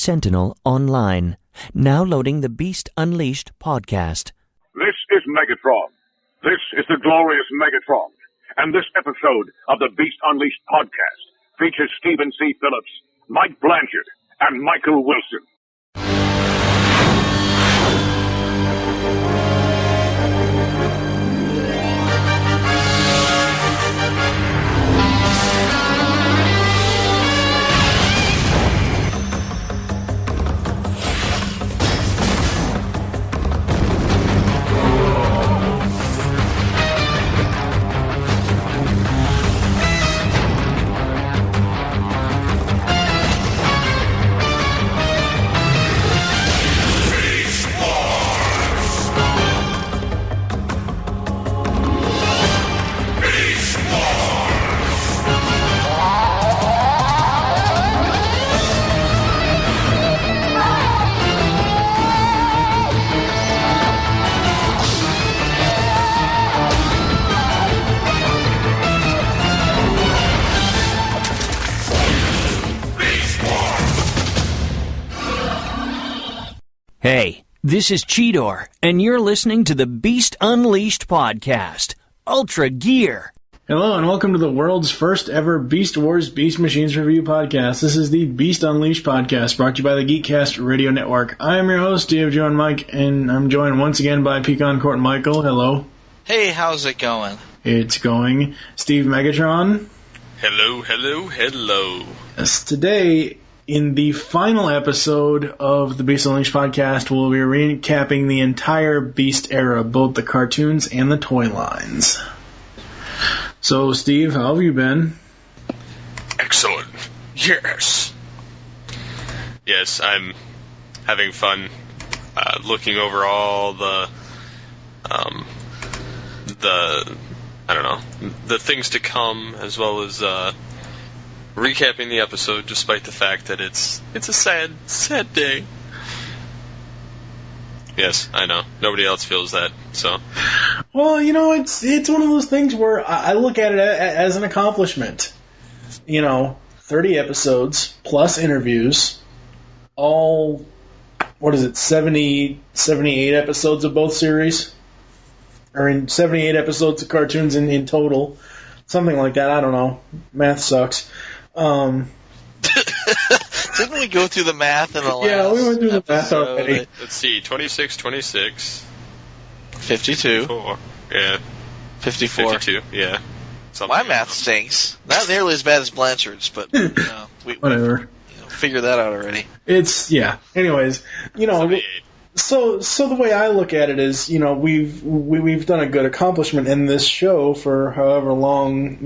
Sentinel online. Now loading the Beast Unleashed podcast. This is Megatron. This is the glorious Megatron. And this episode of the Beast Unleashed podcast features Stephen C. Phillips, Mike Blanchard, and Michael Wilson. Hey, this is Cheetor, and you're listening to the Beast Unleashed podcast, Ultra Gear. Hello, and welcome to the world's first ever Beast Wars Beast Machines review podcast. This is the Beast Unleashed podcast, brought to you by the GeekCast radio network. I am your host, Steve, Joe, and Mike, and I'm joined once again by Pecan Court and Michael. Hello. Hey, how's it going? It's going. Steve Megatron. Hello. Yes, today, in the final episode of the Beast Unleashed podcast, we'll be recapping the entire Beast era, both the cartoons and the toy lines. So, Steve, how have you been? Excellent. Yes, I'm having fun looking over all the things to come, as well as recapping the episode, despite the fact that it's a sad day. Yes, I know. Nobody else feels that, so. Well, it's one of those things where I look at it as an accomplishment. 30 episodes, plus interviews, all, 78 episodes of both series? Or in 78 episodes of cartoons in total. Something like that, I don't know. Math sucks. Didn't we go through the math in the last Yeah, we went through the math episode? already. Let's see, 26, 52. 4, yeah. 54. 52, yeah. Something My math stinks. Not nearly as bad as Blanchard's, but we Whatever. figured that out already. Anyways, 78. So the way I look at it is, we've done a good accomplishment in this show for however long,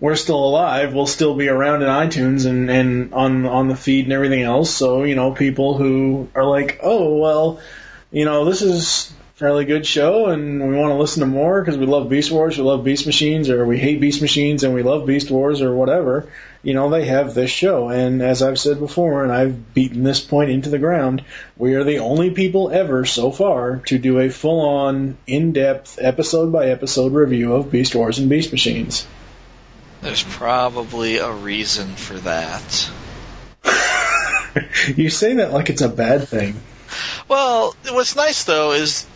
we're still alive. We'll still be around in iTunes and on the feed and everything else. So, people who are like, oh, well, this is a fairly good show and we want to listen to more because we love Beast Wars, we love Beast Machines, or we hate Beast Machines and we love Beast Wars or whatever, they have this show. And as I've said before, and I've beaten this point into the ground, we are the only people ever so far to do a full-on, in-depth, episode-by-episode review of Beast Wars and Beast Machines. There's probably a reason for that. You say that like it's a bad thing. Well, what's nice, though, is,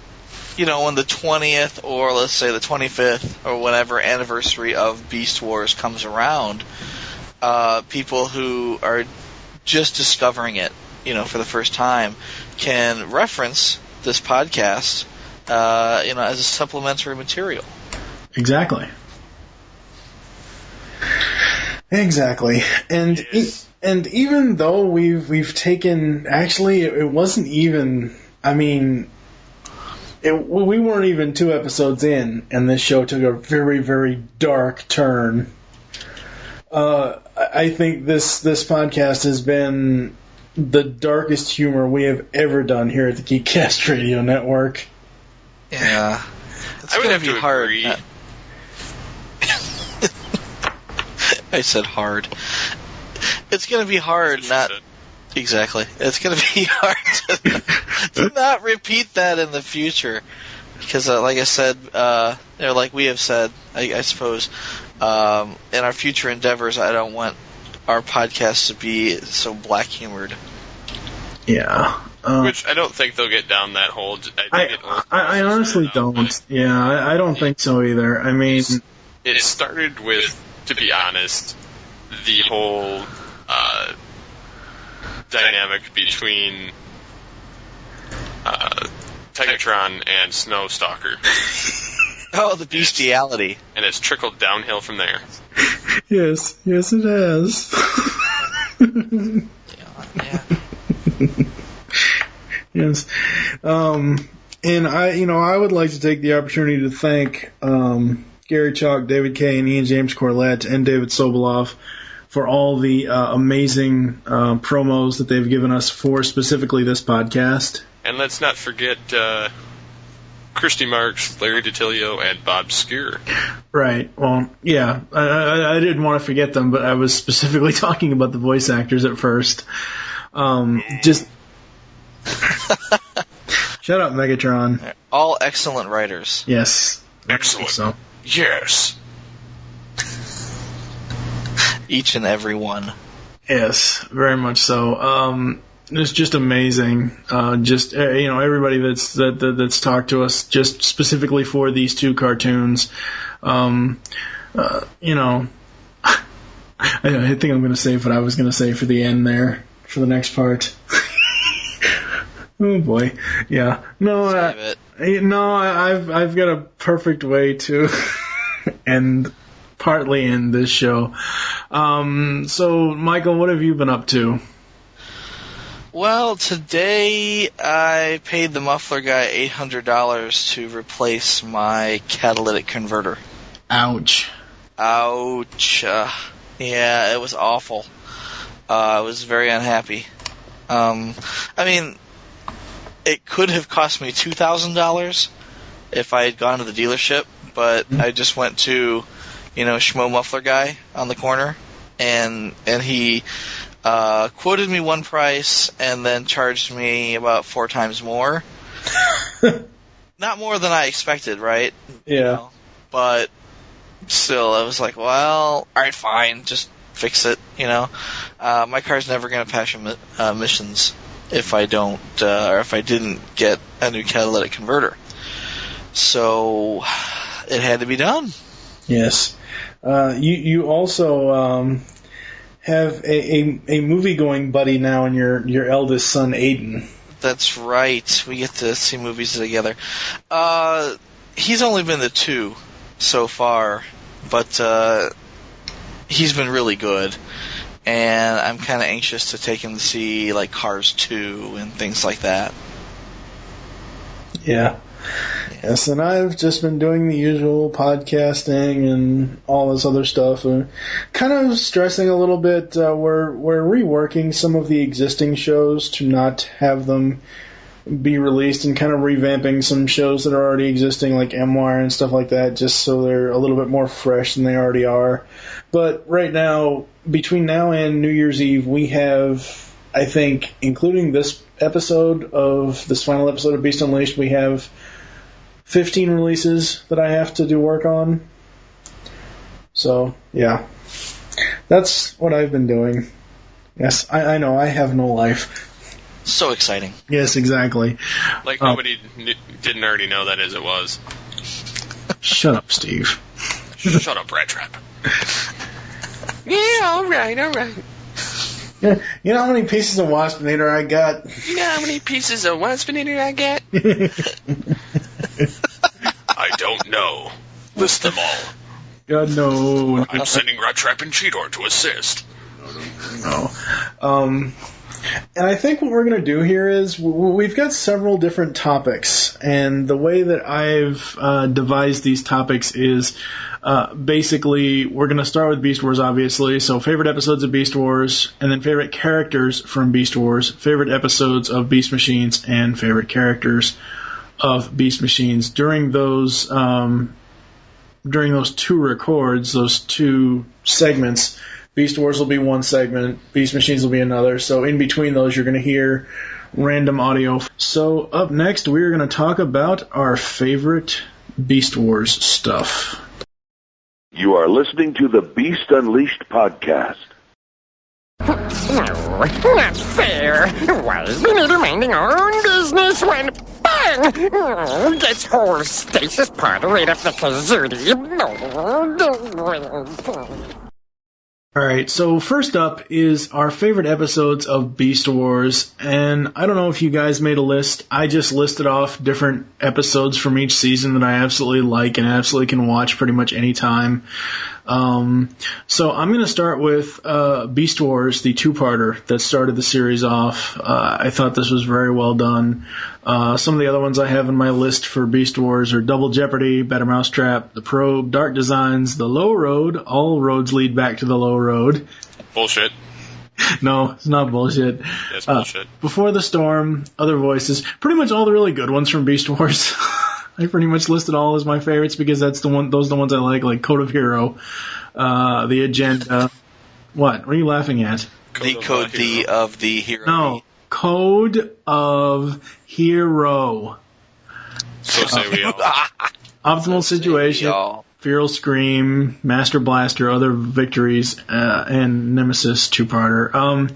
when the 20th or, let's say, the 25th or whatever anniversary of Beast Wars comes around, people who are just discovering it, for the first time, can reference this podcast, as a supplementary material. Exactly. And Yes. and even though we've taken, actually it wasn't even, we weren't even 2 episodes in, and this show took a very, very dark turn. I think this podcast has been the darkest humor we have ever done here at the GeekCast radio network. Yeah. It's I would gonna have be to hard. agree. I said hard. It's going to be hard not... Exactly. It's going to be hard to not repeat that in the future. Because, like I said, like we have said, I suppose, in our future endeavors, I don't want our podcast to be so black humored. Yeah. Which I don't think they'll get down that hole. I honestly don't. Yeah, I don't think so either. I mean, it started with, to be honest, the whole dynamic between Tigatron and Snowstalker. Oh, the bestiality. And it's trickled downhill from there. Yes, it has. Yeah. Yes. And I would like to take the opportunity to thank Gary Chalk, David Kay, and Ian James Corlett, and David Sobolov for all the amazing promos that they've given us for specifically this podcast. And let's not forget Christy Marks, Larry DiTilio, and Bob Skier. Right. Well, yeah. I didn't want to forget them, but I was specifically talking about the voice actors at first. Just shut up, Megatron. All excellent writers. Yes. Excellent. So. Yes. Each and every one. Yes, very much so. It's just amazing. Everybody that's talked to us just specifically for these two cartoons. I think I'm going to save what I was going to say for the end there, for the next part. Oh boy, yeah. No, I've got a perfect way to partly end this show. So, Michael, what have you been up to? Well, today I paid the muffler guy $800 to replace my catalytic converter. Ouch. Yeah, it was awful. I was very unhappy. It could have cost me $2,000 if I had gone to the dealership, but I just went to, Schmo Muffler Guy on the corner, and he quoted me one price and then charged me about 4 times more. Not more than I expected, right? Yeah. But still, I was like, well, alright, fine, just fix it, My car's never going to pass emissions if I don't, or if I didn't get a new catalytic converter. So, it had to be done. Yes. You also have a movie-going buddy now in your eldest son, Aiden. That's right. We get to see movies together. He's only been to 2 so far, but he's been really good. And I'm kind of anxious to take him to see, like, Cars 2 and things like that. Yeah. Yes, and I've just been doing the usual podcasting and all this other stuff. Kind of stressing a little bit. We're reworking some of the existing shows to not have them be released, and kind of revamping some shows that are already existing, like M-Wire and stuff like that, just so they're a little bit more fresh than they already are. But right now, between now and New Year's Eve, we have, I think, including this final episode of Beast Unleashed, we have 15 releases that I have to do work on. So, yeah. That's what I've been doing. Yes, I know, I have no life. So exciting. Yes, exactly. Like nobody didn't already know that as it was. Shut up, Steve. Shut up, Rat Trap. Yeah, alright. Yeah, you know how many pieces of Waspinator I got? You know how many pieces of Waspinator I got? I don't know. List them all. God, no. I'm sending Rat Trap and Cheetor to assist. No. And I think what we're going to do here is we've got several different topics, and the way that I've devised these topics is basically we're going to start with Beast Wars, obviously, so favorite episodes of Beast Wars, and then favorite characters from Beast Wars, favorite episodes of Beast Machines, and favorite characters of Beast Machines. During those 2 records, those 2 segments, Beast Wars will be one segment, Beast Machines will be another, so in between those you're going to hear random audio. So up next we're going to talk about our favorite Beast Wars stuff. You are listening to the Beast Unleashed podcast. No, not fair. Why is the leader minding our own business when bang! Gets whole stasis pod right off the kazootie. All right, so first up is our favorite episodes of Beast Wars, and I don't know if you guys made a list. I just listed off different episodes from each season that I absolutely like and absolutely can watch pretty much any time. So I'm going to start with Beast Wars, the two-parter that started the series off. I thought this was very well done. Some of the other ones I have in my list for Beast Wars are Double Jeopardy, Better Mousetrap, The Probe, Dark Designs, The Low Road. All roads lead back to the Low Road. Bullshit. No, it's not bullshit. It's bullshit. Before the Storm, Other Voices. Pretty much all the really good ones from Beast Wars. I pretty much listed all as my favorites because those are the ones I like Code of Hero, The Agenda. What are you laughing at? Code of the Hero. No, Code of Hero. So say we all. Optimal Situation, Feral Scream, Master Blaster, Other Victories, and Nemesis two-parter.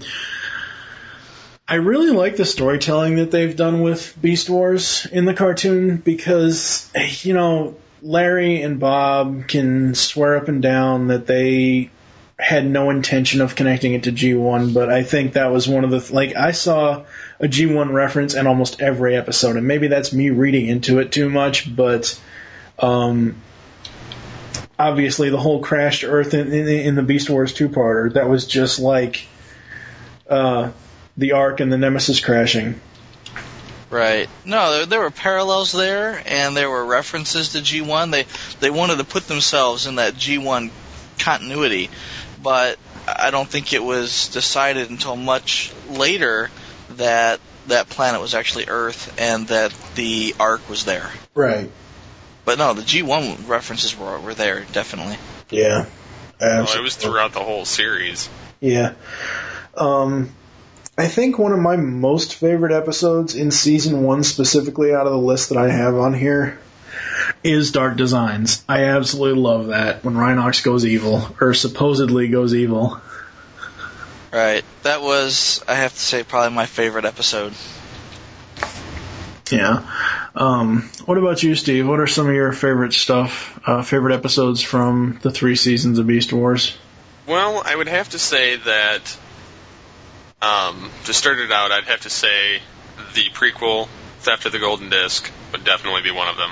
I really like the storytelling that they've done with Beast Wars in the cartoon because, Larry and Bob can swear up and down that they had no intention of connecting it to G1, but I think that was one of the... I saw a G1 reference in almost every episode, and maybe that's me reading into it too much, but obviously the whole Crash to Earth in the Beast Wars two-parter, that was just like... the Ark and the Nemesis crashing. Right. No, there were parallels there, and there were references to G1. They wanted to put themselves in that G1 continuity, but I don't think it was decided until much later that that planet was actually Earth and that the Ark was there. Right. But no, the G1 references were there, definitely. Yeah. Well, it was throughout the whole series. Yeah. I think one of my most favorite episodes in Season 1, specifically out of the list that I have on here, is Dark Designs. I absolutely love that, when Rhinox goes evil, or supposedly goes evil. Right. That was, I have to say, probably my favorite episode. Yeah. What about you, Steve? What are some of your favorite favorite episodes from the 3 seasons of Beast Wars? Well, I would have to say that... to start it out, I'd have to say the prequel, Theft of the Golden Disc, would definitely be one of them,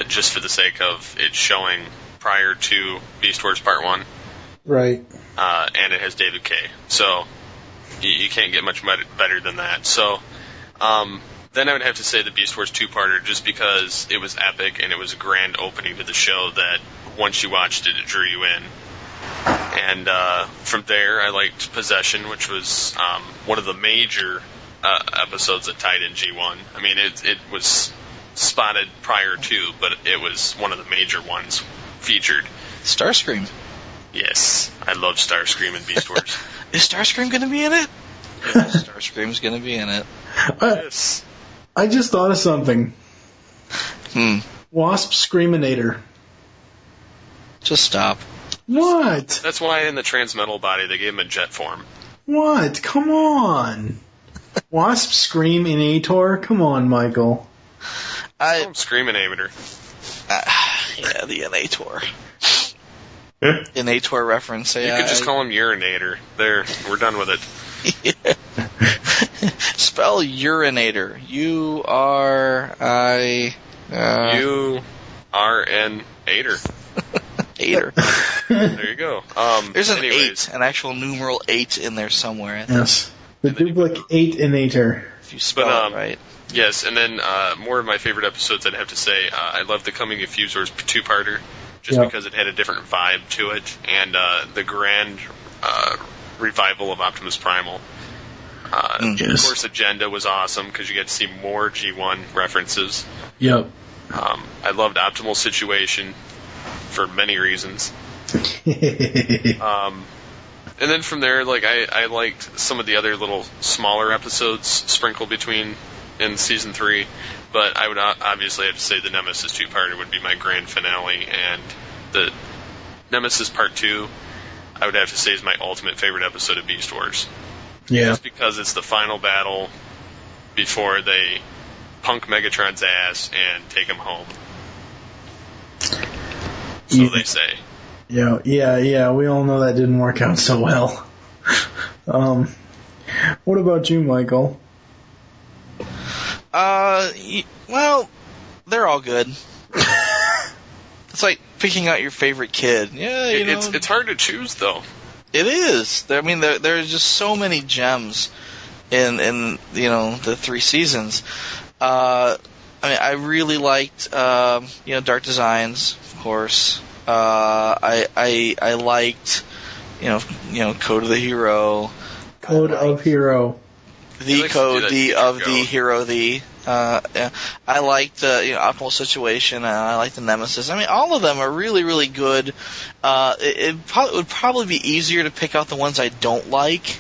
just for the sake of it showing prior to Beast Wars Part 1. Right. And it has David Kaye, so you can't get much better than that. So then I would have to say the Beast Wars two-parter, just because it was epic and it was a grand opening to the show that once you watched it, it drew you in. And from there, I liked Possession, which was one of the major episodes that tied in G1. I mean, it was spotted prior to, but it was one of the major ones featured. Starscream. Yes, I love Starscream in Beast Wars. Is Starscream going to be in it? Yes, Starscream's going to be in it. Yes. I just thought of something. Wasp Screaminator. Just stop. What? That's why in the Transmetal body they gave him a jet form. What? Come on. Wasp Screaminator? Come on, Michael. I'm Screaminator. Yeah, the Inator. Inator reference. Yeah, you could just call him Urinator. There, we're done with it. Yeah. Spell urinator. U-R-N-ator. Ater. There you go. There's an actual numeral 8 in there somewhere. Yes. The duplicate-inator. If you spell it right. Yes, and then more of my favorite episodes, I'd have to say, I love the Coming of Fuse Wars two-parter, just because it had a different vibe to it, and the grand revival of Optimus Primal. Of course, Agenda was awesome, because you get to see more G1 references. Yep. I loved Optimal Situation for many reasons. And then from there, I liked some of the other little smaller episodes sprinkled between in Season 3, but I would obviously have to say the Nemesis two-parter would be my grand finale, and the Nemesis Part 2 I would have to say is my ultimate favorite episode of Beast Wars. Yeah. Just because it's the final battle before they punk Megatron's ass and take him home. So they say. Yeah. We all know that didn't work out so well. What about you, Michael? Well, they're all good. It's like picking out your favorite kid. Yeah, it's hard to choose though. It is. I mean, there's just so many gems in the 3 seasons. I mean, I really liked Dark Designs, of course. I liked Code of the Hero. Code of Hero. The Code of the Hero. I liked Optimal Situation. I liked the Nemesis. I mean, all of them are really, really good. It would probably be easier to pick out the ones I don't like.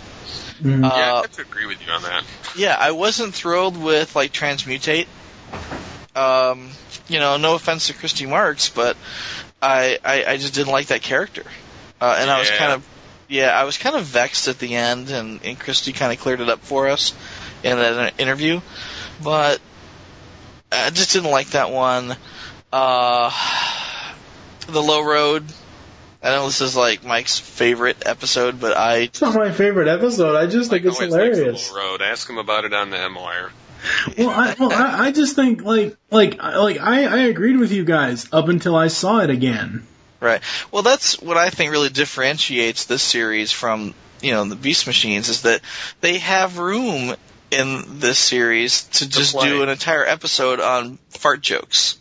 Yeah, I have to agree with you on that. Yeah, I wasn't thrilled with Transmutate. No offense to Christy Marks, but I just didn't like that character. And I was kind of vexed at the end, and Christy kind of cleared it up for us in an interview. But I just didn't like that one. The Low Road. I know this is like Mike's favorite episode, but it's not my favorite episode. I just think it's hilarious. Low Road. Ask him about it on the M-Wire. I just think I agreed with you guys up until I saw it again. Right. Well, that's what I think really differentiates this series from the Beast Machines, is that they have room in this series to just do an entire episode on fart jokes,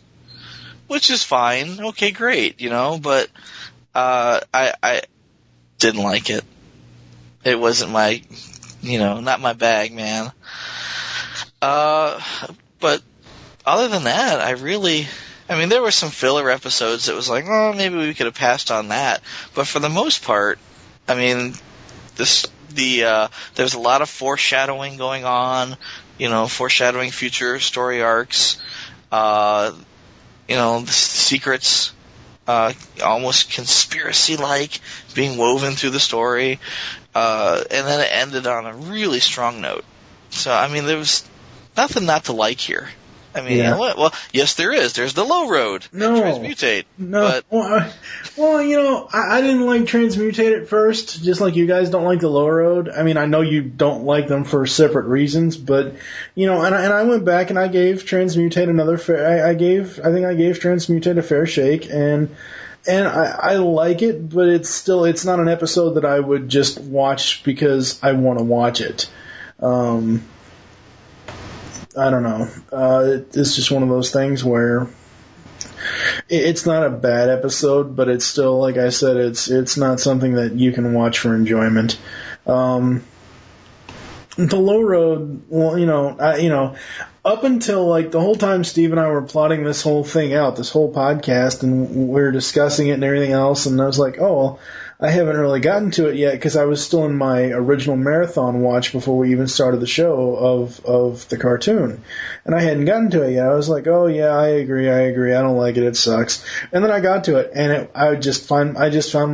which is fine. Okay, great, but I didn't like it. It wasn't my, not my bag, man. But other than that, there were some filler episodes that was like, oh, maybe we could have passed on that. But for the most part, I mean, there's a lot of foreshadowing going on, foreshadowing future story arcs, the secrets, almost conspiracy-like, being woven through the story, and then it ended on a really strong note. So, I mean, there was nothing not to like here. I mean, well, yes, there is. There's the Low Road. No. Transmutate. No. But, I didn't like Transmutate at first, just like you guys don't like the Low Road. I mean, I know you don't like them for separate reasons, but, and I went back and I gave Transmutate another fair, I gave Transmutate a fair shake, and I like it, but it's not an episode that I would just watch because I want to watch it. I don't know. It's just one of those things where it's not a bad episode, but it's still, like I said, it's not something that you can watch for enjoyment. The Low Road, well, up until the whole time Steve and I were plotting this whole thing out, this whole podcast, and we were discussing it and everything else, and I was like, oh, well, I haven't really gotten to it yet because I was still in my original marathon watch before we even started the show of the cartoon. And I hadn't gotten to it yet. I was like, oh yeah, I agree. I don't like it. It sucks. And then I got to it, and I just found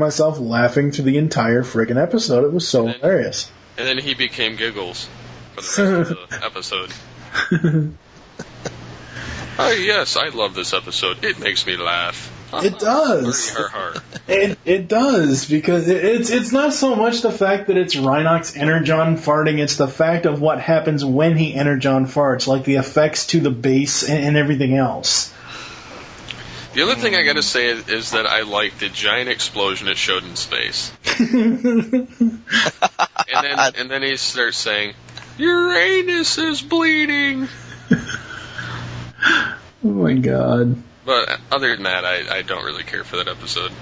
myself laughing through the entire friggin' episode. It was so hilarious. And then he became Giggles for the rest of the episode. Oh yes, I love this episode. It makes me laugh. It does. It does, because it's not so much the fact that it's Rhinox Energon farting, it's the fact of what happens when he Energon farts, like the effects to the base and everything else. The other thing I gotta say is that I like the giant explosion it showed in space. and then he starts saying, Uranus is bleeding! Oh my god. But other than that, I don't really care for that episode.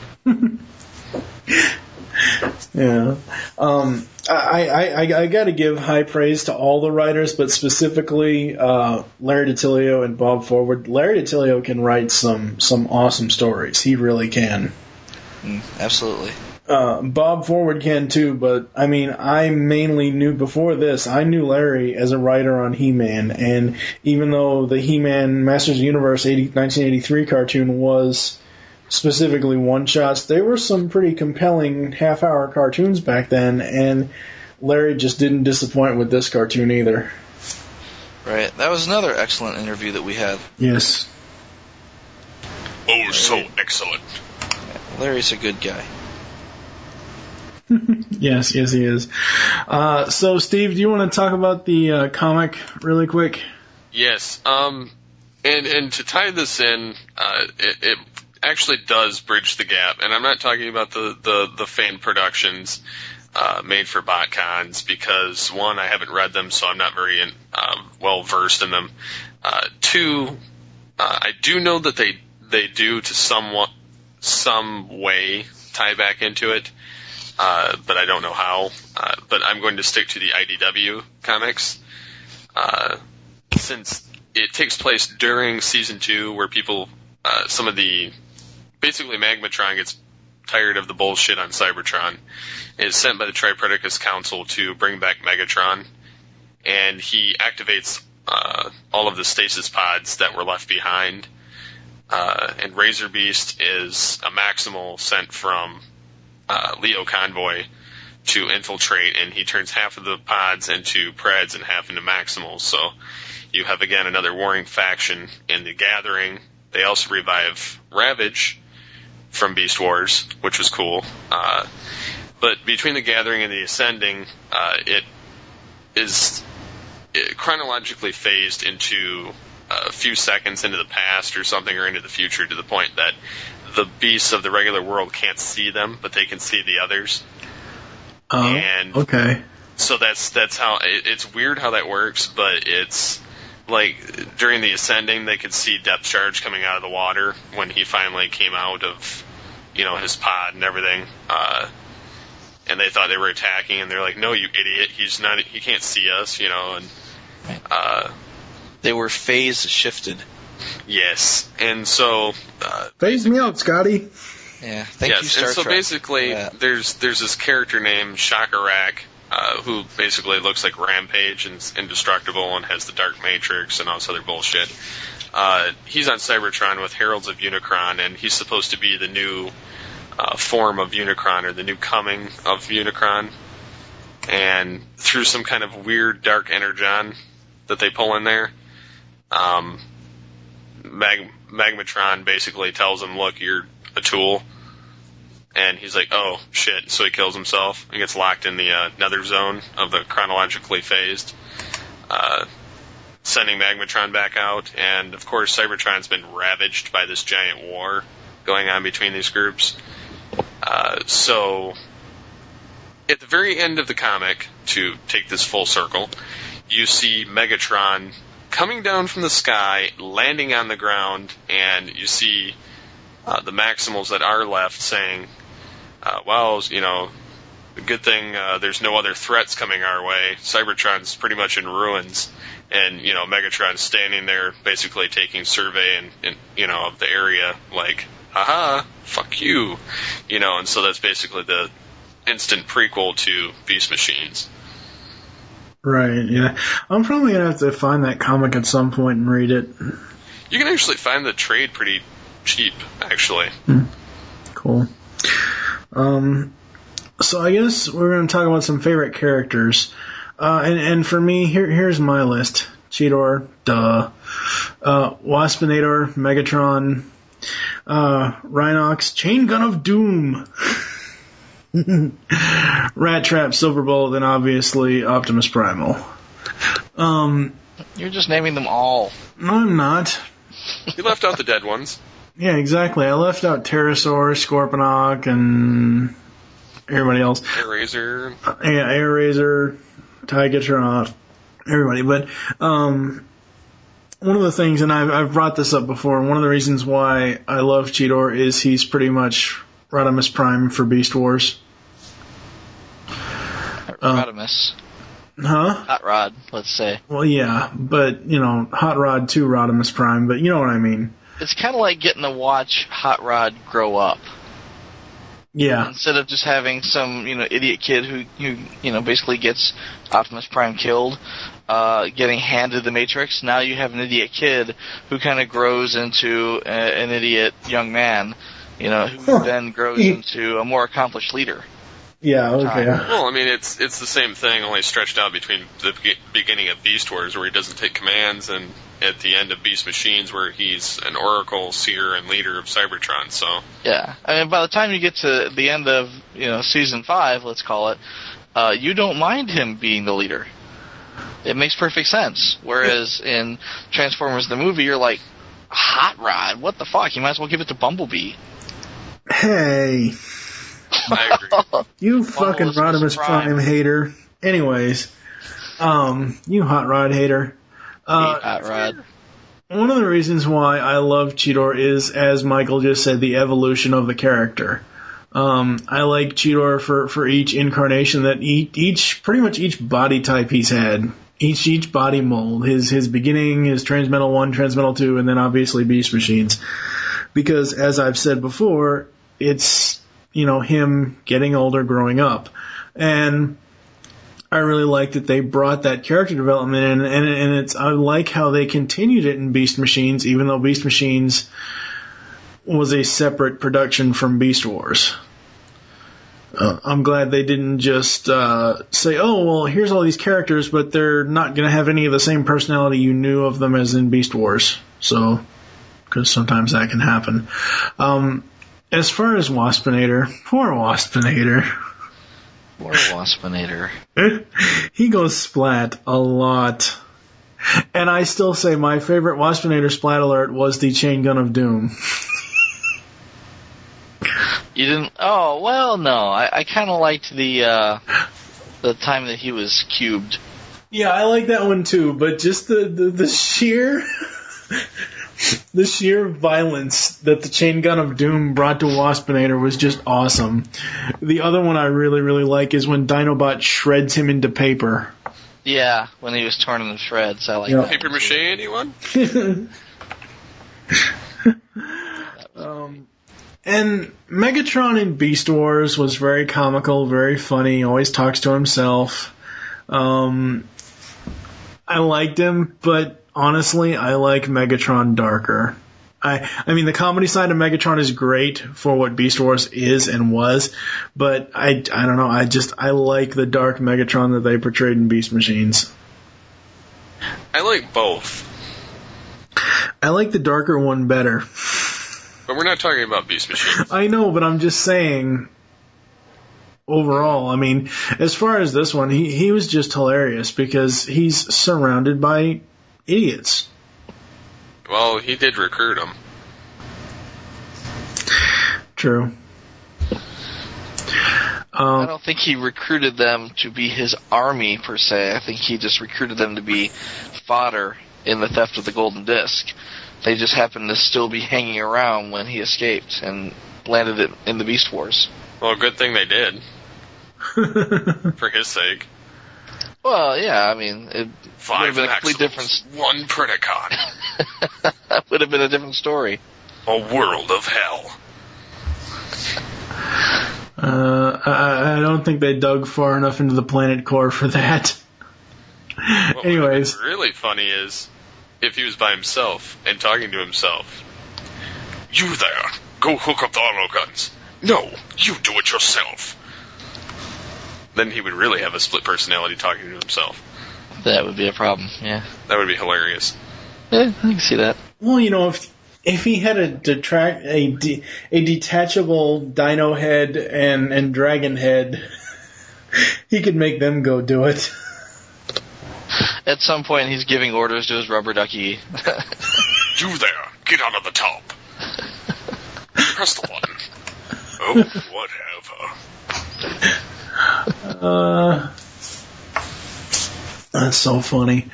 Yeah. I got to give high praise to all the writers, but specifically Larry DiTillio and Bob Forward. Larry DiTillio can write some awesome stories. He really can. Absolutely. Bob Forward can too, but I mean, I mainly knew before this, I knew Larry as a writer on He-Man, and even though the He-Man Masters of the Universe 1983 cartoon was specifically one-shots, they were some pretty compelling half-hour cartoons back then, and Larry just didn't disappoint with this cartoon either. Right. That was another excellent interview that we had. Yes. Oh, so excellent. Larry's a good guy. Yes, he is. So, Steve, do you want to talk about the comic really quick? Yes. And to tie this in, it actually does bridge the gap. And I'm not talking about the fan productions made for BotCons, because, one, I haven't read them, so I'm not very well versed in them. Two, I do know that they do to some way tie back into it, but I don't know how. But I'm going to stick to the IDW comics, since it takes place during Season 2, where people, basically Magmatron gets tired of the bullshit on Cybertron, and is sent by the Tripredacus Council to bring back Megatron, and he activates all of the stasis pods that were left behind, and Razor Beast is a Maximal sent from Leo Convoy to infiltrate, and he turns half of the pods into Preds and half into Maximals, so you have, again, another warring faction in the Gathering. They also revive Ravage from Beast Wars, which was cool. But between the Gathering and the Ascending, it is chronologically phased into a few seconds into the past or something, or into the future, to the point that the beasts of the regular world can't see them, but they can see the others. And okay. So that's how it's weird how that works, but it's like during the Ascending, they could see Depth Charge coming out of the water when he finally came out of, his pod and everything. And they thought they were attacking, and they're like, "No, you idiot! He can't see us," and they were phase shifted. Yes, and so phase me out, Scotty. Yeah, thank you, Star and so Trek. Basically, there's this character named Shakarak, who basically looks like Rampage and indestructible and has the Dark Matrix and all this other bullshit. He's on Cybertron with Heralds of Unicron, and he's supposed to be the new form of Unicron, or the new coming of Unicron. And through some kind of weird dark energon that they pull in there, Magmatron basically tells him, "Look, you're a tool." And he's like, "Oh, shit." So he kills himself and gets locked in the nether zone of the chronologically phased, sending Magmatron back out. And, of course, Cybertron's been ravaged by this giant war going on between these groups. So, at the very end of the comic, to take this full circle, you see Megatron coming down from the sky, landing on the ground, and you see the Maximals that are left saying, "Well, the good thing there's no other threats coming our way. Cybertron's pretty much in ruins." And, Megatron's standing there basically taking survey and of the area, like, "Haha, fuck you." And so that's basically the instant prequel to Beast Machines. Right, yeah. I'm probably going to have to find that comic at some point and read it. You can actually find the trade pretty cheap, actually. Cool. So I guess we're going to talk about some favorite characters. And for me, here's my list. Cheetor, duh. Waspinator, Megatron, Rhinox, Chain Gun of Doom, Rat Trap, Silverbolt, and obviously Optimus Primal. You're just naming them all. No, I'm not. You left out the dead ones. Yeah, exactly. I left out Pterosaur, Scorponok, and everybody else. Airazor. Yeah, Airazor, Tigatron, everybody. But one of the things, and I've brought this up before, one of the reasons why I love Cheetor is he's pretty much Rodimus Prime for Beast Wars. Rodimus. Huh? Hot Rod, let's say. Well, yeah, but, Hot Rod to Rodimus Prime, but you know what I mean. It's kind of like getting to watch Hot Rod grow up. Yeah. Instead of just having some, idiot kid who basically gets Optimus Prime killed, getting handed the Matrix, now you have an idiot kid who kind of grows into an idiot young man, who then grows into a more accomplished leader. Yeah, okay. Well, I mean, it's the same thing, only stretched out between the beginning of Beast Wars, where he doesn't take commands, and at the end of Beast Machines, where he's an oracle, seer, and leader of Cybertron. So yeah, I mean, by the time you get to the end of season 5, let's call it, you don't mind him being the leader. It makes perfect sense. Whereas in Transformers the movie, you're like, Hot Rod, what the fuck? You might as well give it to Bumblebee. Hey. I agree. You fucking Rodimus Prime hater. Anyways, you Hot Rod hater. Hot Rod. One of the reasons why I love Cheetor is, as Michael just said, the evolution of the character. I like Cheetor for each incarnation that pretty much each body type he's had. Each body mold. His beginning, his Transmetal 1, Transmetal 2, and then obviously Beast Machines. Because, as I've said before, it's him getting older, growing up. And I really like that they brought that character development in, and I like how they continued it in Beast Machines, even though Beast Machines was a separate production from Beast Wars. I'm glad they didn't just say, oh, well, here's all these characters, but they're not going to have any of the same personality you knew of them as in Beast Wars. So, because sometimes that can happen. As far as Waspinator, poor Waspinator. Poor Waspinator. He goes splat a lot. And I still say my favorite Waspinator splat alert was the Chain Gun of Doom. You didn't? Oh, well, no. I kind of liked the time that he was cubed. Yeah, I like that one too, but just the sheer... The sheer violence that the Chain Gun of Doom brought to Waspinator was just awesome. The other one I really, really like is when Dinobot shreds him into paper. Yeah, when he was torn into shreds. I like that. Paper mache, anyone? And Megatron in Beast Wars was very comical, very funny, always talks to himself. I liked him, but honestly, I like Megatron darker. I mean, the comedy side of Megatron is great for what Beast Wars is and was, but I don't know, I like the dark Megatron that they portrayed in Beast Machines. I like both. I like the darker one better. But we're not talking about Beast Machines. I know, but I'm just saying, overall, I mean, as far as this one, he was just hilarious because he's surrounded by idiots. Well, he did recruit them. True. I don't think he recruited them to be his army, per se. I think he just recruited them to be fodder in the theft of the Golden Disc. They just happened to still be hanging around when he escaped and landed it in the Beast Wars. Well, good thing they did. For his sake. Well, yeah, I mean, it would have been a completely different... One Predacon. That would have been a different story. A world of hell. I don't think they dug far enough into the planet core for that. What Anyways. What's really funny is if he was by himself and talking to himself. You there, go hook up the auto guns. No, you do it yourself. Then he would really have a split personality talking to himself. That would be a problem, yeah. That would be hilarious. Yeah, I can see that. Well, if he had a detachable dino head and dragon head, he could make them go do it. At some point, he's giving orders to his rubber ducky. You there, get out of the top. Press the button. Oh, whatever. That's so funny.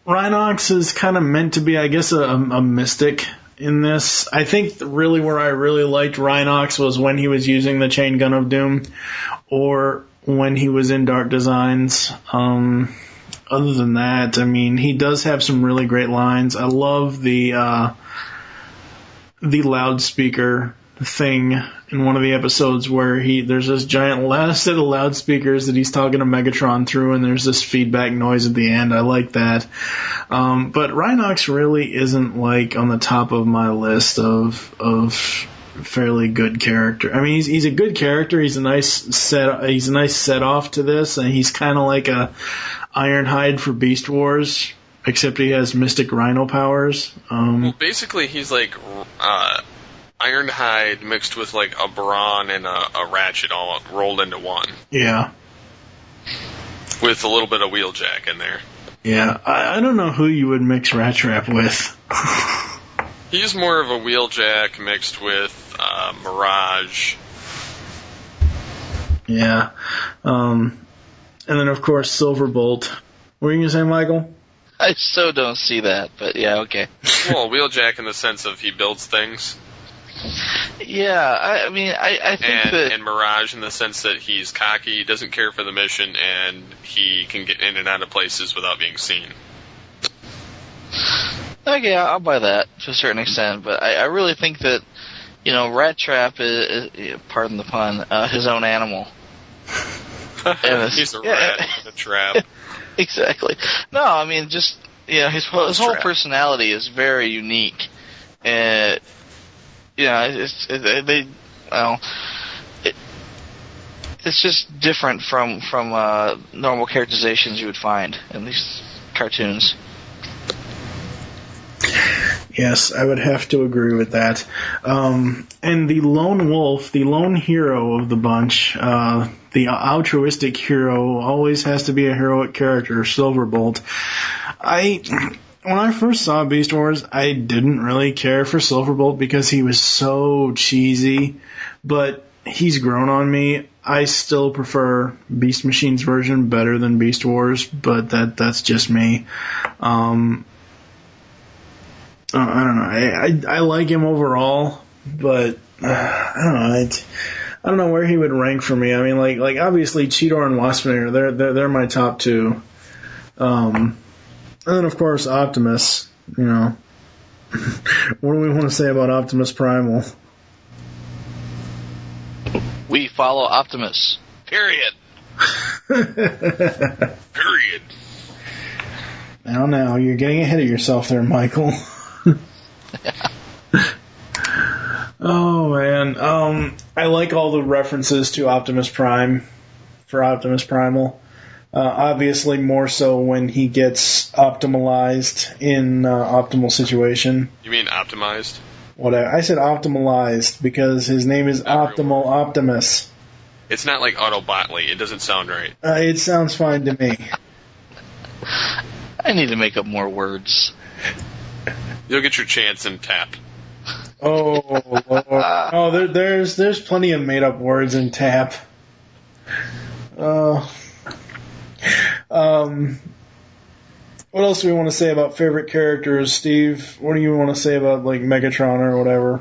Rhinox is kind of meant to be, I guess, a mystic in this. I think really where I really liked Rhinox was when he was using the Chain Gun of Doom, or when he was in Dark Designs. Other than that, I mean, he does have some really great lines. I love the loudspeaker thing in one of the episodes where there's this giant set of loudspeakers that he's talking to Megatron through, and there's this feedback noise at the end. I like that. But Rhinox really isn't like on the top of my list of fairly good character. I mean, he's a good character. He's a nice set off to this, and he's kind of like a Ironhide for Beast Wars, except he has Mystic Rhino powers. Well, basically, he's like Ironhide mixed with like a Brawn and a Ratchet all rolled into one. Yeah. With a little bit of Wheeljack in there. Yeah, I don't know who you would mix Rattrap with. He's more of a Wheeljack mixed with Mirage. Yeah. And then, of course, Silverbolt. What were you going to say, Michael? I so don't see that, but yeah, okay. Well, Wheeljack in the sense of he builds things. Yeah, I mean, I think that... And Mirage in the sense that he's cocky, doesn't care for the mission, and he can get in and out of places without being seen. Okay, I'll buy that to a certain extent, but I really think that, Rattrap is, pardon the pun, his own animal. He's a rat in a trap. Exactly. No, I mean, just, his whole personality is very unique. And, it's just different from normal characterizations you would find in these cartoons. Yes, I would have to agree with that. And the lone wolf, the lone hero of the bunch, the altruistic hero, always has to be a heroic character, Silverbolt. When I first saw Beast Wars, I didn't really care for Silverbolt because he was so cheesy, but he's grown on me. I still prefer Beast Machine's version better than Beast Wars, but that's just me. I don't know. I like him overall, but I don't know. I don't know where he would rank for me. I mean, like obviously Cheetor and Waspinator, they're my top two. And then, of course, Optimus, What do we want to say about Optimus Primal? We follow Optimus. Period. Period. Now, you're getting ahead of yourself there, Michael. Oh, man. I like all the references to Optimus Prime for Optimus Primal. Obviously, more so when he gets optimalized in Optimal Situation. You mean optimized? I said optimalized because his name is Optimal Optimus. It's not like Autobotly. It doesn't sound right. It sounds fine to me. I need to make up more words. You'll get your chance in TAP. Oh, Lord. Oh, there's plenty of made up words in TAP. What else do we want to say about favorite characters, Steve? What do you want to say about like Megatron or whatever?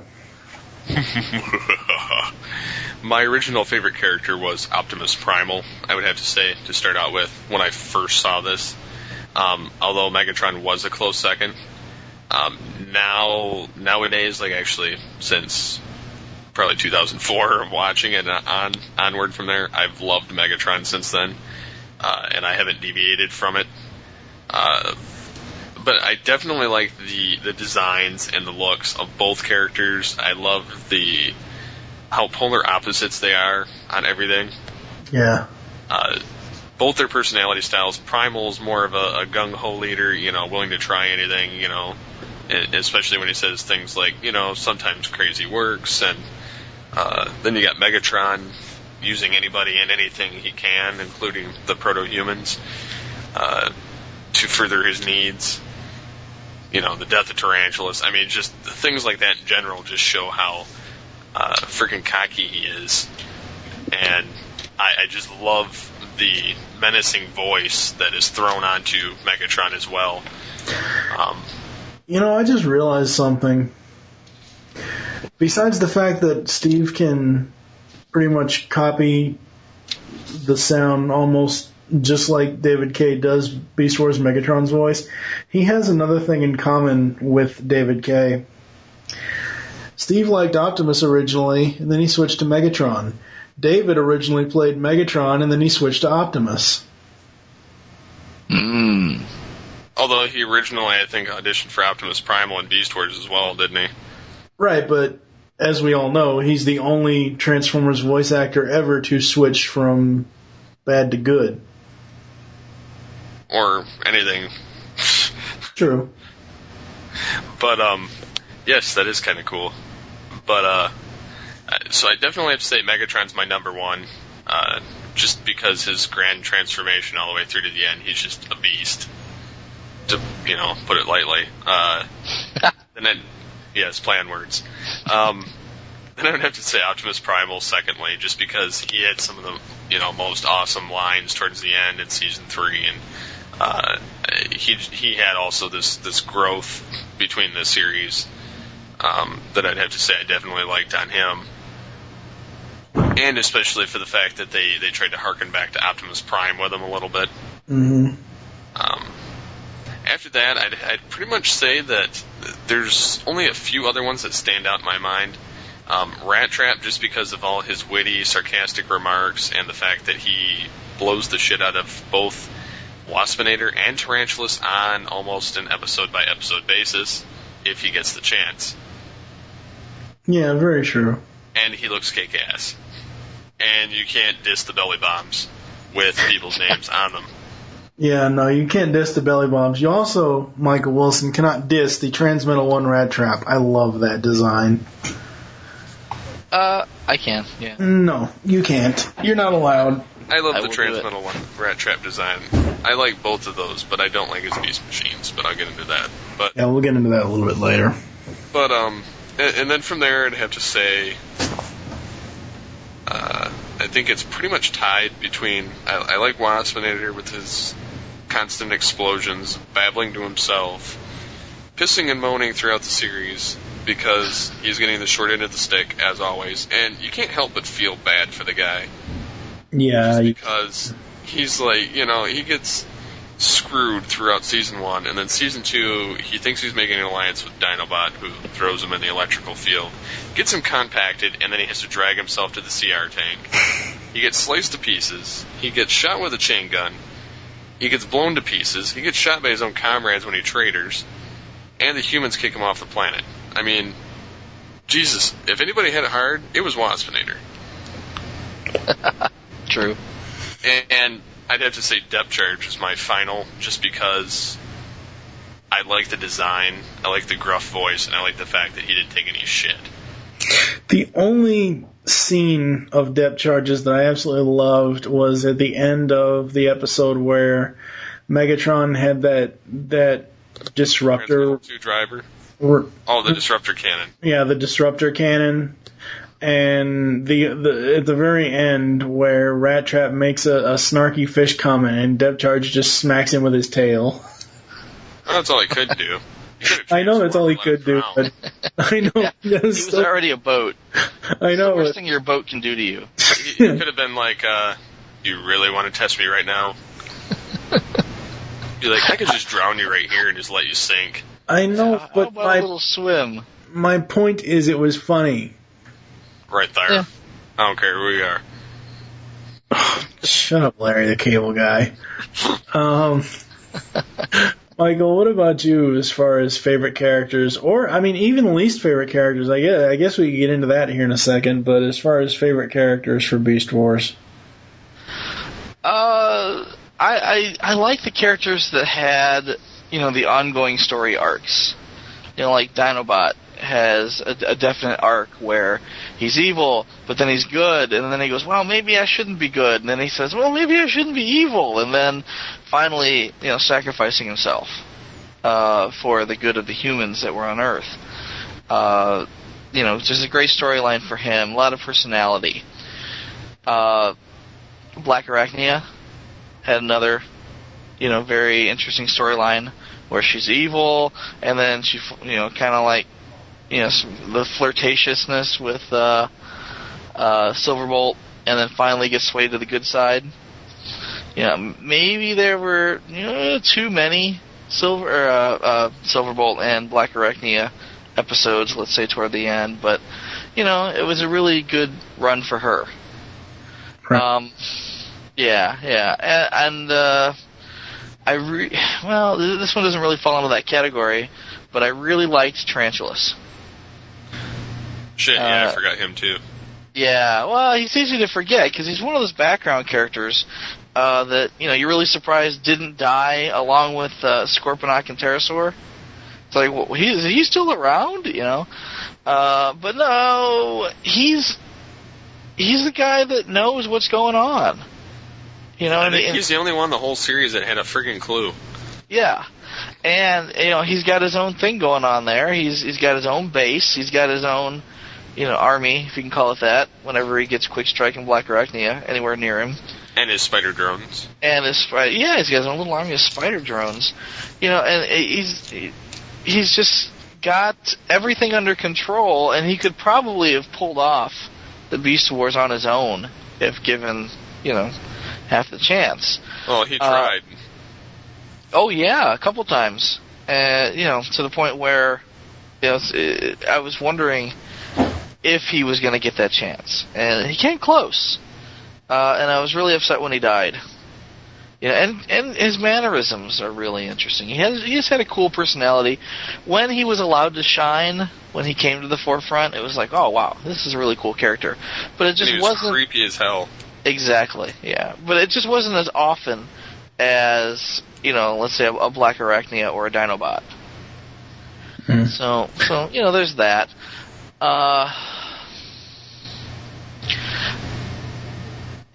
My original favorite character was Optimus Primal, I would have to say, to start out with, when I first saw this. Although Megatron was a close second. Nowadays, like actually since probably 2004 of watching it onward from there, I've loved Megatron since then. And I haven't deviated from it. But I definitely like the designs and the looks of both characters. I love how polar opposites they are on everything. Yeah. Both their personality styles. Primal's more of a gung-ho leader, willing to try anything, especially when he says things like, sometimes crazy works. And then you got Megatron using anybody and anything he can, including the proto-humans, to further his needs. The death of Tarantulas. I mean, just things like that in general just show how freaking cocky he is. And I just love the menacing voice that is thrown onto Megatron as well. I just realized something. Besides the fact that Steve can pretty much copy the sound almost just like David K. does Beast Wars Megatron's voice, he has another thing in common with David K. Steve liked Optimus originally, and then he switched to Megatron. David originally played Megatron, and then he switched to Optimus. Although he originally, I think, auditioned for Optimus Primal and Beast Wars as well, didn't he? Right, but as we all know, he's the only Transformers voice actor ever to switch from bad to good. Or anything. True. But, yes, that is kind of cool. But, so I definitely have to say Megatron's my number one, just because his grand transformation all the way through to the end, he's just a beast, to, put it lightly. And then, yes, play on words. Then I would have to say Optimus Primal secondly, just because he had some of the, most awesome lines towards the end in Season 3, and he had also this growth between the series that I'd have to say I definitely liked on him. And especially for the fact that they tried to harken back to Optimus Prime with him a little bit. Mm-hmm. After that, I'd pretty much say that there's only a few other ones that stand out in my mind. Rat Trap, just because of all his witty, sarcastic remarks and the fact that he blows the shit out of both Waspinator and Tarantulas on almost an episode-by-episode basis, if he gets the chance. Yeah, very true. And he looks kick-ass. And you can't diss the belly bombs with people's names on them. Yeah, no, you can't diss the belly bombs. You also, Michael Wilson, cannot diss the Transmetal 1 Rat Trap. I love that design. I can, yeah. No, you can't. You're not allowed. I love the Transmetal 1 Rat Trap design. I like both of those, but I don't like his Beast Machines, but I'll get into that. But yeah, we'll get into that a little bit later. But, and then from there, I'd have to say, I think it's pretty much tied between, I like Waspinator with his constant explosions, babbling to himself, pissing and moaning throughout the series, because he's getting the short end of the stick, as always, and you can't help but feel bad for the guy. Yeah. Because he's like, he gets screwed throughout Season 1, and then Season 2, he thinks he's making an alliance with Dinobot, who throws him in the electrical field, gets him compacted, and then he has to drag himself to the CR tank. He gets sliced to pieces, he gets shot with a chain gun, he gets blown to pieces, he gets shot by his own comrades when he traitors, and the humans kick him off the planet. I mean, Jesus, if anybody had it hard, it was Waspinator. True. And I'd have to say Depth Charge is my final, just because I like the design, I like the gruff voice, and I like the fact that he didn't take any shit. The only scene of Depth Charges that I absolutely loved was at the end of the episode where Megatron had that disruptor... Transmetal 2 driver? The disruptor cannon. Yeah, the disruptor cannon. And the at the very end where Rat Trap makes a snarky fish comment and Depth Charge just smacks him with his tail. Well, that's all he could do. I know that's all he could do, but I know yeah, he was already a boat. I know. The worst thing your boat can do to you. He could have been like, "You really want to test me right now?" Be like, "I could just drown you right here and just let you sink." I know, but how about a little swim? My point is, it was funny. Right there. Yeah. I don't care who you are. Shut up, Larry the Cable Guy. Michael, what about you as far as favorite characters, or even least favorite characters? I guess we can get into that here in a second. But as far as favorite characters for Beast Wars, I like the characters that had the ongoing story arcs. Like Dinobot has a definite arc where he's evil, but then he's good, and then he goes, well, maybe I shouldn't be good, and then he says, well, maybe I shouldn't be evil, and then finally, sacrificing himself for the good of the humans that were on Earth. Just a great storyline for him, a lot of personality. Black Arachnia had another, very interesting storyline where she's evil, and then she, kind of like, the flirtatiousness with Silverbolt, and then finally gets swayed to the good side. Maybe there were too many Silverbolt and Black Arachnia episodes, let's say toward the end, but it was a really good run for her. Right. And this one doesn't really fall into that category, but I really liked Tarantulas. Shit, yeah, I forgot him too. Yeah, well, he's easy to forget because he's one of those background characters that you're really surprised didn't die along with Scorponok and Pterosaur. It's like, well, is he still around? But no, he's the guy that knows what's going on. I think he's the only one in the whole series that had a friggin' clue. Yeah, and he's got his own thing going on there. He's got his own base. He's got his own army, if you can call it that. Whenever he gets Quick Strike and Black Arachnia anywhere near him, and his spider drones. And he's got his own little army of spider drones. And he's just got everything under control, and he could probably have pulled off the Beast Wars on his own if given, half the chance. Well, he tried. Oh yeah, a couple times. To the point where, I was wondering if he was going to get that chance, and he came close. And I was really upset when he died. And his mannerisms are really interesting. He just had a cool personality. When he was allowed to shine, when he came to the forefront, it was like, oh wow, this is a really cool character. But it just wasn't creepy as hell. Exactly, yeah. But it just wasn't as often as let's say a Black Arachnia or a Dinobot. So there's that.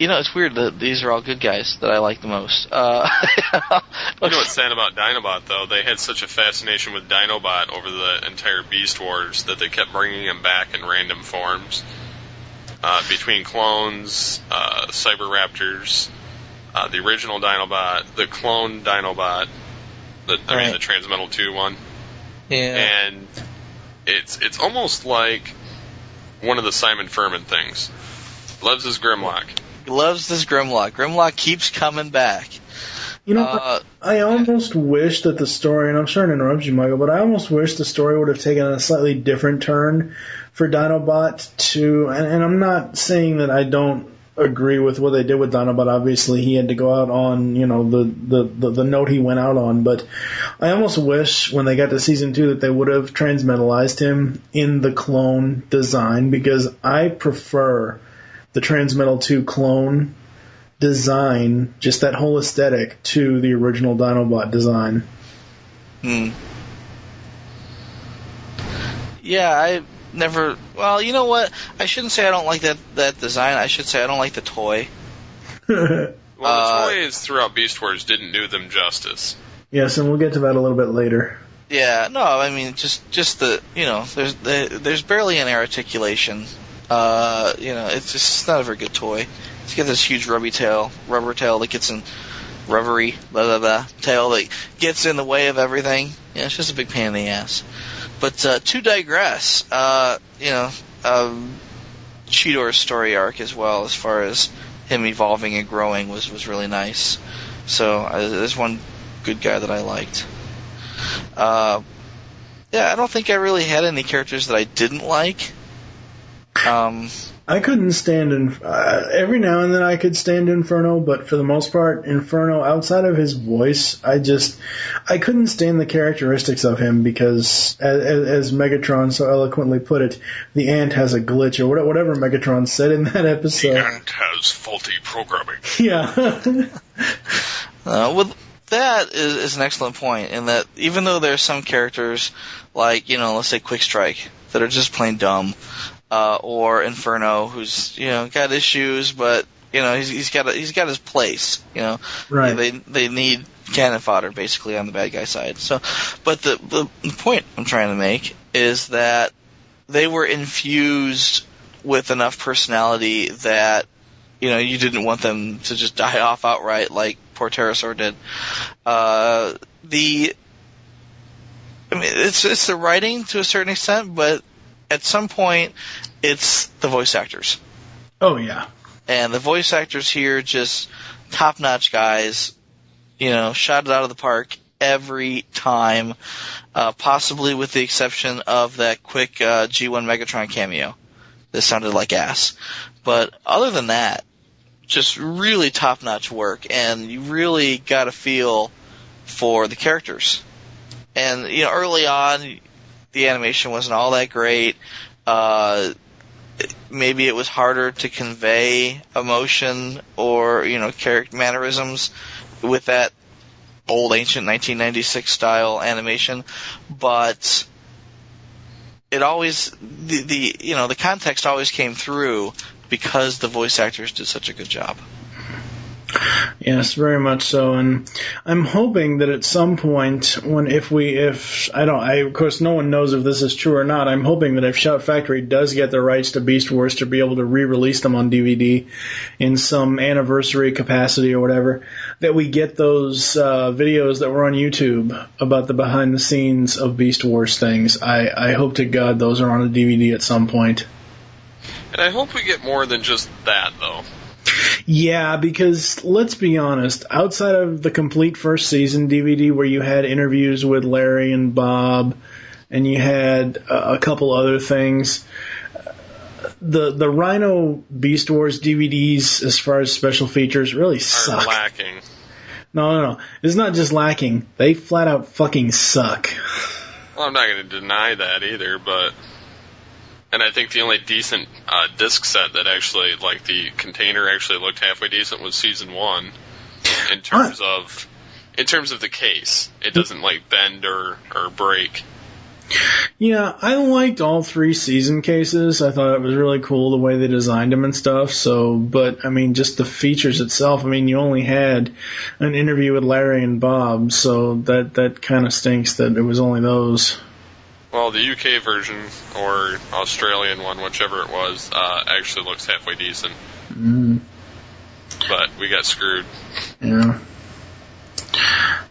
It's weird that these are all good guys that I like the most. You know what's sad about Dinobot, though? They had such a fascination with Dinobot over the entire Beast Wars that they kept bringing him back in random forms. Between clones, Cyberraptors, the original Dinobot, the clone Dinobot, the Transmetal 2 one. Yeah. And it's almost like one of the Simon Furman things. Loves his Grimlock. He loves this Grimlock. Grimlock keeps coming back. I almost wish that the story, and I'm sorry to interrupt you, Michael, but I almost wish the story would have taken a slightly different turn for Dinobot to, and I'm not saying that I don't agree with what they did with Dinobot. Obviously, he had to go out on, the note he went out on, but I almost wish when they got to season 2 that they would have transmetalized him in the clone design, because I prefer the Transmetal 2 clone design, just that whole aesthetic, to the original Dinobot design. Yeah, I never... Well, you know what? I shouldn't say I don't like that design. I should say I don't like the toy. Well, the toys throughout Beast Wars didn't do them justice. Yes, and we'll get to that a little bit later. Yeah, no, I mean, just the... there's barely any articulation. It's just not a very good toy. It's got this huge rubber tail that gets in rubbery tail that gets in the way of everything. Yeah, it's just a big pain in the ass. But to digress, Cheetor's story arc as well, as far as him evolving and growing, was really nice. So there's one good guy that I liked. I don't think I really had any characters that I didn't like. I couldn't stand every now and then I could stand Inferno, but for the most part, Inferno, outside of his voice, I couldn't stand the characteristics of him because, as Megatron so eloquently put it, the ant has a glitch, or whatever Megatron said in that episode. The ant has faulty programming. Yeah. Well, that is an excellent point, in that even though there's some characters, like, let's say Quick Strike, that are just plain dumb, or Inferno, who's got issues, but he's got his place. Right. They need cannon fodder basically on the bad guy side. So, but the point I'm trying to make is that they were infused with enough personality that you didn't want them to just die off outright like poor Pterosaur did. It's the writing to a certain extent, but at some point, it's the voice actors. Oh, yeah. And the voice actors here, just top-notch guys, shot it out of the park every time, possibly with the exception of that quick G1 Megatron cameo that sounded like ass. But other than that, just really top-notch work, and you really got a feel for the characters. And, early on, the animation wasn't all that great. Maybe it was harder to convey emotion or, character mannerisms with that old, ancient 1996 style animation. But it always, the context always came through because the voice actors did such a good job. Yes, very much so, and I'm hoping that at some point, of course, no one knows if this is true or not. I'm hoping that if Shout Factory does get the rights to Beast Wars to be able to re-release them on DVD in some anniversary capacity or whatever, that we get those videos that were on YouTube about the behind the scenes of Beast Wars things. I hope to God those are on a DVD at some point. And I hope we get more than just that, though. Yeah, because let's be honest, outside of the complete first season DVD where you had interviews with Larry and Bob, and you had a couple other things, the Rhino Beast Wars DVDs, as far as special features, really suck. Are lacking. No. It's not just lacking. They flat out fucking suck. Well, I'm not going to deny that either, but... And I think the only decent disc set that actually, like the container actually looked halfway decent was Season 1. In terms of the case, it doesn't like bend or break. Yeah, I liked all 3 season cases. I thought it was really cool the way they designed them and stuff. So, but I mean, just the features itself. I mean, you only had an interview with Larry and Bob, so that kind of stinks that it was only those. Well, the UK version, or Australian one, whichever it was, actually looks halfway decent. Mm. But we got screwed. Yeah.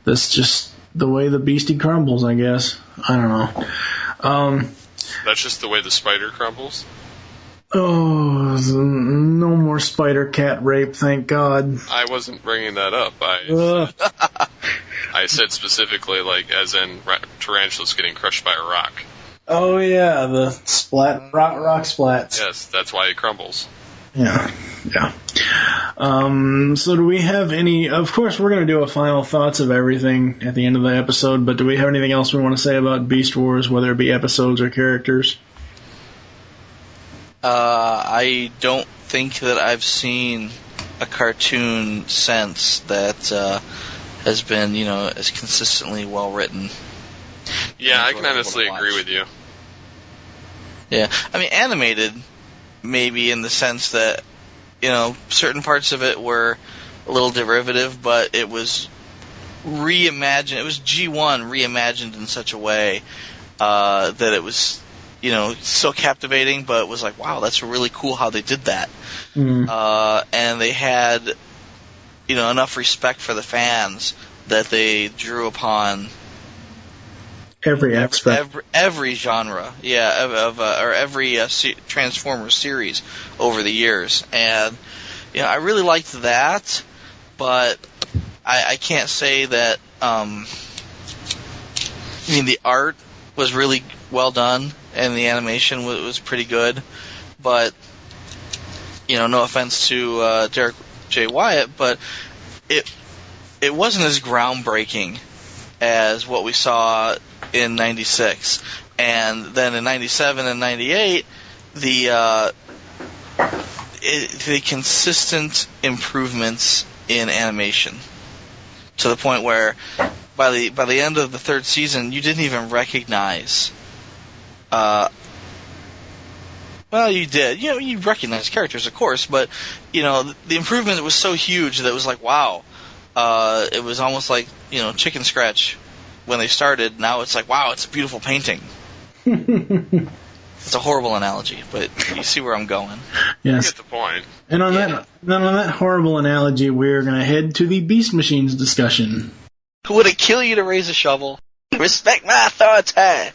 That's just the way the beastie crumbles, I guess. I don't know. That's just the way the spider crumbles? Oh, no more spider cat rape, thank God. I wasn't bringing that up. I said specifically, like, as in tarantulas getting crushed by a rock. Oh, yeah, the rock splats. Yes, that's why it crumbles. Yeah. So do we have any... Of course, we're going to do a final thoughts of everything at the end of the episode, but do we have anything else we want to say about Beast Wars, whether it be episodes or characters? I don't think that I've seen a cartoon since that... has been, as consistently well written. Yeah, I can honestly agree with you. Yeah, I mean, animated, maybe in the sense that, certain parts of it were a little derivative, but it was reimagined. It was G1 reimagined in such a way that it was, so captivating, but it was like, wow, that's really cool how they did that. Mm. And they had... enough respect for the fans that they drew upon every aspect, every genre, or every Transformers series over the years, and I really liked that, but I can't say that. The art was really well done, and the animation was pretty good, but no offense to Derek J. Wyatt, but it wasn't as groundbreaking as what we saw in 96. And then in 97 and 98, the consistent improvements in animation to the point where by the end of the 3rd season, you didn't even recognize. Well, you did. You recognize characters, of course, but the improvement was so huge that it was like, wow. It was almost like chicken scratch when they started. Now it's like, wow, it's a beautiful painting. It's a horrible analogy, but you see where I'm going. Yes. You get the point. And on that horrible analogy, we're going to head to the Beast Machines discussion. Would it kill you to raise a shovel? Respect my authority.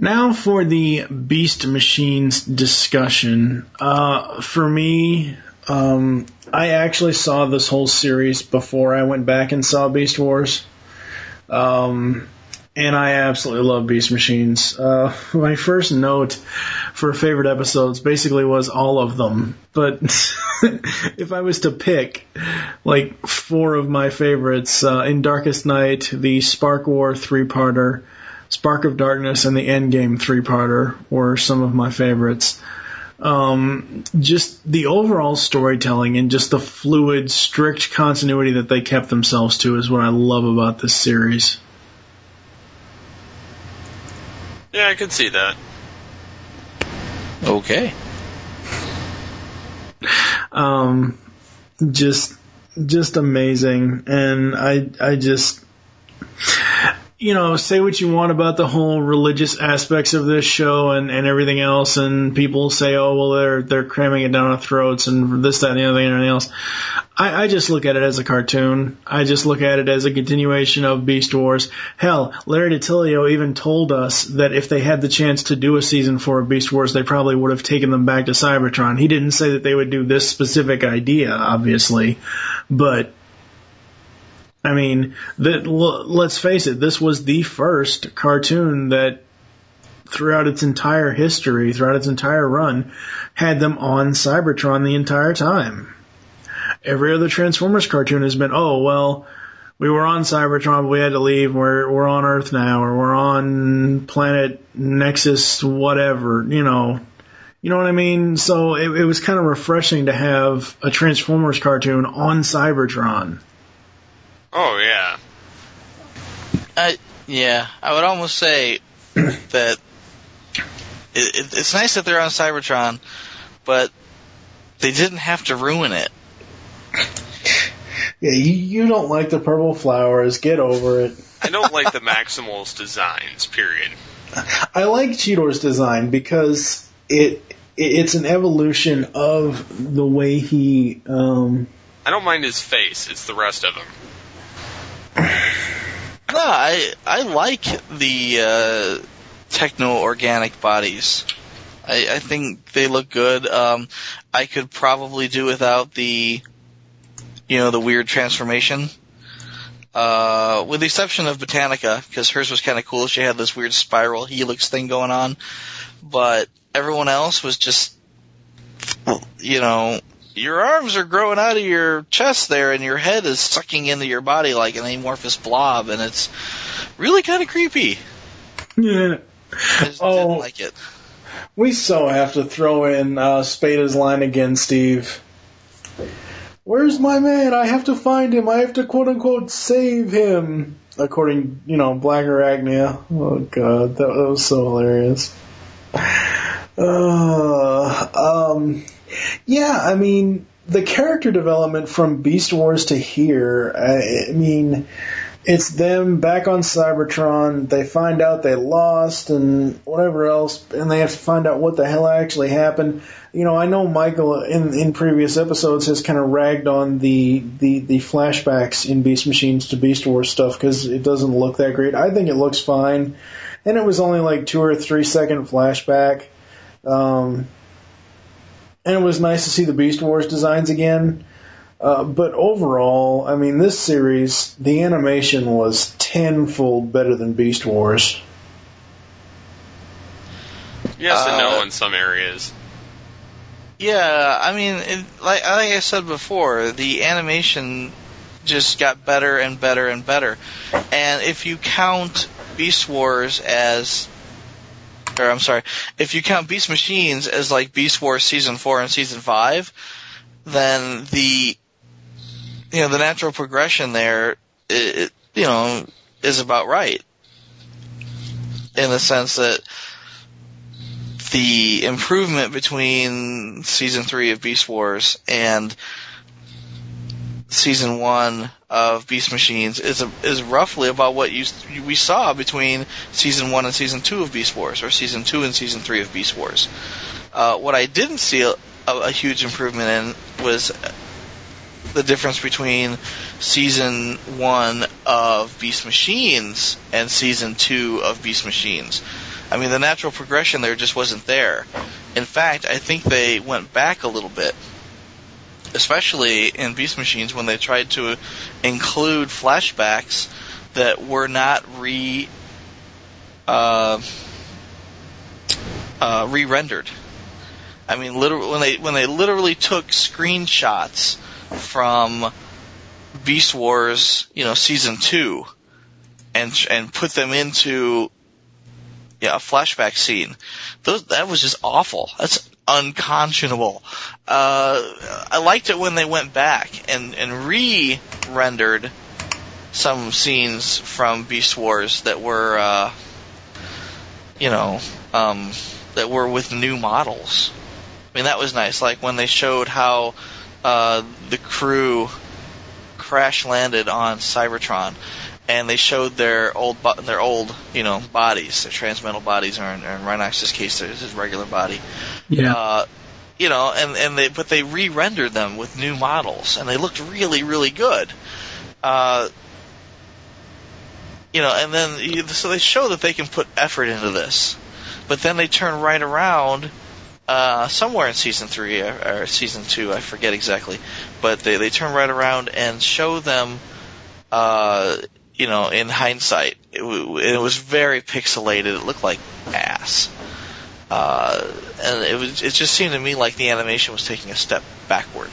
Now for the Beast Machines discussion. For me, I actually saw this whole series before I went back and saw Beast Wars. And I absolutely love Beast Machines. My first note for favorite episodes basically was all of them. But if I was to pick, like, 4 of my favorites, in Darkest Night, the Spark War 3-parter, Spark of Darkness, and the Endgame 3-parter were some of my favorites. Just the overall storytelling and just the fluid, strict continuity that they kept themselves to is what I love about this series. Yeah, I could see that. Okay. Just amazing. And I just, say what you want about the whole religious aspects of this show and everything else, and people say, oh, well, they're cramming it down our throats and this, that, and the other thing and everything else. I just look at it as a cartoon. I just look at it as a continuation of Beast Wars. Hell, Larry DiTillio even told us that if they had the chance to do a season 4 of Beast Wars, they probably would have taken them back to Cybertron. He didn't say that they would do this specific idea, obviously, but I mean, let's face it, this was the first cartoon that throughout its entire history, throughout its entire run, had them on Cybertron the entire time. Every other Transformers cartoon has been, oh, well, we were on Cybertron, but we had to leave, we're on Earth now, or we're on planet Nexus, whatever, You know what I mean? So it was kind of refreshing to have a Transformers cartoon on Cybertron. Oh, yeah. I would almost say that it's nice that they're on Cybertron, but they didn't have to ruin it. Yeah, you don't like the purple flowers. Get over it. I don't like the Maximals designs, period. I like Cheetor's design because it's an evolution of the way he... I don't mind his face. It's the rest of him. No, I like the techno-organic bodies. I think they look good. I could probably do without the weird transformation. With the exception of Botanica, because hers was kind of cool. She had this weird spiral helix thing going on. But everyone else was just, your arms are growing out of your chest there, and your head is sucking into your body like an amorphous blob, and it's really kind of creepy. Yeah. I just didn't like it. We so have to throw in Spada's line again, Steve. Where's my man? I have to find him. I have to quote-unquote save him. According, Black Arachnia. Oh, God. That was so hilarious. Yeah, I mean, the character development from Beast Wars to here, I mean, it's them back on Cybertron, they find out they lost and whatever else, and they have to find out what the hell actually happened. I know Michael in previous episodes has kind of ragged on the flashbacks in Beast Machines to Beast Wars stuff because it doesn't look that great. I think it looks fine, and it was only like 2 or 3 second flashback. And it was nice to see the Beast Wars designs again. But overall, I mean, this series, the animation was tenfold better than Beast Wars. Yes and no in some areas. Yeah, I mean, like I said before, the animation just got better and better and better. And if you count Beast Wars as... if you count Beast Machines as like Beast Wars Season 4 and Season 5, then the natural progression there, is about right. In the sense that the improvement between Season 3 of Beast Wars and Season 1 of Beast Machines is roughly about what we saw between Season 1 and Season 2 of Beast Wars, or Season 2 and Season 3 of Beast Wars. What I didn't see a huge improvement in was the difference between Season 1 of Beast Machines and Season 2 of Beast Machines. I mean, the natural progression there just wasn't there. In fact, I think they went back a little bit, especially in Beast Machines when they tried to include flashbacks that were not re-rendered. I mean, literally, when they literally took screenshots from Beast Wars, season 2, and put them into a flashback scene. That was just awful. That's unconscionable. I liked it when they went back and re-rendered some scenes from Beast Wars that were, that were with new models. I mean, that was nice. Like when they showed how the crew crash landed on Cybertron, and they showed their old bodies, their transmetal bodies, or in Rhinox's case, his regular body. Yeah. But they re-rendered them with new models, and they looked really, really good. And then so they show that they can put effort into this, but then they turn right around somewhere in season 3 or season 2, I forget exactly, but they turn right around and show them, in hindsight, it was very pixelated. It looked like ass, and it just seemed to me like the animation was taking a step backward.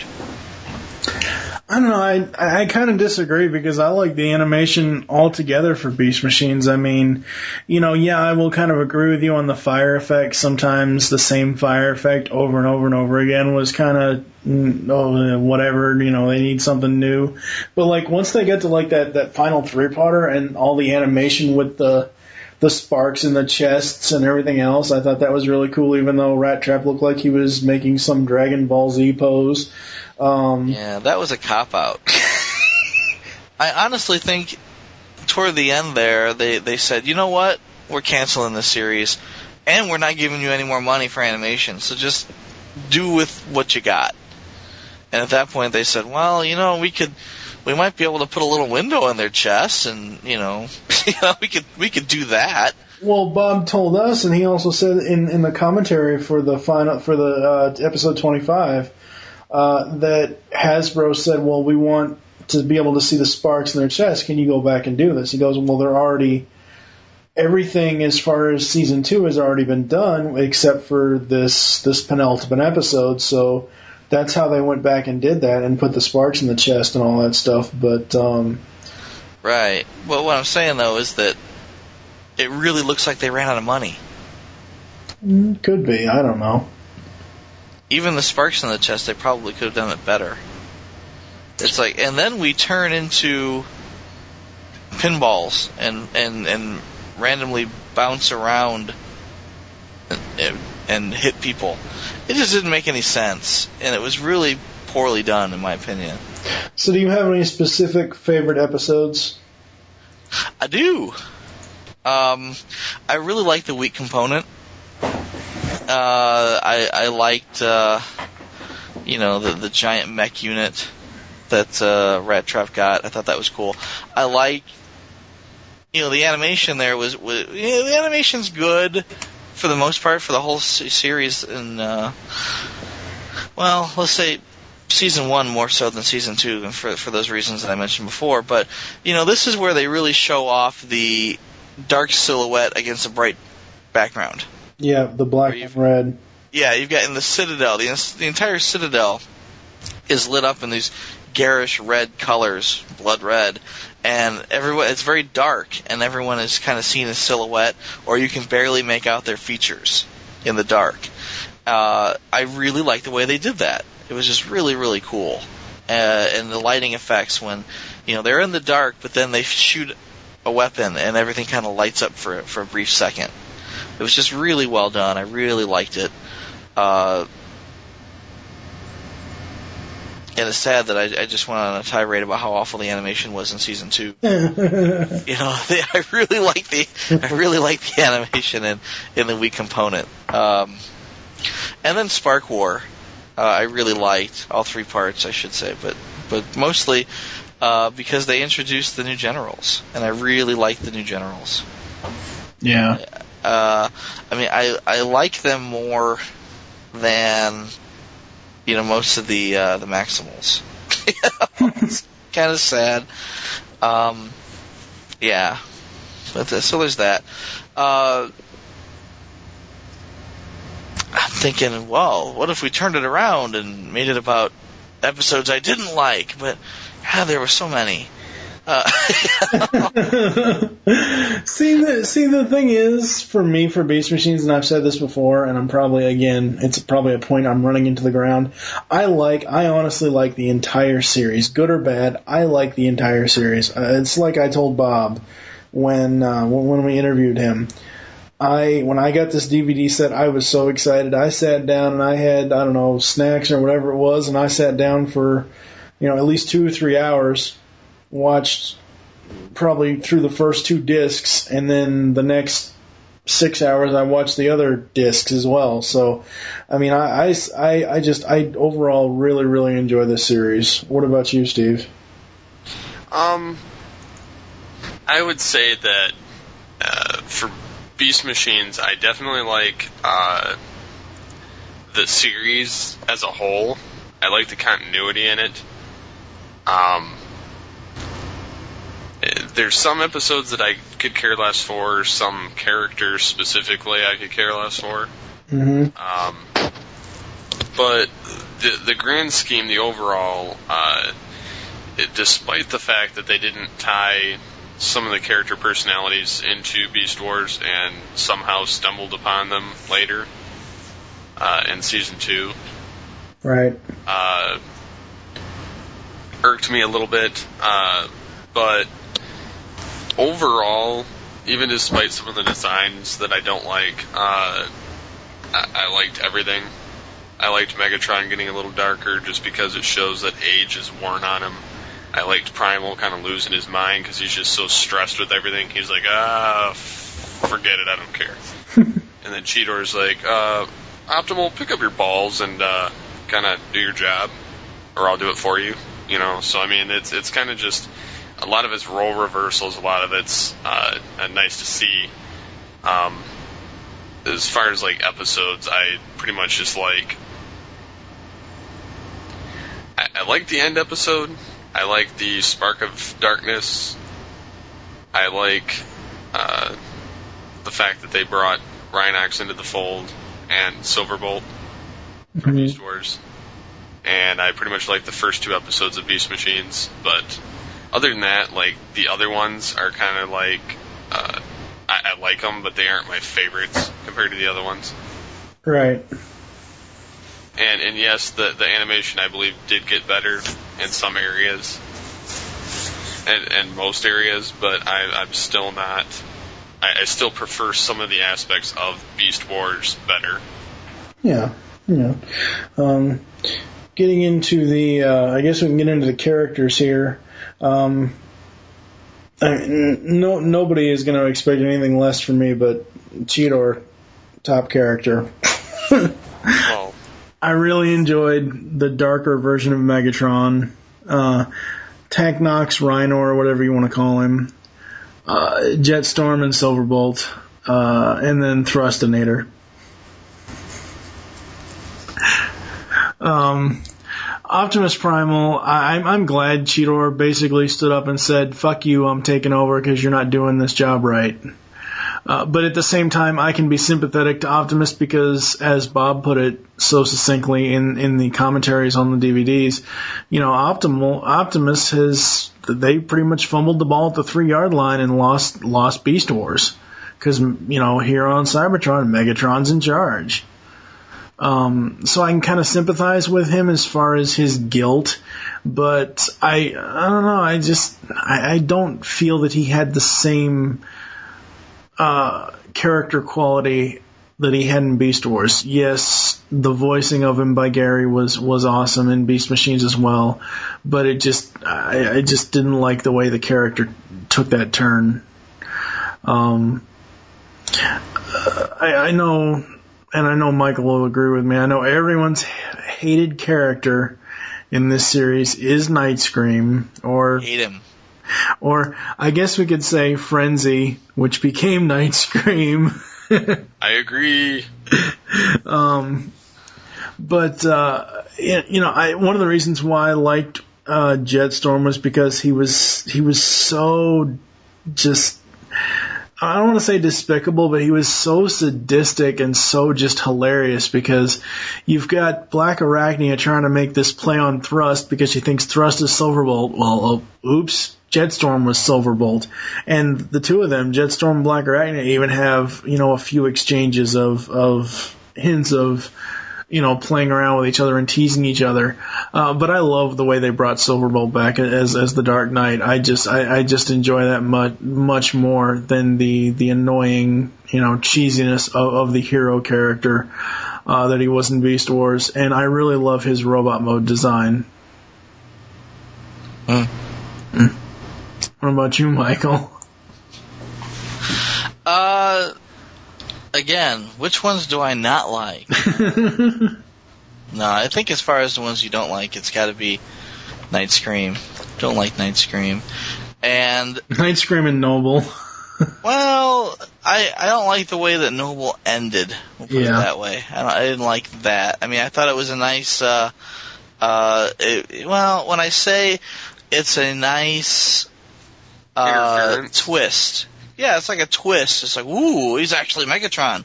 I don't know. I kind of disagree because I like the animation altogether for Beast Machines. I mean, I will kind of agree with you on the fire effect. Sometimes the same fire effect over and over and over again was kind of whatever. They need something new. But like once they get to like that final 3-parter and all the animation with the sparks in the chests and everything else, I thought that was really cool. Even though Rat Trap looked like he was making some Dragon Ball Z pose. Yeah, that was a cop-out. I honestly think toward the end there, they said, you know what, we're canceling this series, and we're not giving you any more money for animation, so just do with what you got. And at that point they said, well, we might be able to put a little window in their chest, and, we could do that. Well, Bob told us, and he also said in the commentary for the episode 25, that Hasbro said, well, we want to be able to see the sparks in their chest. Can you go back and do this? He goes, well, everything as far as season 2 has already been done except for this penultimate episode. So that's how they went back and did that and put the sparks in the chest and all that stuff. But right. Well, what I'm saying though is that it really looks like they ran out of money. Could be. I don't know. Even the sparks in the chest, they probably could have done it better. It's like, and then we turn into pinballs and randomly bounce around and hit people. It just didn't make any sense, and it was really poorly done, in my opinion. So do you have any specific favorite episodes? I do. I really like the weak component. I liked, the giant mech unit that Rat Trap got. I thought that was cool. I like, the animation there was the animation's good for the most part for the whole series. And let's say season 1 more so than season 2, and for those reasons that I mentioned before. But this is where they really show off the dark silhouette against a bright background. Yeah, the black and red. Yeah, you've got in the Citadel, the entire Citadel is lit up in these garish red colors, blood red, and it's very dark, and everyone is kind of seen as silhouette, or you can barely make out their features in the dark. I really like the way they did that. It was just really, really cool. And the lighting effects when, they're in the dark, but then they shoot a weapon, and everything kind of lights up for a brief second. It was just really well done. I really liked it. And it's sad that I just went on a tirade about how awful the animation was in season 2. I really like the animation in the weak component. And then Spark War, I really liked all 3 parts, I should say, but mostly because they introduced the new generals, and I really liked the new generals. Yeah. I like them more than most of the Maximals. It's kind of sad. Yeah, but so there's that. I'm thinking, well, what if we turned it around and made it about episodes I didn't like? But there were so many. See, the thing is, for me, for Beast Machines, and I've said this before, and it's probably a point I'm running into the ground. I honestly like the entire series, good or bad. I like the entire series. It's like I told Bob when we interviewed him. When I got this DVD set, I was so excited. I sat down and I had, I don't know, snacks or whatever it was, and I sat down for, at least 2 or 3 hours. Watched probably through the first 2 discs, and then the next 6 hours I watched the other discs as well. So, I overall really, really enjoy this series. What about you, Steve? I would say that for Beast Machines, I definitely like the series as a whole. I like the continuity in it. There's some episodes that I could care less for, some characters specifically I could care less for. Mm-hmm. But the grand scheme, the overall, despite the fact that they didn't tie some of the character personalities into Beast Wars and somehow stumbled upon them later in Season 2, right, irked me a little bit, but overall, even despite some of the designs that I don't like, I liked everything. I liked Megatron getting a little darker just because it shows that age is worn on him. I liked Primal kind of losing his mind because he's just so stressed with everything. He's like, forget it, I don't care. And then Cheetor's like, Optimal, pick up your balls and kind of do your job, or I'll do it for you. So I mean, it's kind of just a lot of it's role reversals. A lot of it's nice to see. As far as like episodes, I pretty much just like. I like the end episode. I like the Spark of Darkness. I like the fact that they brought Rhinox into the fold and Silverbolt from Beast Wars. And I pretty much like the first 2 episodes of Beast Machines. But other than that, like, the other ones are kind of like, I like them, but they aren't my favorites compared to the other ones. Right. And yes, the animation, I believe, did get better in some areas. And most areas, but I'm still not... I still prefer some of the aspects of Beast Wars better. Yeah. Getting into the... I guess we can get into the characters here. Nobody is going to expect anything less from me, but Cheetor, top character. Well... I really enjoyed the darker version of Megatron, Technox, Rhino, or whatever you want to call him, Jetstorm and Silverbolt, and then Thrustinator. Optimus Primal, I'm glad Cheetor basically stood up and said, fuck you, I'm taking over because you're not doing this job right. But at the same time, I can be sympathetic to Optimus because, as Bob put it so succinctly in the commentaries on the DVDs, Optimus they pretty much fumbled the ball at the 3-yard line and lost Beast Wars. Because, here on Cybertron, Megatron's in charge. So I can kind of sympathize with him as far as his guilt, but I don't know, I don't feel that he had the same character quality that he had in Beast Wars. Yes, the voicing of him by Gary was awesome in Beast Machines as well, but I just didn't like the way the character took that turn. I know, and I know Michael will agree with me, I know everyone's hated character in this series is Night Scream, or... Hate him. Or I guess we could say Frenzy, which became Night Scream. I agree. But one of the reasons why I liked Jetstorm was because he was so just, I don't want to say despicable, but he was so sadistic and so just hilarious, because you've got Black Arachnia trying to make this play on Thrust because she thinks Thrust is Silverbolt. Well, oops, Jetstorm was Silverbolt. And the two of them, Jetstorm and Black Arachnia, even have, a few exchanges of hints of, playing around with each other and teasing each other. But I love the way they brought Silverbolt back as the Dark Knight. I just enjoy that much more than the annoying, cheesiness of the hero character that he was in Beast Wars. And I really love his robot mode design. What about you, Michael? Again, which ones do I not like? No, I think as far as the ones you don't like, it's got to be Night Scream. Don't like Night Scream. And Night Scream and Noble. Well, I don't like the way that Noble ended. We'll put it that way. I didn't like that. I mean, I thought it was a nice. When I say it's a nice twist. Yeah, it's like a twist. It's like, ooh, he's actually Megatron.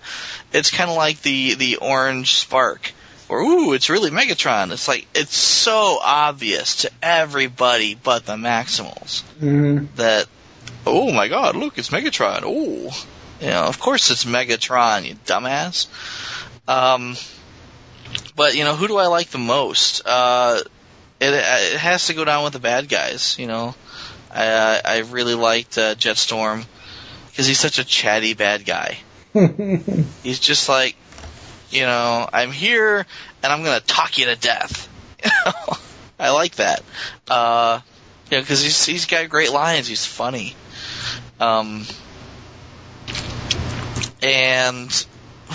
It's kind of like the orange spark. Or, ooh, it's really Megatron. It's like, it's so obvious to everybody but the Maximals that, oh my god, look, it's Megatron. Oh, of course it's Megatron, you dumbass. But, who do I like the most? It has to go down with the bad guys, I really liked Jetstorm, because he's such a chatty bad guy. He's just like, I'm here, and I'm going to talk you to death. I like that. Because he's got great lines. He's funny. And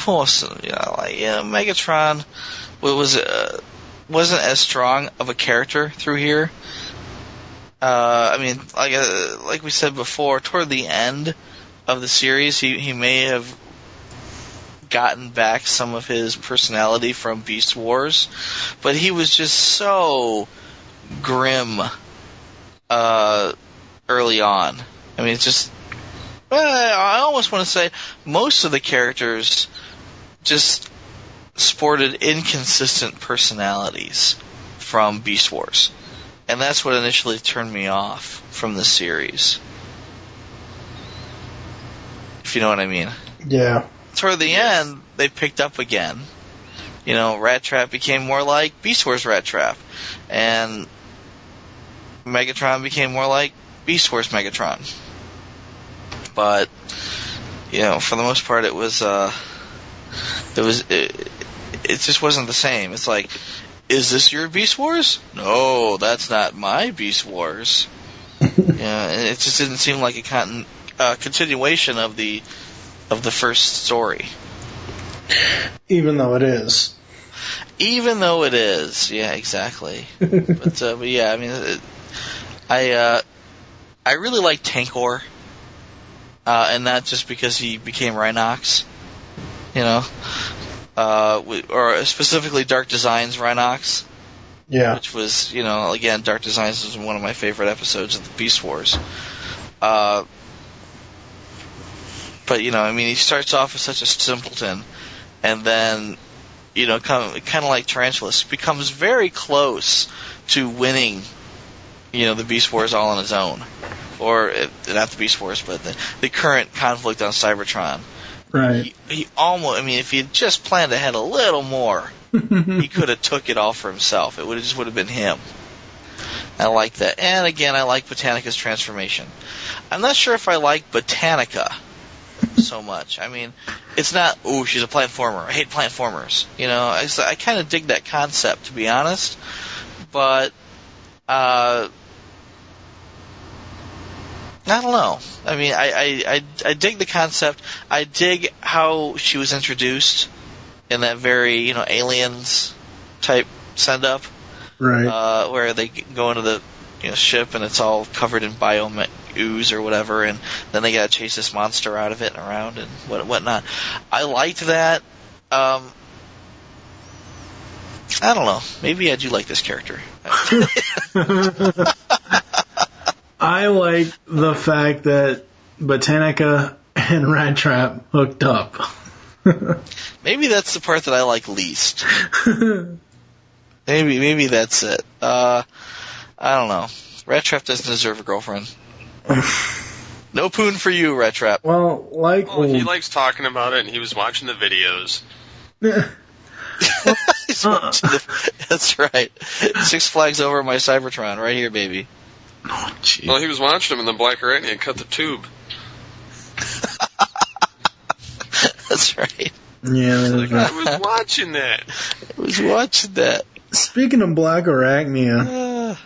also, Megatron wasn't as strong of a character through here. Like we said before, toward the end of the series, he may have gotten back some of his personality from Beast Wars, but he was just so grim early on. I mean, it's just, I almost want to say most of the characters just sported inconsistent personalities from Beast Wars, and that's what initially turned me off from the series, if you know what I mean. Yeah. Toward the end, they picked up again. Rat Trap became more like Beast Wars Rat Trap, and Megatron became more like Beast Wars Megatron. But for the most part, it just wasn't the same. It's like, is this your Beast Wars? No, that's not my Beast Wars. It just didn't seem like a continuation of the first story. Even though it is. Yeah, exactly. but yeah, I mean, I really like Tankor, and not just because he became Rhinox, or specifically Dark Designs Rhinox. Yeah. Which was, again, Dark Designs was one of my favorite episodes of the Beast Wars. But, he starts off as such a simpleton, and then, kind of like Tarantulas, becomes very close to winning, the Beast Wars all on his own. Or, not the Beast Wars, but the current conflict on Cybertron. Right. He almost, if he had just planned ahead a little more, he could have took it all for himself. It would have been him. I like that. And again, I like Botanicca's transformation. I'm not sure if I like Botanica so much. I mean, it's not, ooh, she's a platformer. I hate platformers. I kind of dig that concept, to be honest. But, I don't know. I mean, I dig the concept. I dig how she was introduced in that very, aliens type send-up. Right. Where they go into the ship and it's all covered in ooze or whatever, and then they gotta chase this monster out of it and around and whatnot. I liked that. I don't know. Maybe I do like this character. I like the fact that Botanica and Rat Trap hooked up. Maybe that's the part that I like least. Maybe that's it. I don't know. Rat Trap doesn't deserve a girlfriend. No poon for you, Rat Trap. Well, he likes talking about it, and he was watching the videos. That's right. 6 Flags over my Cybertron, right here, baby. Oh, jeez. Well, he was watching him, and then Black Arachnia cut the tube. That's right. Yeah, I was watching that. I was watching that. Speaking of Black Arachnia,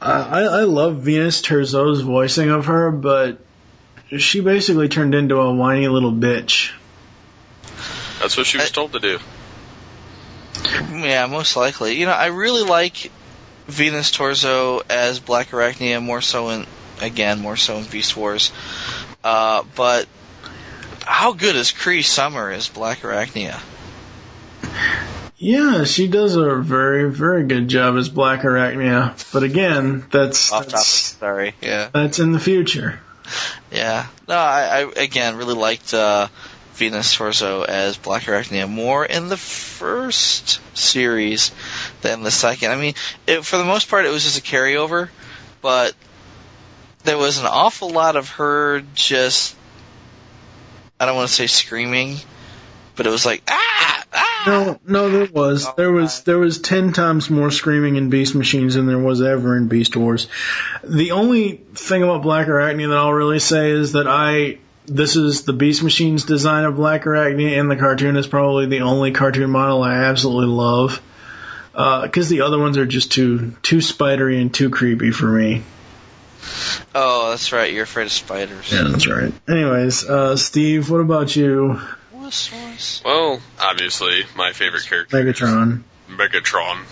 I love Venus Terzo's voicing of her, but she basically turned into a whiny little bitch. That's what she was told to do. Yeah, most likely. I really like Venus Terzo as Black Arachnia, more so in Beast Wars. But how good is Cree Summer as Black Arachnia? Yeah, she does a very, very good job as Black Arachnia. But again, that's off topic. Sorry. Yeah. That's in the future. Yeah. No, I again really liked Venus Terzo as Black Arachnia more in the first series than the second. I mean, for the most part, it was just a carryover, but there was an awful lot of her just, I don't want to say screaming, but it was like, ah! No, there was. There was 10 times more screaming in Beast Machines than there was ever in Beast Wars. The only thing about Black Arachnia that I'll really say is that this is the Beast Machines design of Black Arachnia, and the cartoon is probably the only cartoon model I absolutely love. Because the other ones are just too spidery and too creepy for me. Oh, that's right. You're afraid of spiders. Yeah, that's right. Anyways, Steve, what about you? Well, obviously, my favorite character Megatron. Megatron.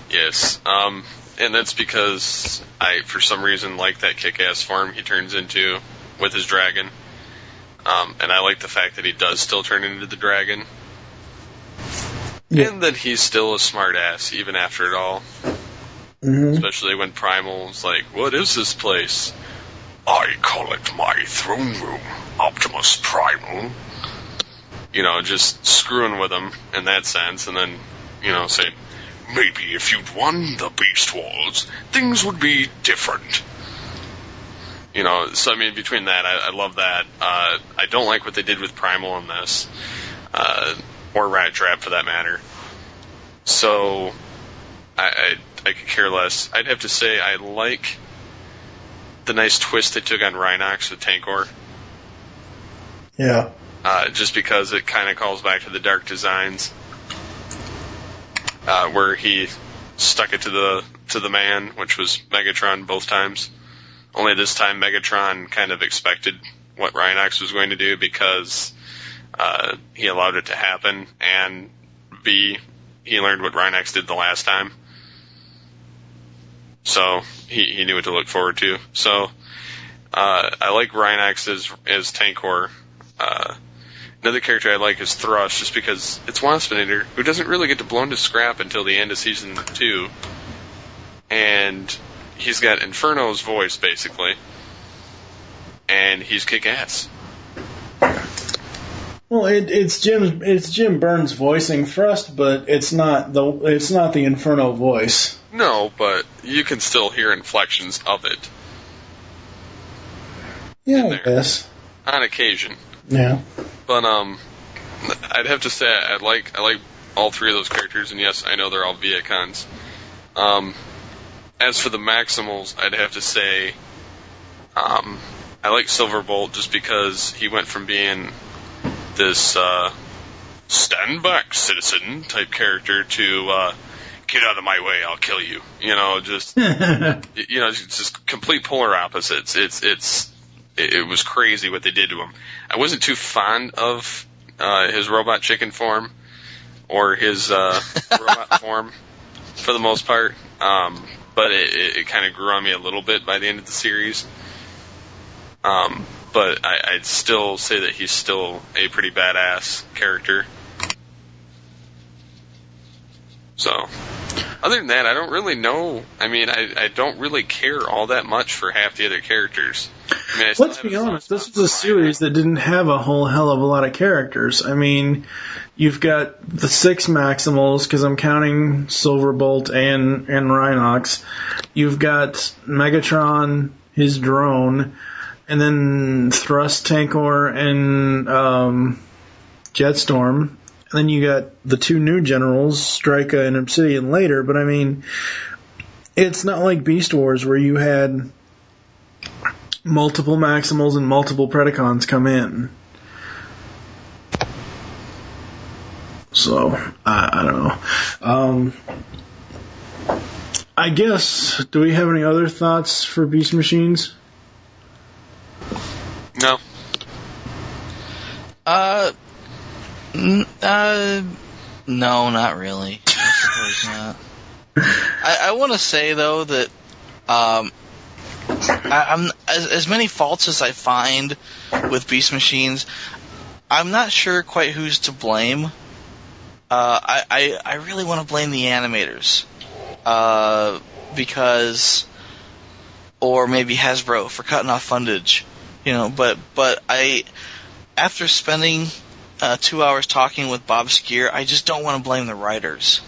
Yes. And that's because I, for some reason, like that kick-ass form he turns into with his dragon. And I like the fact that he does still turn into the dragon. Yeah. And that he's still a smart-ass, even after it all. Mm-hmm. Especially when Primal's like, what is this place? I call it my throne room, Optimus Primal. Just screwing with him in that sense, and then, saying, maybe if you'd won the Beast Wars, things would be different. So I mean, between that, I love that. I don't like what they did with Primal in this, or Rat Trap for that matter. So, I could care less. I'd have to say I like the nice twist they took on Rhinox with Tankor. Yeah. Just because it kind of calls back to the Dark Designs, where he stuck it to the man, which was Megatron both times. Only this time Megatron kind of expected what Rhinox was going to do because he allowed it to happen, and B, he learned what Rhinox did the last time. So he knew what to look forward to. So I like Rhinox as Tankor. Another character I like is Thrush, just because it's Waspinator, who doesn't really get to blown to scrap until the end of Season 2. And he's got Inferno's voice, basically. And he's kick-ass. Well, it's Jim Burns voicing Thrust, but it's not the Inferno voice. No, but you can still hear inflections of it. Yeah, I guess. On occasion. Yeah. But I'd have to say I like all three of those characters, and yes, I know they're all Viacons. As for the Maximals, I'd have to say I like Silverbolt just because he went from being this stand back, citizen type character to get out of my way, I'll kill you. Just just complete polar opposites. It was crazy what they did to him. I wasn't too fond of his robot chicken form or his robot form for the most part, but it kind of grew on me a little bit by the end of the series. But I'd still say that he's still a pretty badass character. So, other than that, I don't really know. I mean, I don't really care all that much for half the other characters. I mean, Let's be honest, this was a series that didn't have a whole hell of a lot of characters. I mean, you've got the 6 Maximals, because I'm counting Silverbolt and Rhinox. You've got Megatron, his drone, and then Thrust, Tankor, and Jetstorm. And then you got the 2 new generals, Strika and Obsidian, later. But, I mean, it's not like Beast Wars where you had multiple Maximals and multiple Predacons come in. So, I don't know. I guess, do we have any other thoughts for Beast Machines? No. No, not really. I suppose not. I want to say, though, that I'm as many faults as I find with Beast Machines, I'm not sure quite who's to blame. I really want to blame the animators, because, or maybe Hasbro for cutting off fundage, But after spending 2 hours talking with Bob Skier, I just don't want to blame the writers.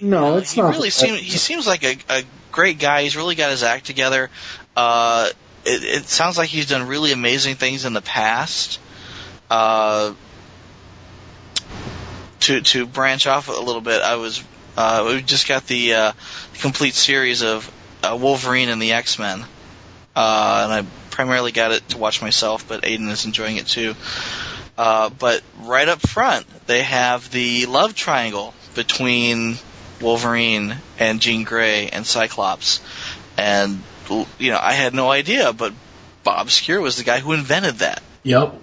No, it's not. He seems like a great guy. He's really got his act together. It sounds like he's done really amazing things in the past. To branch off a little bit, we just got the complete series of Wolverine and the X-Men, and I primarily got it to watch myself, but Aiden is enjoying it too. But right up front, they have the love triangle between Wolverine and Jean Grey and Cyclops. And, I had no idea, but Bob Skier was the guy who invented that. Yep.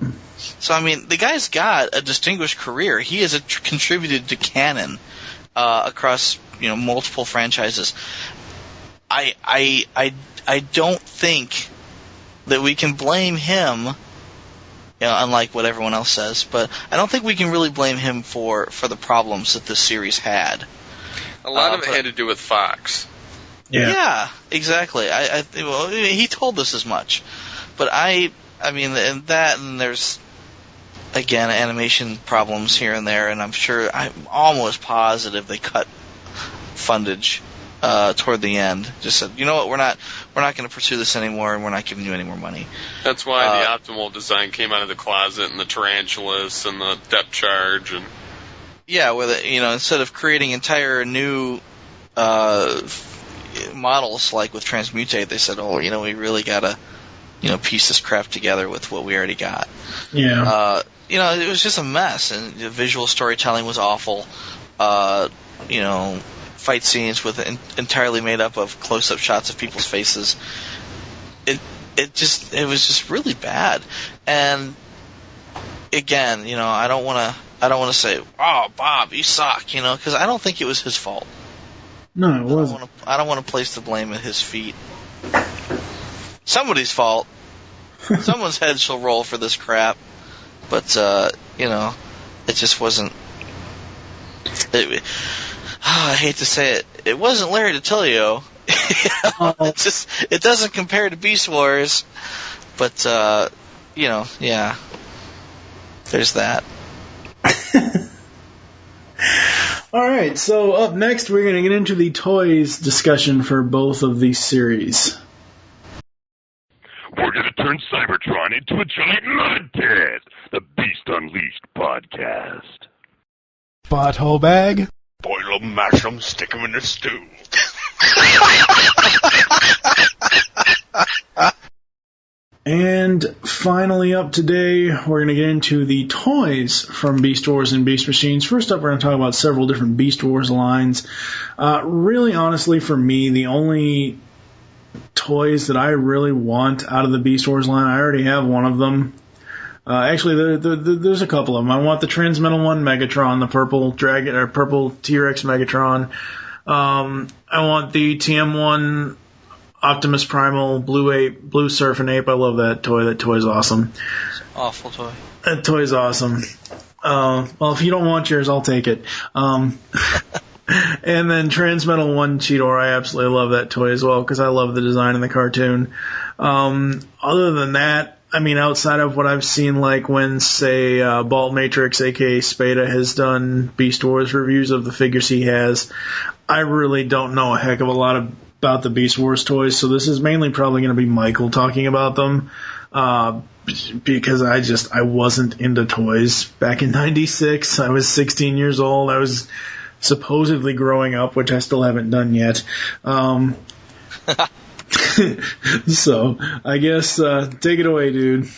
So, I mean, the guy's got a distinguished career. He has contributed to canon across, multiple franchises. I don't think that we can blame him, unlike what everyone else says, but I don't think we can really blame him for the problems that this series had. A lot of it had to do with Fox. Yeah, exactly. He told us as much. But and there's, again, animation problems here and there, and I'm almost positive they cut fundage toward the end. Just said, you know what, we're not going to pursue this anymore, and we're not giving you any more money. That's why the optimal design came out of the closet, and the tarantulas, and the depth charge, and yeah, with instead of creating entire new models like with Transmutate, they said, we really gotta piece this crap together with what we already got. Yeah. It was just a mess, and the visual storytelling was awful. Fight scenes entirely made up of close-up shots of people's faces. It was just really bad. And again, I don't want to say, "Oh, Bob, you suck," because I don't think it was his fault. No, it wasn't. I don't want to place the blame at his feet. Somebody's fault. Someone's head shall roll for this crap. But it just wasn't. I hate to say it. It wasn't Larry DiTillio. It doesn't compare to Beast Wars. But yeah. There's that. All right, so up next we're going to get into the toys discussion for both of these series. We're going to turn Cybertron into a giant mud pit. The Beast Unleashed podcast. Butthole bag. Boil 'em, mash 'em, stick 'em in the stew. And finally up today, we're going to get into the toys from Beast Wars and Beast Machines. First up, we're going to talk about several different Beast Wars lines. Really, honestly, for me, the only toys that I really want out of the Beast Wars line, I already have one of them. Actually, there's a couple of them. I want the Transmetal one, Megatron, the purple dragon or purple T-Rex Megatron. I want the TM1 Optimus Primal, Blue Ape, Blue Surfing Ape. I love that toy. That toy's awesome. Awful toy. That toy's awesome. Well, if you don't want yours, I'll take it. And then Transmetal 1 Cheetor, I absolutely love that toy as well because I love the design in the cartoon. Other than that, I mean, outside of what I've seen, like when, say, Balt Matrix, aka Spada, has done Beast Wars reviews of the figures he has, I really don't know a heck of a lot about the Beast Wars toys, so this is mainly probably going to be Michael talking about them, because I wasn't into toys back in '96. I was 16 years old. I was supposedly growing up, which I still haven't done yet. So, I guess, take it away, dude.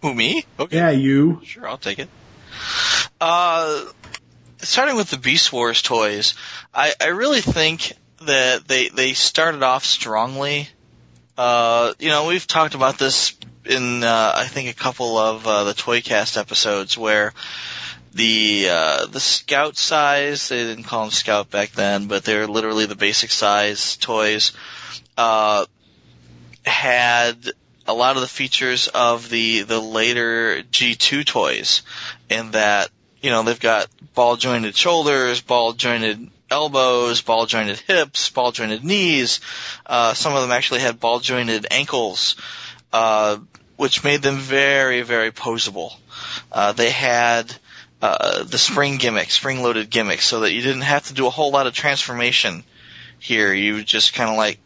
Who, me? Okay. Yeah, you. Sure, I'll take it. Starting with the Beast Wars toys, I really think that they started off strongly. We've talked about this in, I think, a couple of the ToyCast episodes where the Scout size, they didn't call them Scout back then, but they're literally the basic size toys, had a lot of the features of the later G2 toys in that, they've got ball-jointed shoulders, ball-jointed elbows, ball-jointed hips, ball-jointed knees. Some of them actually had ball-jointed ankles, which made them very, very posable. They had the spring-loaded gimmicks, so that you didn't have to do a whole lot of transformation here. You would just kind of like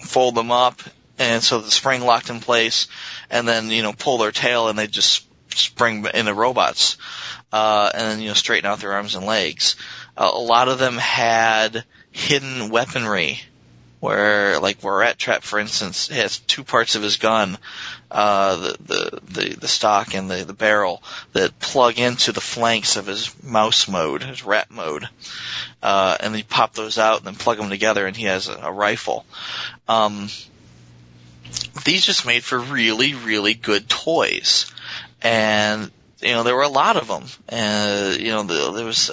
fold them up, and so the spring locked in place, and then, pull their tail, and they just spring into robots. And then, straighten out their arms and legs. A lot of them had hidden weaponry, where, like, Rat Trap, for instance, has two parts of his gun, the stock and the barrel, that plug into the flanks of his mouse mode, his rat mode. And you pop those out and then plug them together, and he has a rifle. These just made for really, really good toys. And, there were a lot of them. There was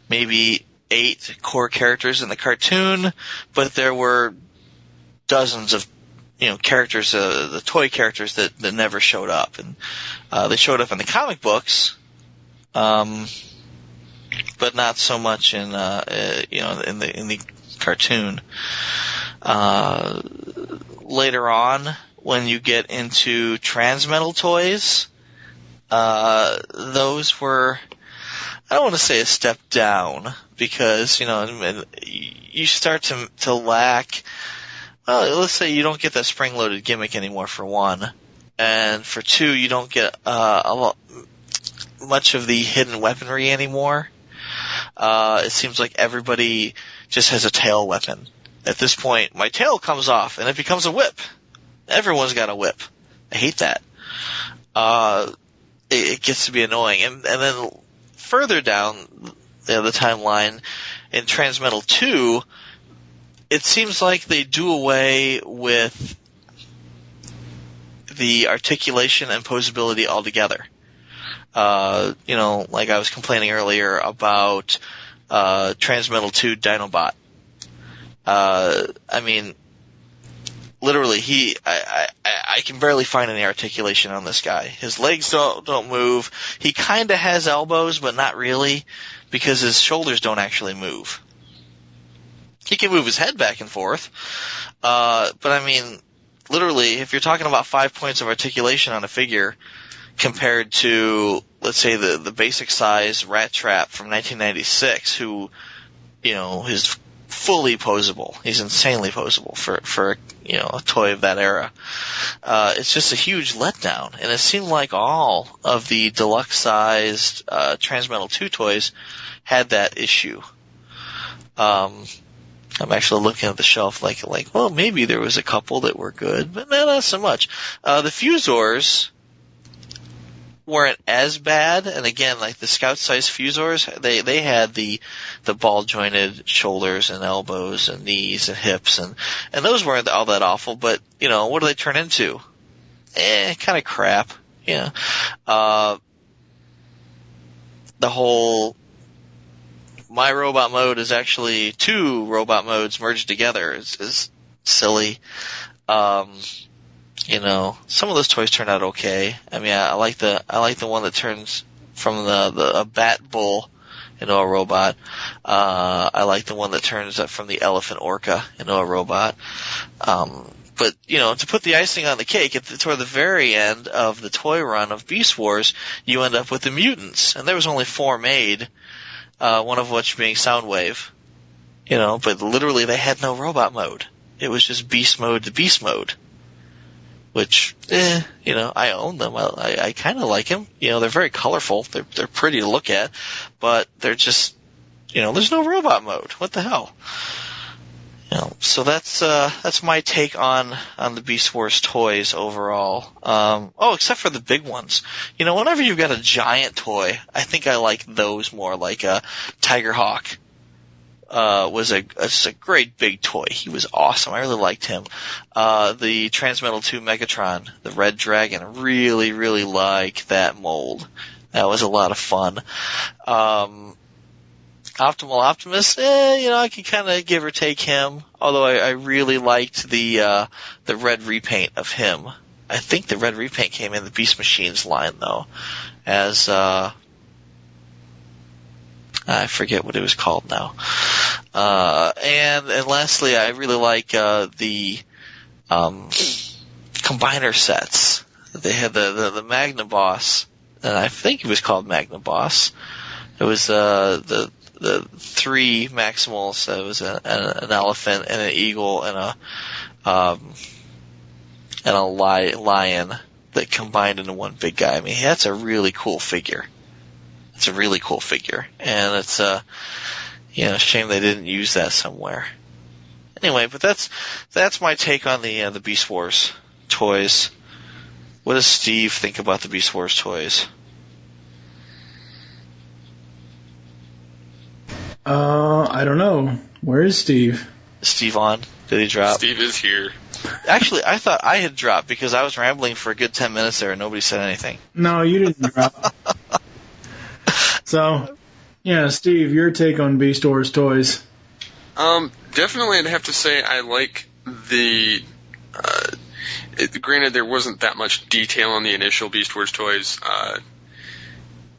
maybe 8 core characters in the cartoon, but there were dozens of, characters, the toy characters that never showed up. And they showed up in the comic books, but not so much in the cartoon. Later on, when you get into Transmetal toys, those were, I don't want to say a step down, because, you start to lack, well, let's say you don't get that spring-loaded gimmick anymore, for one, and for two, you don't get much of the hidden weaponry anymore. It seems like everybody just has a tail weapon. At this point, my tail comes off, and it becomes a whip. Everyone's got a whip. I hate that. It gets to be annoying. And then further down the timeline, in Transmetal 2, it seems like they do away with the articulation and posability altogether. Like I was complaining earlier about Transmetal 2 Dinobot. Literally, I can barely find any articulation on this guy. His legs don't move. He kind of has elbows, but not really, because his shoulders don't actually move. He can move his head back and forth, but literally, if you're talking about 5 points of articulation on a figure compared to, let's say, the basic size Rat Trap from 1996, who, is fully posable. He's insanely posable for a toy of that era. It's just a huge letdown, and it seemed like all of the deluxe-sized Transmetal 2 toys had that issue. I'm actually looking at the shelf like, well, maybe there was a couple that were good, but no, not so much. The Fusors weren't as bad, and again, like the Scout-sized Fusors, they had the ball-jointed shoulders and elbows and knees and hips, and those weren't all that awful, but, what do they turn into? Kind of crap, The whole my robot mode is actually 2 robot modes merged together. Is silly. You know, some of those toys turned out okay. I mean, I like the one that turns from a bat bull into a robot. I like the one that turns from the elephant orca into a robot. But, you know, to put the icing on the cake, toward the very end of the toy run of Beast Wars, you end up with the mutants. And there was only 4 made, one of which being Soundwave. You know, but literally they had no robot mode. It was just beast mode to beast mode. Which, you know, I own them. I kind of like them. You know, they're very colorful. They're pretty to look at. But they're just, you know, there's no robot mode. What the hell? You know, so that's my take on the Beast Wars toys overall. Except for the big ones. You know, whenever you've got a giant toy, I think I like those more. Like Tigerhawk was a great big toy. He was awesome. I really liked him. The Transmetal 2 Megatron, the Red Dragon, really, really like that mold. That was a lot of fun. Optimal Optimus, you know, I can kind of give or take him. Although I really liked the red repaint of him. I think the red repaint came in the Beast Machines line though, as I forget what it was called now. And lastly, I really like the combiner sets. They had the Magna Boss, and I think it was called Magna Boss. It was the 3 Maximals. It was an elephant and an eagle and a lion that combined into one big guy. I mean, that's a really cool figure. It's a really cool figure, and it's you know, shame they didn't use that somewhere. Anyway, but that's my take on the Beast Wars toys. What does Steve think about the Beast Wars toys? I don't know. Where is Steve? Steve on? Did he drop? Steve is here. Actually, I thought I had dropped because I was rambling for a good 10 minutes there and nobody said anything. No, you didn't drop. So, yeah, Steve, your take on Beast Wars toys? Definitely I'd have to say I like the... granted, there wasn't that much detail on the initial Beast Wars toys.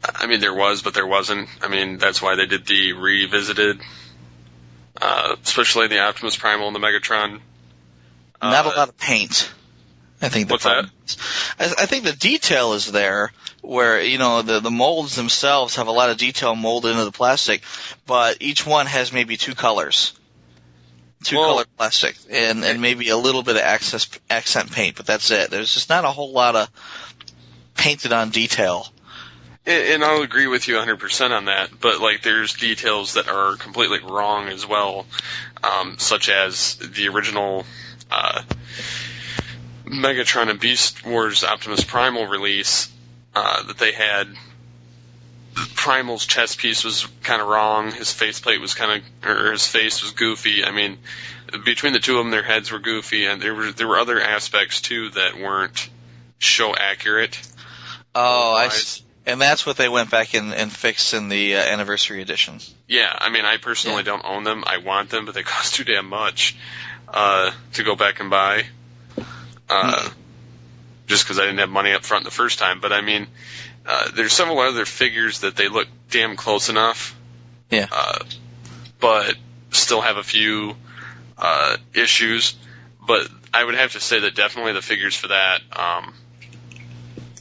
I mean, there was, but there wasn't. I mean, that's why they did the revisited, especially the Optimus Primal and the Megatron. Not a lot of paint. I think what's that? I think the detail is there, where, you know, the molds themselves have a lot of detail molded into the plastic, but each one has maybe 2 colors. Color plastic, and maybe a little bit of accent paint, but that's it. There's just not a whole lot of painted on detail. And I'll agree with you 100% on that, but like there's details that are completely wrong as well, such as the original Megatron and Beast Wars Optimus Primal release that they had. Primal's chest piece was kind of wrong. His faceplate was his face was goofy. I mean, between the two of them, their heads were goofy, and there were other aspects too that weren't show accurate. Oh, and that's what they went back and fixed in the anniversary edition. Yeah, I mean, I personally don't own them. I want them, but they cost too damn much to go back and buy. Just because I didn't have money up front the first time. But I mean, there's several other figures that they look damn close enough. Yeah. But still have a few issues. But I would have to say that definitely the figures for that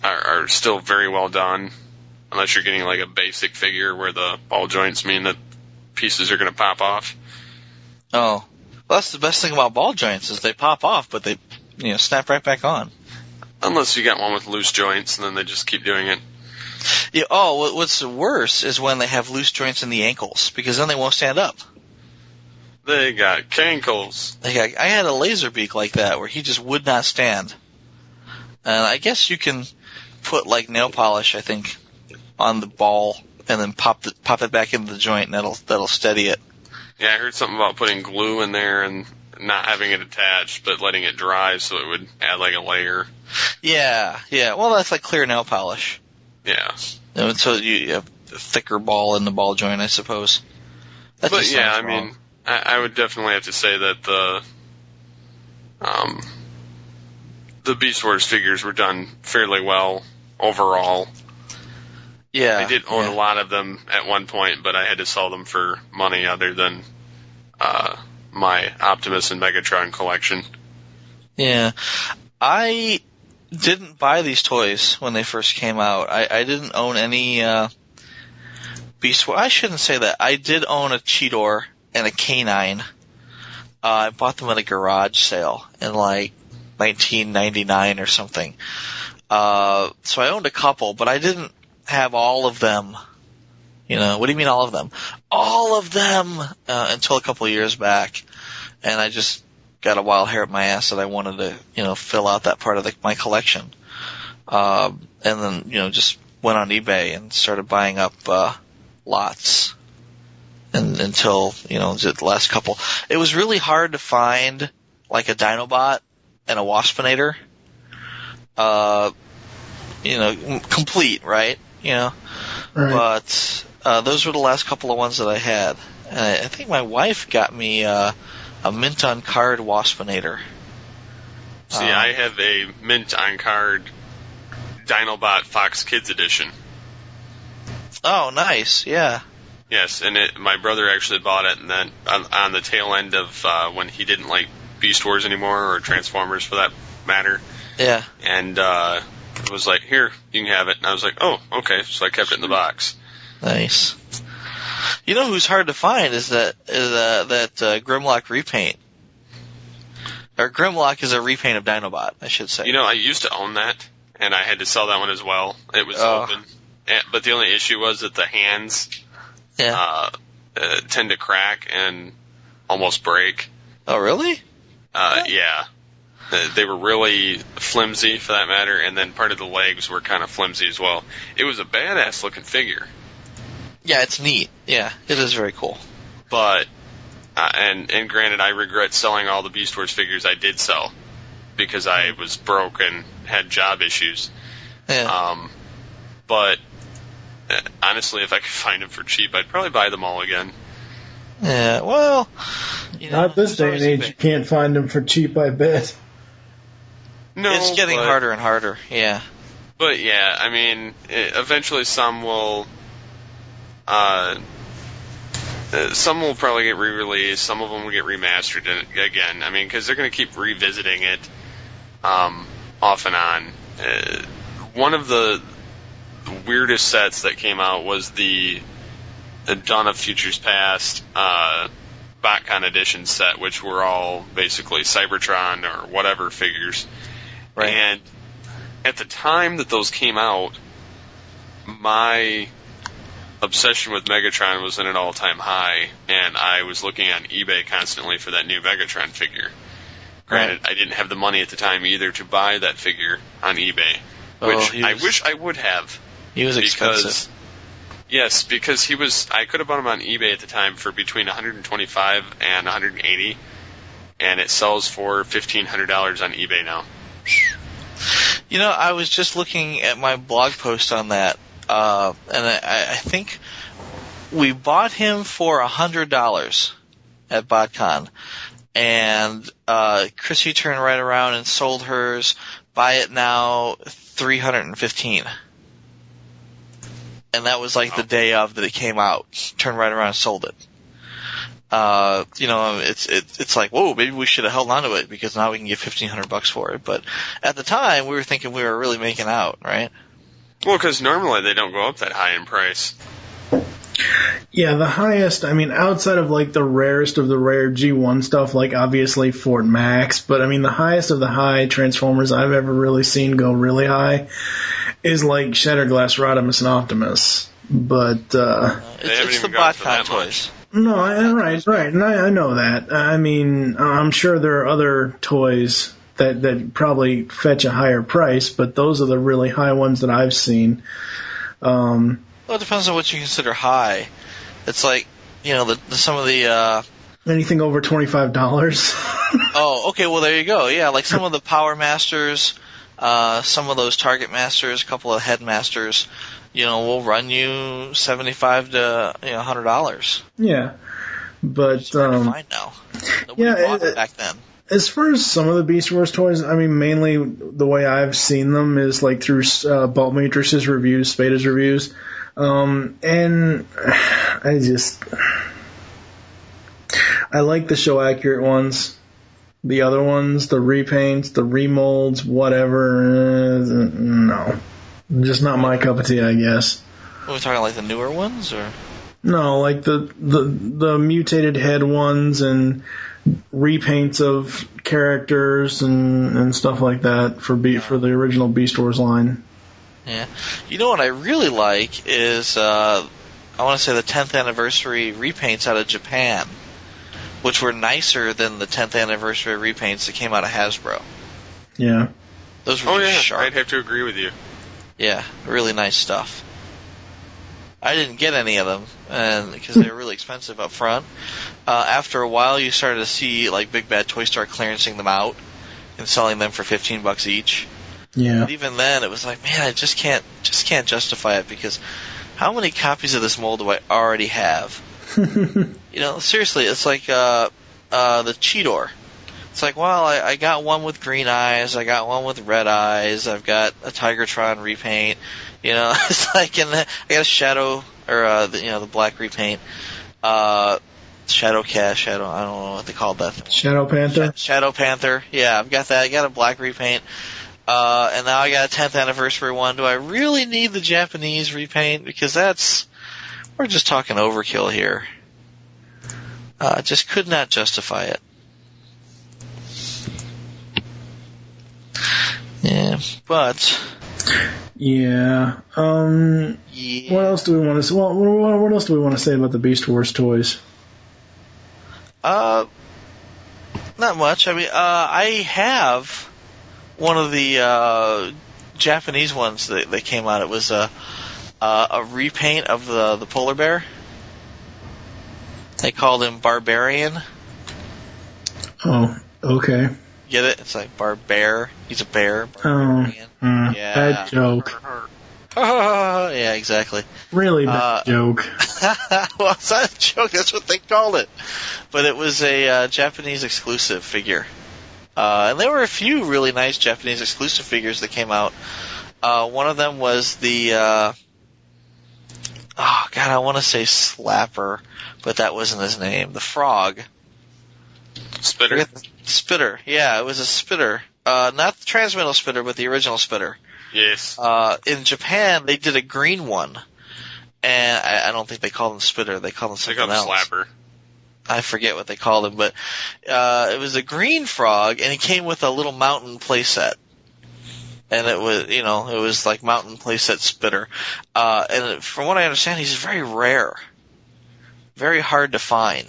are still very well done, unless you're getting like a basic figure where the ball joints mean that pieces are going to pop off. Oh, well, that's the best thing about ball joints is they pop off, but they snap right back on. Unless you got one with loose joints, and then they just keep doing it. Yeah. Oh, what's worse is when they have loose joints in the ankles, because then they won't stand up. They got cankles. I had a Laserbeak like that where he just would not stand. And I guess you can put like nail polish, I think, on the ball and then pop it back into the joint, and that'll steady it. Yeah, I heard something about putting glue in there and not having it attached, but letting it dry so it would add like a layer. Yeah. Well, that's like clear nail polish. Yeah. So you have a thicker ball in the ball joint, I suppose. That But just yeah, sounds I mean, wrong. I would definitely have to say that the Beast Wars figures were done fairly well overall. Yeah, I did own a lot of them at one point, but I had to sell them for money other than my Optimus and Megatron collection. Yeah. I didn't buy these toys when they first came out. I didn't own any Beast Wars. I shouldn't say that. I did own a Cheetor and a Canine. I bought them at a garage sale in like 1999 or something. So I owned a couple, but I didn't have all of them. You know, what do you mean all of them? All of them! Until a couple of years back. And I just got a wild hair up my ass that I wanted to, you know, fill out that part of my collection. And then, you know, just went on eBay and started buying up lots. And until, you know, the last couple. It was really hard to find, like, a Dinobot and a Waspinator. You know, complete, right? You know? Right. But those were the last couple of ones that I had. And I think my wife got me a mint on card Waspinator. See, I have a mint on card Dinobot Fox Kids edition. Oh, nice, yeah. Yes, and my brother actually bought it, and then on the tail end of when he didn't like Beast Wars anymore, or Transformers for that matter. Yeah. And it was like, here, you can have it. And I was like, oh, okay. So I kept it in the box. Nice. You know who's hard to find is that Grimlock repaint. Or Grimlock is a repaint of Dinobot, I should say. You know, I used to own that, and I had to sell that one as well. It was open. But the only issue was that the hands tend to crack and almost break. Oh, really? Yeah. They were really flimsy, for that matter, and then part of the legs were kind of flimsy as well. It was a badass-looking figure. Yeah, it's neat. Yeah, it is very cool. But, and granted, I regret selling all the Beast Wars figures I did sell, because I was broke and had job issues. Yeah. But, honestly, if I could find them for cheap, I'd probably buy them all again. Yeah, well, you know, Not this day and age, you can't find them for cheap, I bet. No, it's getting harder and harder, yeah. But yeah, I mean, eventually some will probably get re-released. Some of them will get remastered again. I mean, because they're going to keep revisiting it off and on. One of the weirdest sets that came out was the Dawn of Futures Past BotCon edition set, which were all basically Cybertron or whatever figures. Right. And at the time that those came out, my obsession with Megatron was at an all-time high, and I was looking on eBay constantly for that new Megatron figure. Granted, I didn't have the money at the time either to buy that figure on eBay, which I wish I would have. He was expensive. Yes, because I could have bought him on eBay at the time for between $125 and $180, and it sells for $1,500 on eBay now. You know, I was just looking at my blog post on that, and I think we bought him for $100 at BotCon, and Chrissy turned right around and sold hers. Buy it now, $315. And that was like the day of that it came out. Turned right around and sold it. You know, it's like, whoa, maybe we should have held on to it because now we can get $1,500 for it. But at the time, we were thinking we were really making out, right? Well, because normally they don't go up that high in price. Yeah, the highest, I mean, outside of like the rarest of the rare G1 stuff, like obviously Fort Max, but I mean, the highest of the high Transformers I've ever really seen go really high is like Shatterglass Rodimus and Optimus. But, it's the BotCon toys. No, right, and I know that. I mean, I'm sure there are other toys that probably fetch a higher price, but those are the really high ones that I've seen. Well, it depends on what you consider high. It's like, you know, some of the anything over $25. Oh, okay. Well, there you go. Yeah, like some of the Power Masters, some of those Target Masters, a couple of Headmasters. You know, will run you $75 to $100. Yeah. But It's hard to find now. Nobody bought it back then. As far as some of the Beast Wars toys, I mean, mainly the way I've seen them is like through Balt Matrix's reviews, Spada's reviews, and I like the show accurate ones. The other ones, the repaints, the remolds, whatever, no, just not my cup of tea, I guess. Are we talking like the newer ones, or no, like the mutated head ones and repaints of characters and stuff like that for the original Beast Wars line. Yeah, you know what I really like is I want to say the 10th anniversary repaints out of Japan, which were nicer than the 10th anniversary repaints that came out of Hasbro. Yeah, those were sharp. I'd have to agree with you. Yeah, really nice stuff. I didn't get any of them because they were really expensive up front. After a while, you started to see like Big Bad Toy start clearancing them out and selling them for $15 each. Yeah. But even then, it was like, man, I just can't justify it because how many copies of this mold do I already have? Seriously, it's like the Cheetor. It's like, well, I got one with green eyes, I got one with red eyes, I've got a Tigertron repaint. It's like, I got a Shadow, or the black repaint. Shadow Cat, I don't know what they called that thing. Shadow Panther? Shadow Panther, yeah, I've got that. I got a black repaint. And now I got a 10th anniversary one. Do I really need the Japanese repaint? Because we're just talking overkill here. Just could not justify it. Yeah, but... Yeah. What else do we want to say? Well, what else do we want to say about the Beast Wars toys? Not much. I mean, I have one of the Japanese ones that came out. It was a repaint of the polar bear. They called him Barbarian. Oh, okay. Get it? It's like Barbear. He's a bear. Barbarian. Yeah. Bad joke. Yeah, exactly. Really bad joke. Well, it's not a joke. That's what they called it. But it was a Japanese exclusive figure. And there were a few really nice Japanese exclusive figures that came out. One of them was the... I want to say Slapper, but that wasn't his name. The frog. Spitter? Spitter, yeah, it was a Spitter. Not the Transmetal Spitter, but the original Spitter. Yes. In Japan, they did a green one. And I don't think they called him Spitter. They called him something else. Slapper. I forget what they called him, but it was a green frog, and he came with a little mountain playset. And it was like mountain playset Spitter. And from what I understand, he's very rare. Very hard to find.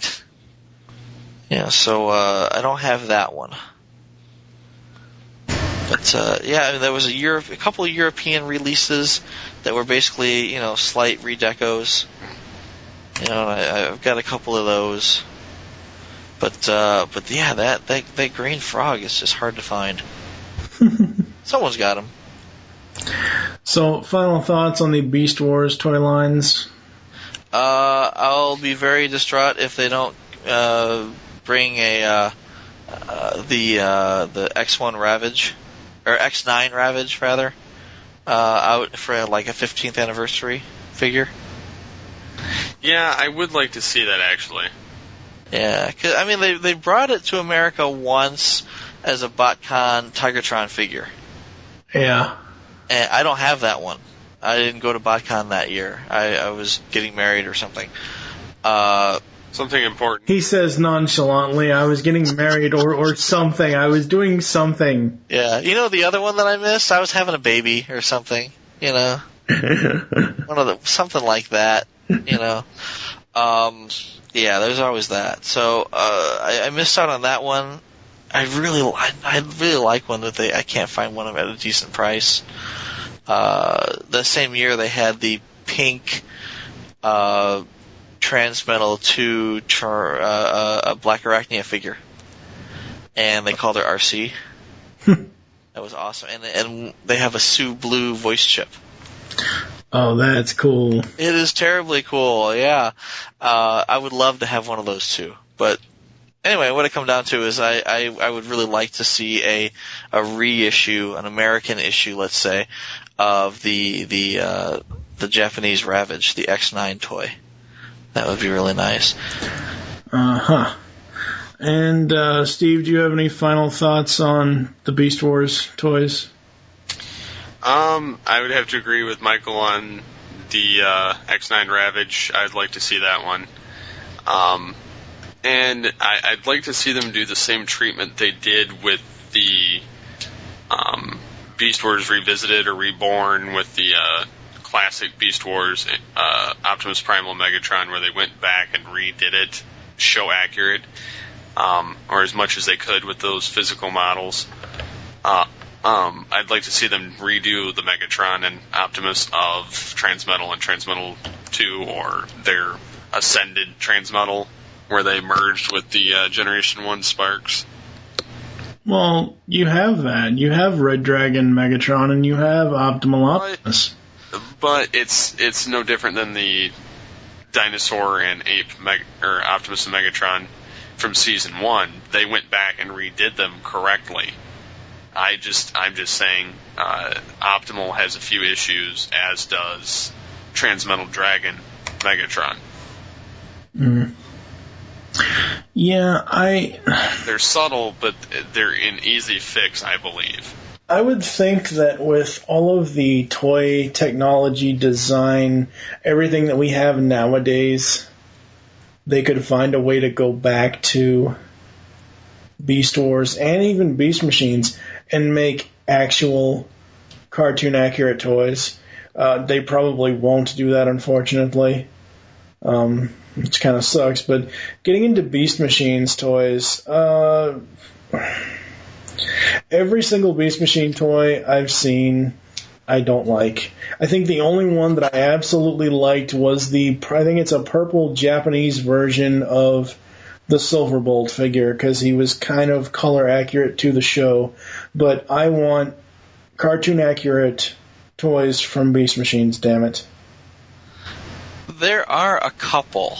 Yeah, so I don't have that one. But there was a couple of European releases that were basically slight redecos. I've got a couple of those. But yeah, that green frog is just hard to find. Someone's got him. So, final thoughts on the Beast Wars toy lines? I'll be very distraught if they don't bring the X1 Ravage, or X9 Ravage rather, out for like a 15th anniversary figure. Yeah, I would like to see that actually. Yeah, cause I mean they brought it to America once as a BotCon Tigertron figure. Yeah. And I don't have that one. I didn't go to BotCon that year. I was getting married or something. Something important. He says nonchalantly, I was getting married or something. I was doing something. Yeah. The other one that I missed? I was having a baby or something. Something like that. Yeah, there's always that. So I missed out on that one. I really like one that I can't find one at a decent price. The same year they had the pink Transmetal 2 Black Arachnia figure, and they called her RC. That was awesome, and they have a Sue Blue voice chip. Oh, that's cool. It is terribly cool, yeah. I would love to have one of those too. But anyway, what it comes down to is I would really like to see a reissue, an American issue, let's say, of the Japanese Ravage, the X9 toy. That would be really nice. Uh-huh. And, Steve, do you have any final thoughts on the Beast Wars toys? I would have to agree with Michael on the X9 Ravage. I'd like to see that one. And I'd like to see them do the same treatment they did with the Beast Wars Revisited or Reborn with the classic Beast Wars Optimus Primal Megatron, where they went back and redid it, show accurate, or as much as they could with those physical models. I'd like to see them redo the Megatron and Optimus of Transmetal and Transmetal 2, or their Ascended Transmetal, where they merged with the Generation 1 Sparks. Well, you have that. You have Red Dragon Megatron, and you have Optimal Optimus. But it's no different than the Dinosaur and Ape or Optimus and Megatron from Season 1. They went back and redid them correctly. I'm just saying Optimal has a few issues, as does Transmetal Dragon Megatron. Mm. Yeah, They're subtle, but they're an easy fix, I believe. I would think that with all of the toy technology, design, everything that we have nowadays, they could find a way to go back to Beast Wars and even Beast Machines and make actual cartoon-accurate toys. They probably won't do that, unfortunately. Which kind of sucks, but getting into Beast Machines toys, every single Beast Machine toy I've seen, I don't like. I think the only one that I absolutely liked was I think it's a purple Japanese version of the Silverbolt figure, because he was kind of color accurate to the show. But I want cartoon accurate toys from Beast Machines, damn it. There are a couple.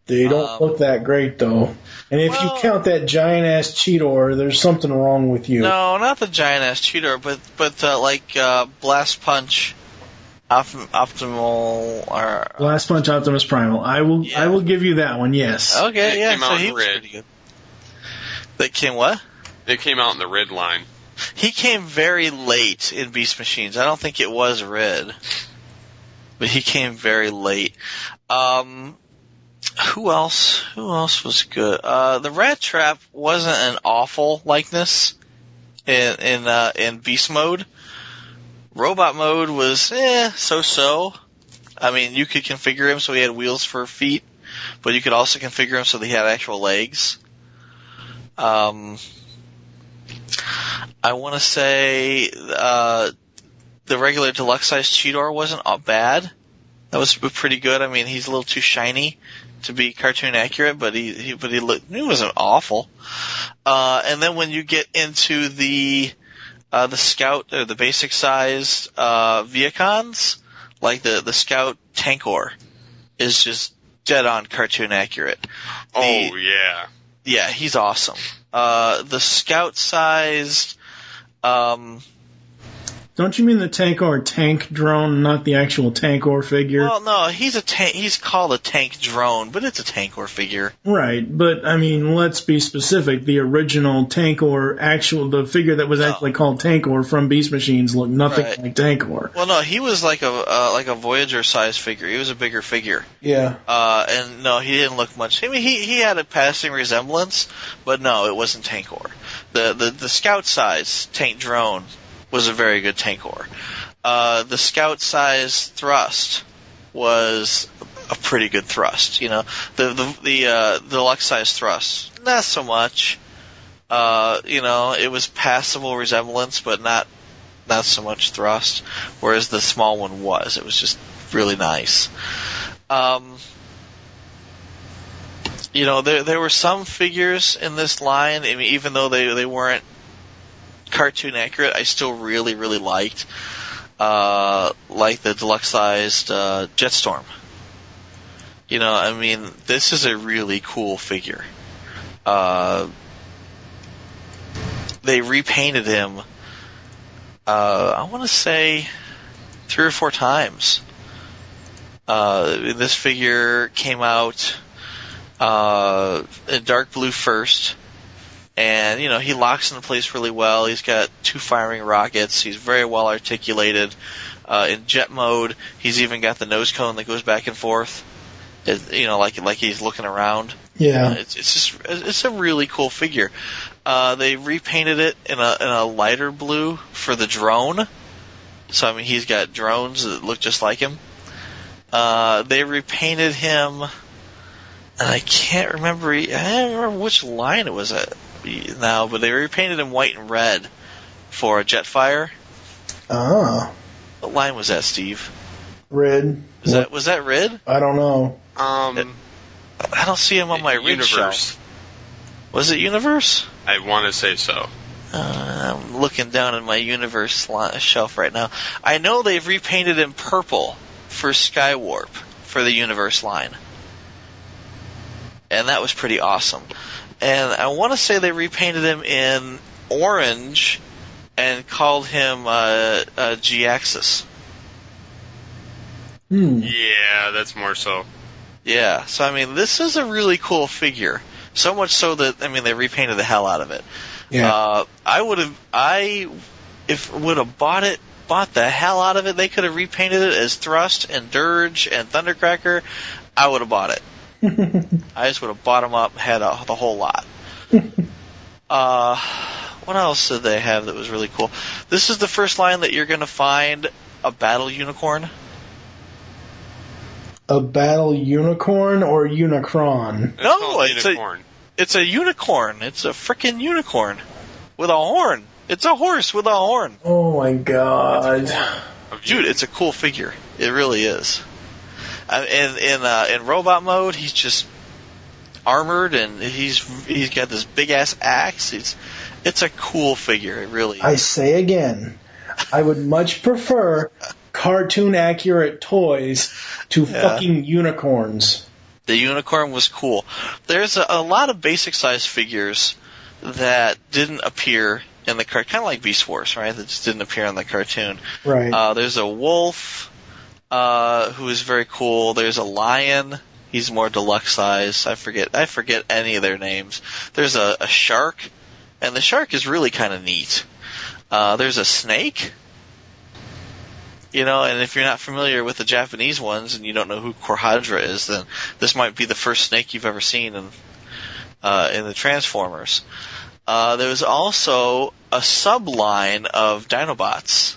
They don't look that great, though. And if you count that giant-ass Cheetor, there's something wrong with you. No, not the giant-ass Cheetor, but like Blast Punch, Optimal, or Blast Punch Optimus Primal. I will give you that one, yes. Okay, yeah, came so out he in was red. pretty good. They came what? It came out in the red line. He came very late in Beast Machines. I don't think it was red, but he came very late. Who else was good? The Rat Trap wasn't an awful likeness in Beast Mode. Robot Mode was so-so. I mean, you could configure him so he had wheels for feet, but you could also configure him so that he had actual legs. I want to say the regular deluxe size Cheetor wasn't bad. That was pretty good. I mean, he's a little too shiny to be cartoon accurate, but he wasn't awful. And then when you get into the Scout or the basic sized Viacons, like the Scout Tankor is just dead on cartoon accurate. Yeah, he's awesome. The Scout sized Don't you mean the Tankor tank drone, not the actual Tankor figure? Well, no, he's called a tank drone, but it's a Tankor figure. Right, but I mean, let's be specific. The original Tankor, the figure that was actually called Tankor from Beast Machines looked nothing like Tankor. Well, no, he was like a Voyager-sized figure. He was a bigger figure. Yeah. And no, he didn't look much. I mean, he had a passing resemblance, but no, it wasn't Tankor. The Scout-sized tank drone was a very good Tankor. The Scout-sized thrust was a pretty good thrust. You know, the deluxe-sized thrust, not so much. It was passable resemblance, but not so much thrust. Whereas the small one was. It was just really nice. There were some figures in this line. I mean, even though they weren't cartoon accurate, I still really, really liked. like the deluxe-sized Jetstorm. You know, I mean, this is a really cool figure. They repainted him, I want to say 3 or 4 times. This figure came out in dark blue first, and, you know, he locks into place really well. He's got 2 firing rockets. He's very well articulated. In jet mode, he's even got the nose cone that goes back and forth. You know, like he's looking around. Yeah. It's a really cool figure. They repainted it in a lighter blue for the drone. So, I mean, he's got drones that look just like him. They repainted him, and I can't remember which line it was now, but they repainted him white and red for a Jetfire. Oh. What line was that, Steve? Red. Was that red? I don't know. I don't see him on my rig shelf. Was it Universe? I want to say so. I'm looking down in my Universe shelf right now. I know they've repainted him purple for Skywarp for the Universe line. And that was pretty awesome. And I want to say they repainted him in orange and called him G-Axis. Yeah, that's more so. Yeah, so I mean, this is a really cool figure. So much so that, I mean, they repainted the hell out of it. Yeah. If would have bought the hell out of it, they could have repainted it as Thrust and Dirge and Thundercracker. I would have bought it. I just would have bought them up, had the whole lot. What else did they have that was really cool? This is the first line that you're going to find a battle unicorn. A battle unicorn or Unicron? No, it's a unicorn. It's a unicorn. It's a frickin' unicorn with a horn. It's a horse with a horn. Oh my god. Dude, it's a cool figure. It really is. In robot mode, he's just armored and he's got this big ass axe. It's a cool figure. It really is. I say again, I would much prefer cartoon accurate toys to fucking unicorns. The unicorn was cool. There's a lot of basic size figures that didn't appear in the cartoon, kind of like Beast Wars, right? That just didn't appear in the cartoon. Right. There's a wolf who is very cool. There's a lion. He's more deluxe size. I forget any of their names. There's a shark, and the shark is really kind of neat. There's a snake. You know, and if you're not familiar with the Japanese ones and you don't know who Korhadra is, then this might be the first snake you've ever seen in the Transformers. There was also a subline of Dinobots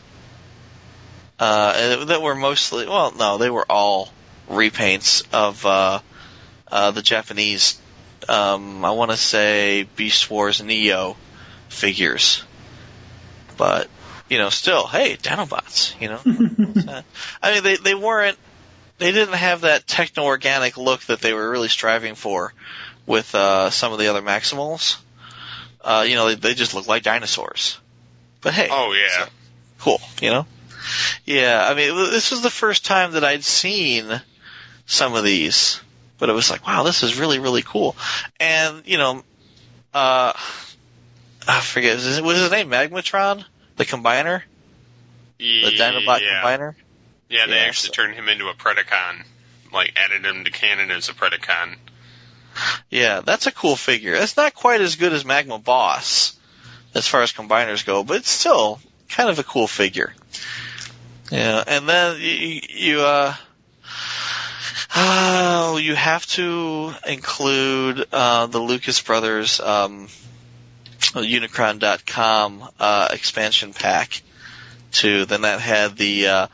that were mostly, well, no, they were all repaints of the Japanese, I want to say Beast Wars Neo figures. But, you know, still, hey, Dinobots, you know. I mean, they didn't have that techno-organic look that they were really striving for with some of the other Maximals. You know, they just look like dinosaurs. But hey. Oh, yeah. So, cool, you know? Yeah, I mean, this was the first time that I'd seen some of these. But it was like, wow, this is really, really cool. And, you know, I forget, what is his name? Magmatron? The Combiner? The Dinobot Combiner? Yeah, they actually turned him into a Predacon. Like, added him to canon as a Predacon. Yeah, that's a cool figure. It's not quite as good as Magma Boss, as far as Combiners go, but it's still kind of a cool figure. Yeah, and then you have to include the Lucas Brothers Unicron.com expansion pack too. Then that had the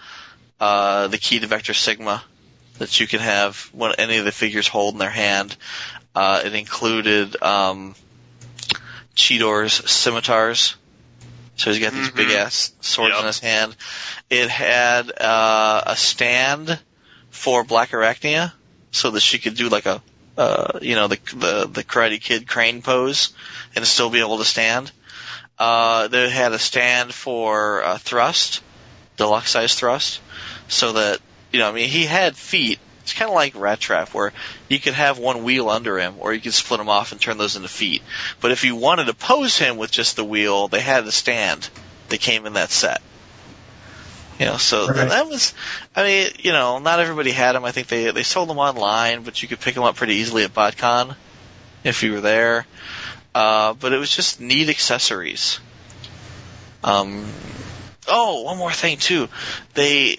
key to Vector Sigma that you can have when any of the figures hold in their hand. It included Cheetor's scimitars. So he's got these big ass swords in his hand. It had a stand for Black Arachnia, so that she could do like a the Karate Kid crane pose and still be able to stand. They had a stand for Thrust deluxe size thrust, so that, he had feet. It's kind of like Rat Trap, where you could have one wheel under him, or you could split them off and turn those into feet. But if you wanted to pose him with just the wheel, they had a stand that came in that set. So right. that was, not everybody had them. I think they sold them online, but you could pick them up pretty easily at BotCon if you were there. But it was just neat accessories. One more thing too. They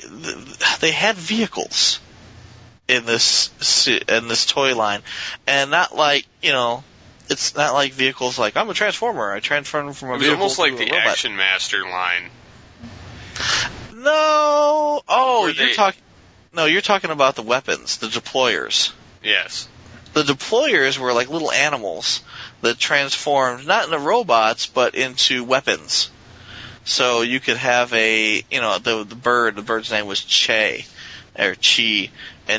had vehicles in this toy line, and not like, it's not like vehicles like, I'm a Transformer. I transform from a vehicle. It was almost like the robot. Action Master line. No. Oh, you're talking about the weapons, the deployers. Yes. The deployers were like little animals that transformed not into robots but into weapons. So you could have the bird's name was Chi, and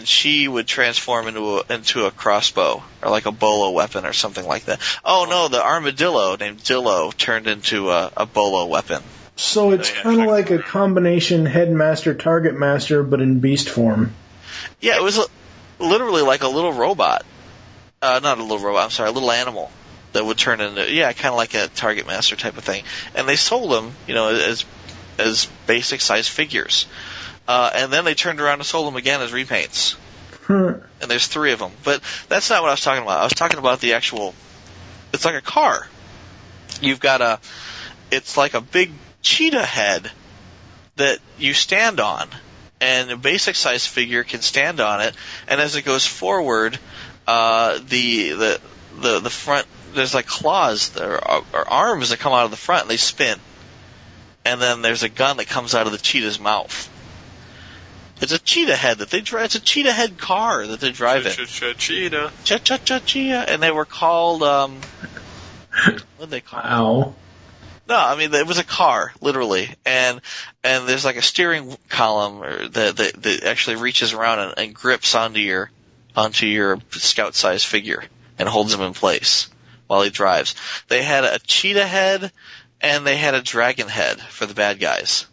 Chi would transform into a crossbow or like a bolo weapon or something like that. Oh no, the armadillo named Dillo turned into a bolo weapon. So it's kind of like a combination Headmaster, Target Master, but in beast form. Yeah, it was literally like a little robot. Not a little robot, I'm sorry, a little animal that would turn into, kind of like a Target Master type of thing. And they sold them, as basic size figures. And then they turned around and sold them again as repaints. And there's 3 of them. But that's not what I was talking about. I was talking about the actual, it's like a car. You've got it's like a big cheetah head that you stand on. And a basic size figure can stand on it. And as it goes forward, the front, there's like claws or arms that come out of the front and they spin. And then there's a gun that comes out of the cheetah's mouth. It's a cheetah head that they drive. It's a cheetah head car that they drive in. Cheetah. Cheetah. And they were called, what did they call Ow. No, it was a car, literally, and there's like a steering column that actually reaches around and grips onto your scout-sized figure and holds him in place while he drives. They had a cheetah head and they had a dragon head for the bad guys,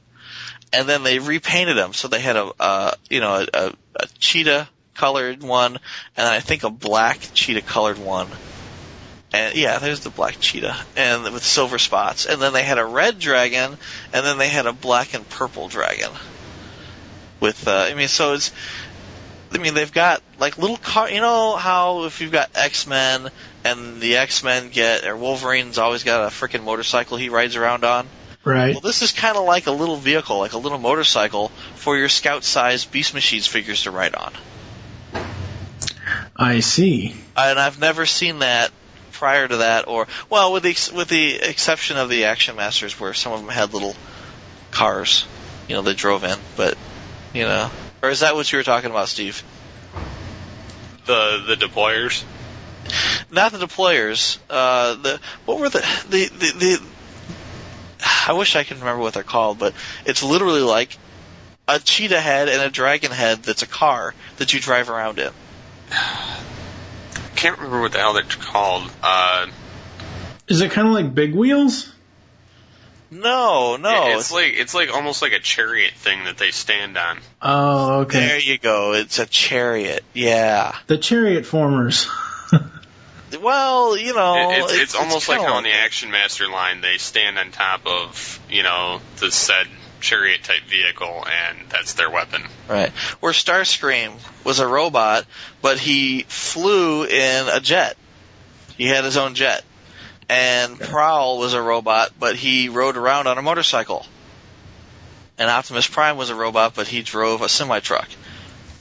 and then they repainted them. So they had a cheetah-colored one, and I think a black cheetah-colored one. And there's the black cheetah, and with silver spots. And then they had a red dragon, and then they had a black and purple dragon. With so it's, they've got like little car. You know how if you've got X-Men and the X-Men or Wolverine's always got a freaking motorcycle he rides around on. Right. Well, this is kind of like a little vehicle, like a little motorcycle for your Scout-sized Beast Machines figures to ride on. I see. And I've never seen that prior to that, with the exception of the Action Masters, where some of them had little cars, they drove in. But, or is that what you were talking about, Steve? The deployers? Not the deployers. What were the I wish I could remember what they're called, but it's literally like a cheetah head and a dragon head that's a car that you drive around in. Can't remember what the hell they're called. Is it kind of like Big Wheels? No. It's like almost like a chariot thing that they stand on. Oh, okay. There you go. It's a chariot. Yeah. The chariot formers. Well, it's almost like how in the Action Master line they stand on top of, the said chariot type vehicle, and that's their weapon. Right. Where Starscream was a robot, but he flew in a jet. He had his own jet. And Prowl was a robot, but he rode around on a motorcycle. And Optimus Prime was a robot, but he drove a semi-truck.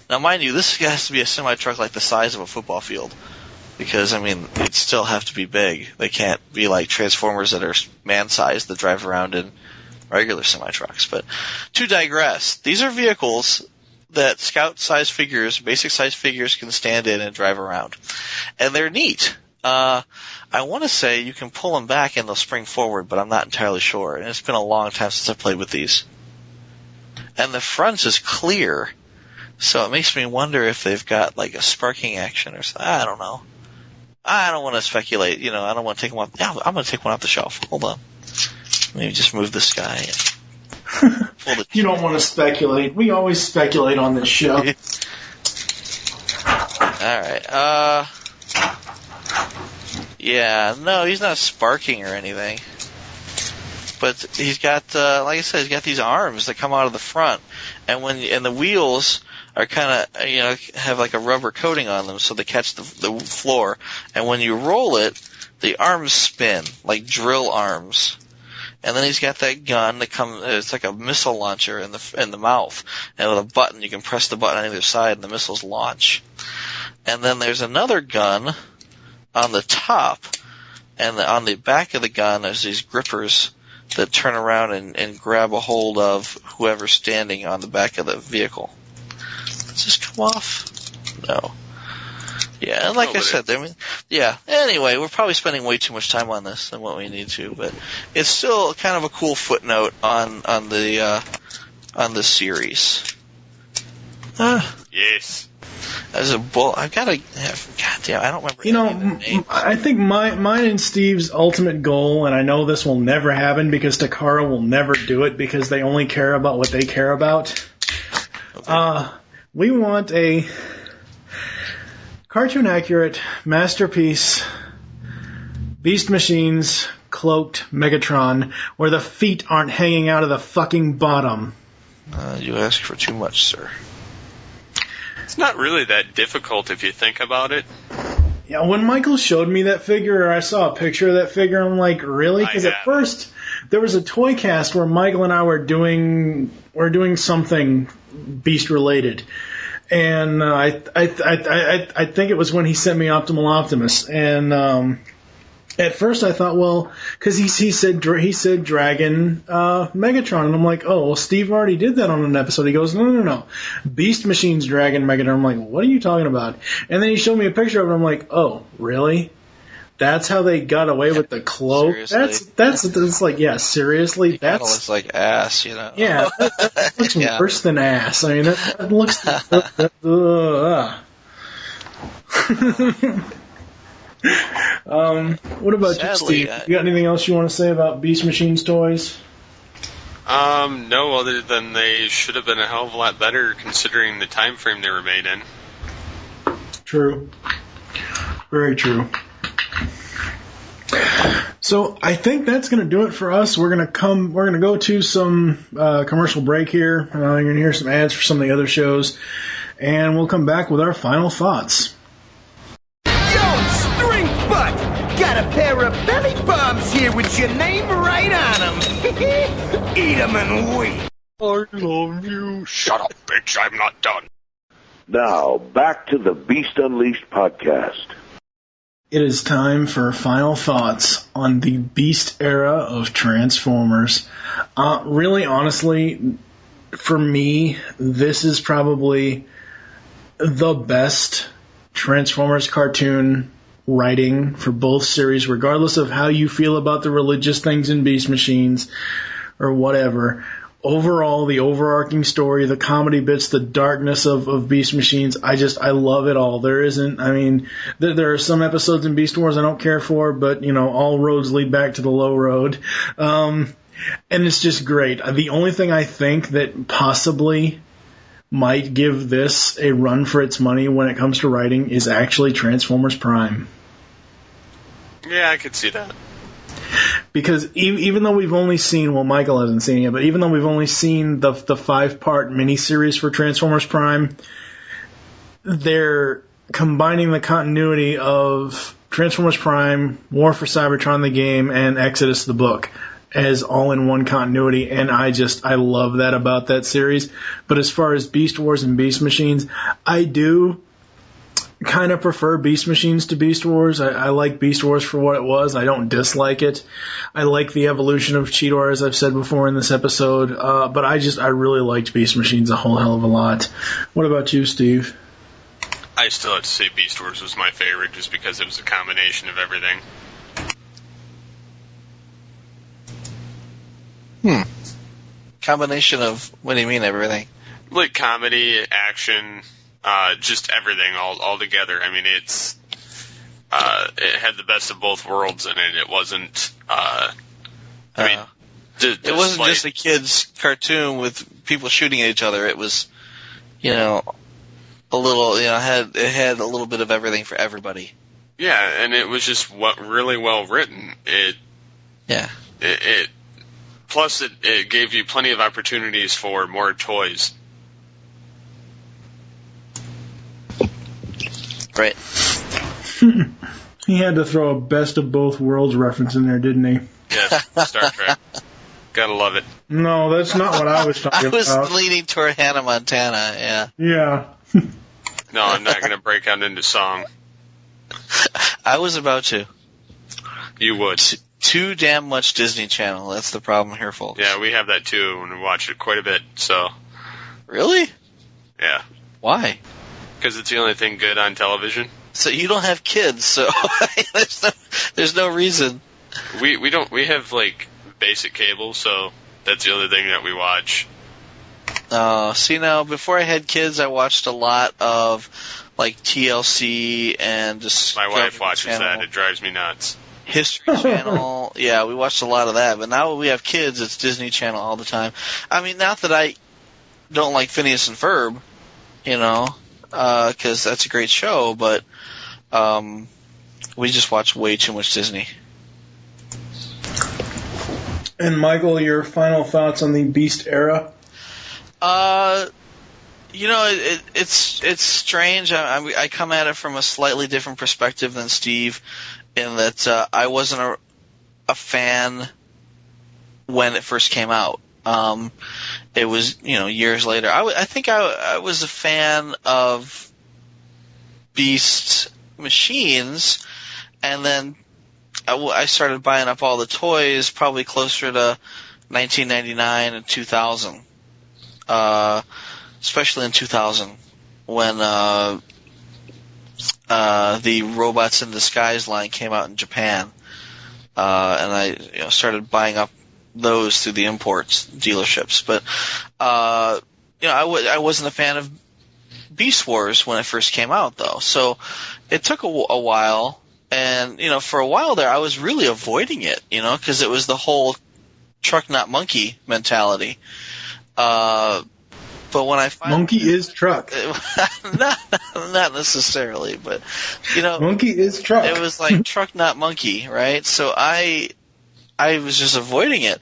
Now, mind you, this has to be a semi-truck like the size of a football field. Because, they'd still have to be big. They can't be like Transformers that are man-sized that drive around in regular semi-trucks. But to digress, these are vehicles that Scout-sized figures, basic-sized figures can stand in and drive around. And they're neat. I want to say you can pull them back and they'll spring forward, but I'm not entirely sure. And it's been a long time since I played with these. And the front is clear, so it makes me wonder if they've got like a sparking action or something. I don't know. I don't want to speculate. I don't want to take them off. Yeah, I'm going to take one off the shelf. Hold on. Let me just move this guy. pull the... You don't want to speculate. We always speculate on this show. Alright, yeah, no, he's not sparking or anything. But he's got, like I said, he's got these arms that come out of the front. And the wheels are kind of, have like a rubber coating on them so they catch the floor. And when you roll it, the arms spin, like drill arms. And then he's got that gun that it's like a missile launcher in the mouth. And with a button, you can press the button on either side and the missiles launch. And then there's another gun on the top, and on the back of the gun there's these grippers that turn around and grab a hold of whoever's standing on the back of the vehicle. Does this come off? No. Yeah, and like I said, anyway, we're probably spending way too much time on this than what we need to, but it's still kind of a cool footnote on the series. Yes. As a bull, I've got to. Goddamn, I don't remember. I think mine and Steve's ultimate goal, and I know this will never happen because Takara will never do it because they only care about what they care about. Okay. We want a cartoon-accurate masterpiece, Beast Machines cloaked Megatron, where the feet aren't hanging out of the fucking bottom. You ask for too much, sir. It's not really that difficult if you think about it. Yeah, when Michael showed me that figure, or I saw a picture of that figure, I'm like, really? Because at first, there was a toy cast where Michael and I were doing something Beast related, and I think it was when he sent me Optimal Optimus, and at first I thought, well, because he said Dragon Megatron, and I'm like, oh, well, Steve already did that on an episode. He goes, no, Beast Machines Dragon Megatron. I'm like, what are you talking about? And then he showed me a picture of it. I'm like, oh, really? That's how they got away with the cloak? Seriously? That's like, yeah, seriously? That looks like ass, Yeah, that looks worse than ass. I mean, that looks... What about you, Steve? You got anything else you want to say about Beast Machines toys? No, other than they should have been a hell of a lot better considering the time frame they were made in. True. Very true. So I think that's going to do it for us. We're going to go to some commercial break here. You're going to hear some ads for some of the other shows, and we'll come back with our final thoughts. Got a pair of belly bombs here with your name right on them. Eat them and wait. I love you. Shut up, bitch. I'm not done. Now, back to the Beast Unleashed podcast. It is time for final thoughts on the Beast era of Transformers. Really, honestly, for me, this is probably the best Transformers cartoon writing for both series, regardless of how you feel about the religious things in Beast Machines or whatever. Overall, the overarching story, the comedy bits, the darkness of Beast Machines, I love it all. There are some episodes in Beast Wars I don't care for, but, all roads lead back to the low road. And it's just great. The only thing I think that possibly might give this a run for its money when it comes to writing is actually Transformers Prime. Yeah, I could see that. Because even though we've only seen, well, Michael hasn't seen it, but even though we've only seen the 5-part miniseries for Transformers Prime, they're combining the continuity of Transformers Prime, War for Cybertron the game, and Exodus the book as all in one continuity, and I love that about that series. But as far as Beast Wars and Beast Machines, I do kind of prefer Beast Machines to Beast Wars. I like Beast Wars for what it was. I don't dislike it. I like the evolution of Cheetor, as I've said before in this episode, but I really liked Beast Machines a whole hell of a lot. What about you, Steve? I still have to say Beast Wars was my favorite just because it was a combination of everything. Combination of, what do you mean, everything? Like comedy, action, just everything all together. I mean, it had the best of both worlds in it. It wasn't, It wasn't just a kid's cartoon with people shooting at each other. It was, a little, it had a little bit of everything for everybody. Yeah, and it was just really well written. Plus, it gave you plenty of opportunities for more toys. Right. He had to throw a best of both worlds reference in there, didn't he? Yes, Star Trek. Gotta love it. No, that's not what I was talking about. I was leaning toward Hannah Montana, yeah. Yeah. No, I'm not going to break out into song. I was about to. You would. Too damn much Disney Channel. That's the problem here, folks. Yeah, we have that too, and we watch it quite a bit, so. Really? Yeah. Why? Because it's the only thing good on television. So you don't have kids, so there's no reason. We have, basic cable, so that's the only thing that we watch. See, now, before I had kids, I watched a lot of, TLC and just... My wife watches that. It drives me nuts. History Channel. Yeah, we watched a lot of that. But now that we have kids, it's Disney Channel all the time. I mean, not that I don't like Phineas and Ferb, because that's a great show, but we just watch way too much Disney. And Michael, your final thoughts on the Beast era? It's strange. I come at it from a slightly different perspective than Steve, in that I wasn't a fan when it first came out. It was, years later. I think I was a fan of Beast machines, and then I started buying up all the toys probably closer to 1999 and 2000. Especially in 2000, when the Robots in Disguise line came out in Japan, and I started buying up those through the imports dealerships. But I wasn't a fan of Beast Wars when it first came out, though. So it took a while, and for a while there, I was really avoiding it, because it was the whole truck not monkey mentality. But when I finally... Monkey is truck. Not necessarily, but, Monkey is truck. It was like truck, not monkey, right? So I was just avoiding it.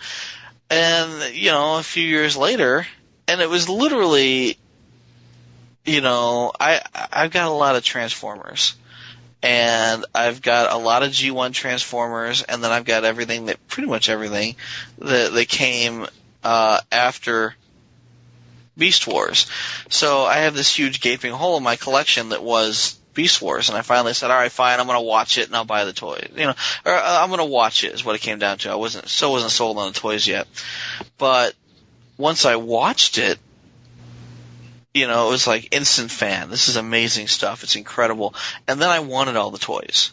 And, a few years later, and it was literally, I've got a lot of Transformers. And I've got a lot of G1 Transformers, and then I've got pretty much everything that came after Beast Wars. So I have this huge gaping hole in my collection that was Beast Wars, and I finally said, all right, fine, I'm going to watch it and I'll buy the toy. Or I'm going to watch it is what it came down to. I wasn't sold on the toys yet. But once I watched it, it was like instant fan. This is amazing stuff. It's incredible. And then I wanted all the toys.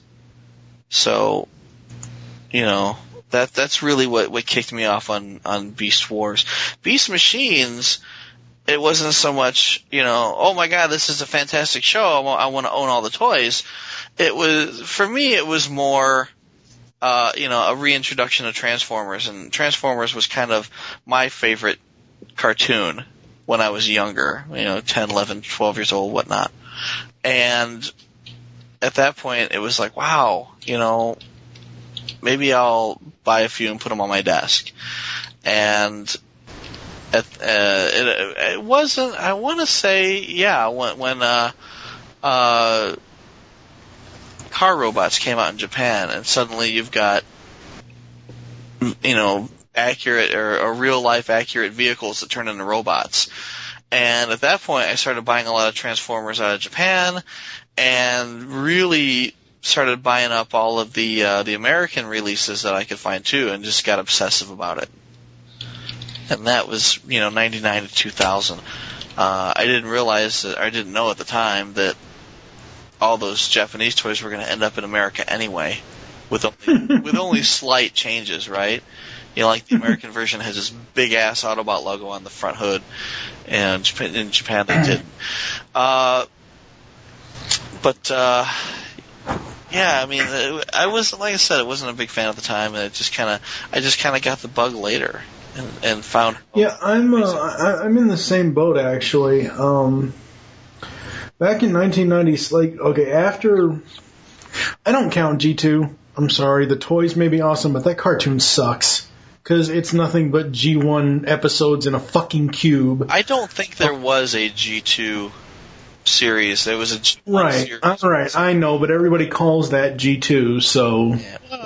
So, that's really what kicked me off on Beast Wars. Beast Machines, it wasn't so much, oh my God, this is a fantastic show. I want to own all the toys. For me, it was more, a reintroduction of Transformers, and Transformers was kind of my favorite cartoon when I was younger, 10, 11, 12 years old, whatnot. And at that point, it was like, wow, maybe I'll buy a few and put them on my desk. And it wasn't, I want to say, yeah, when Car Robots came out in Japan, and suddenly you've got, accurate or real life accurate vehicles that turn into robots. And at that point, I started buying a lot of Transformers out of Japan, and really started buying up all of the American releases that I could find too, and just got obsessive about it. And that was, 99 to 2000. I didn't realize that, I didn't know at the time that all those Japanese toys were going to end up in America anyway, with only slight changes, right? Like the American version has this big ass Autobot logo on the front hood, and in Japan they didn't. Yeah, I mean, I wasn't, like I said, I wasn't a big fan at the time, and I just kind of got the bug later. and found. Yeah, I'm in the same boat actually. Back in 1990s, after I don't count G2. I'm sorry, the toys may be awesome, but that cartoon sucks. Because it's nothing but G1 episodes in a fucking cube. I don't think there was a G2 series. There was a G1 series. Right, I know, but everybody calls that G2, so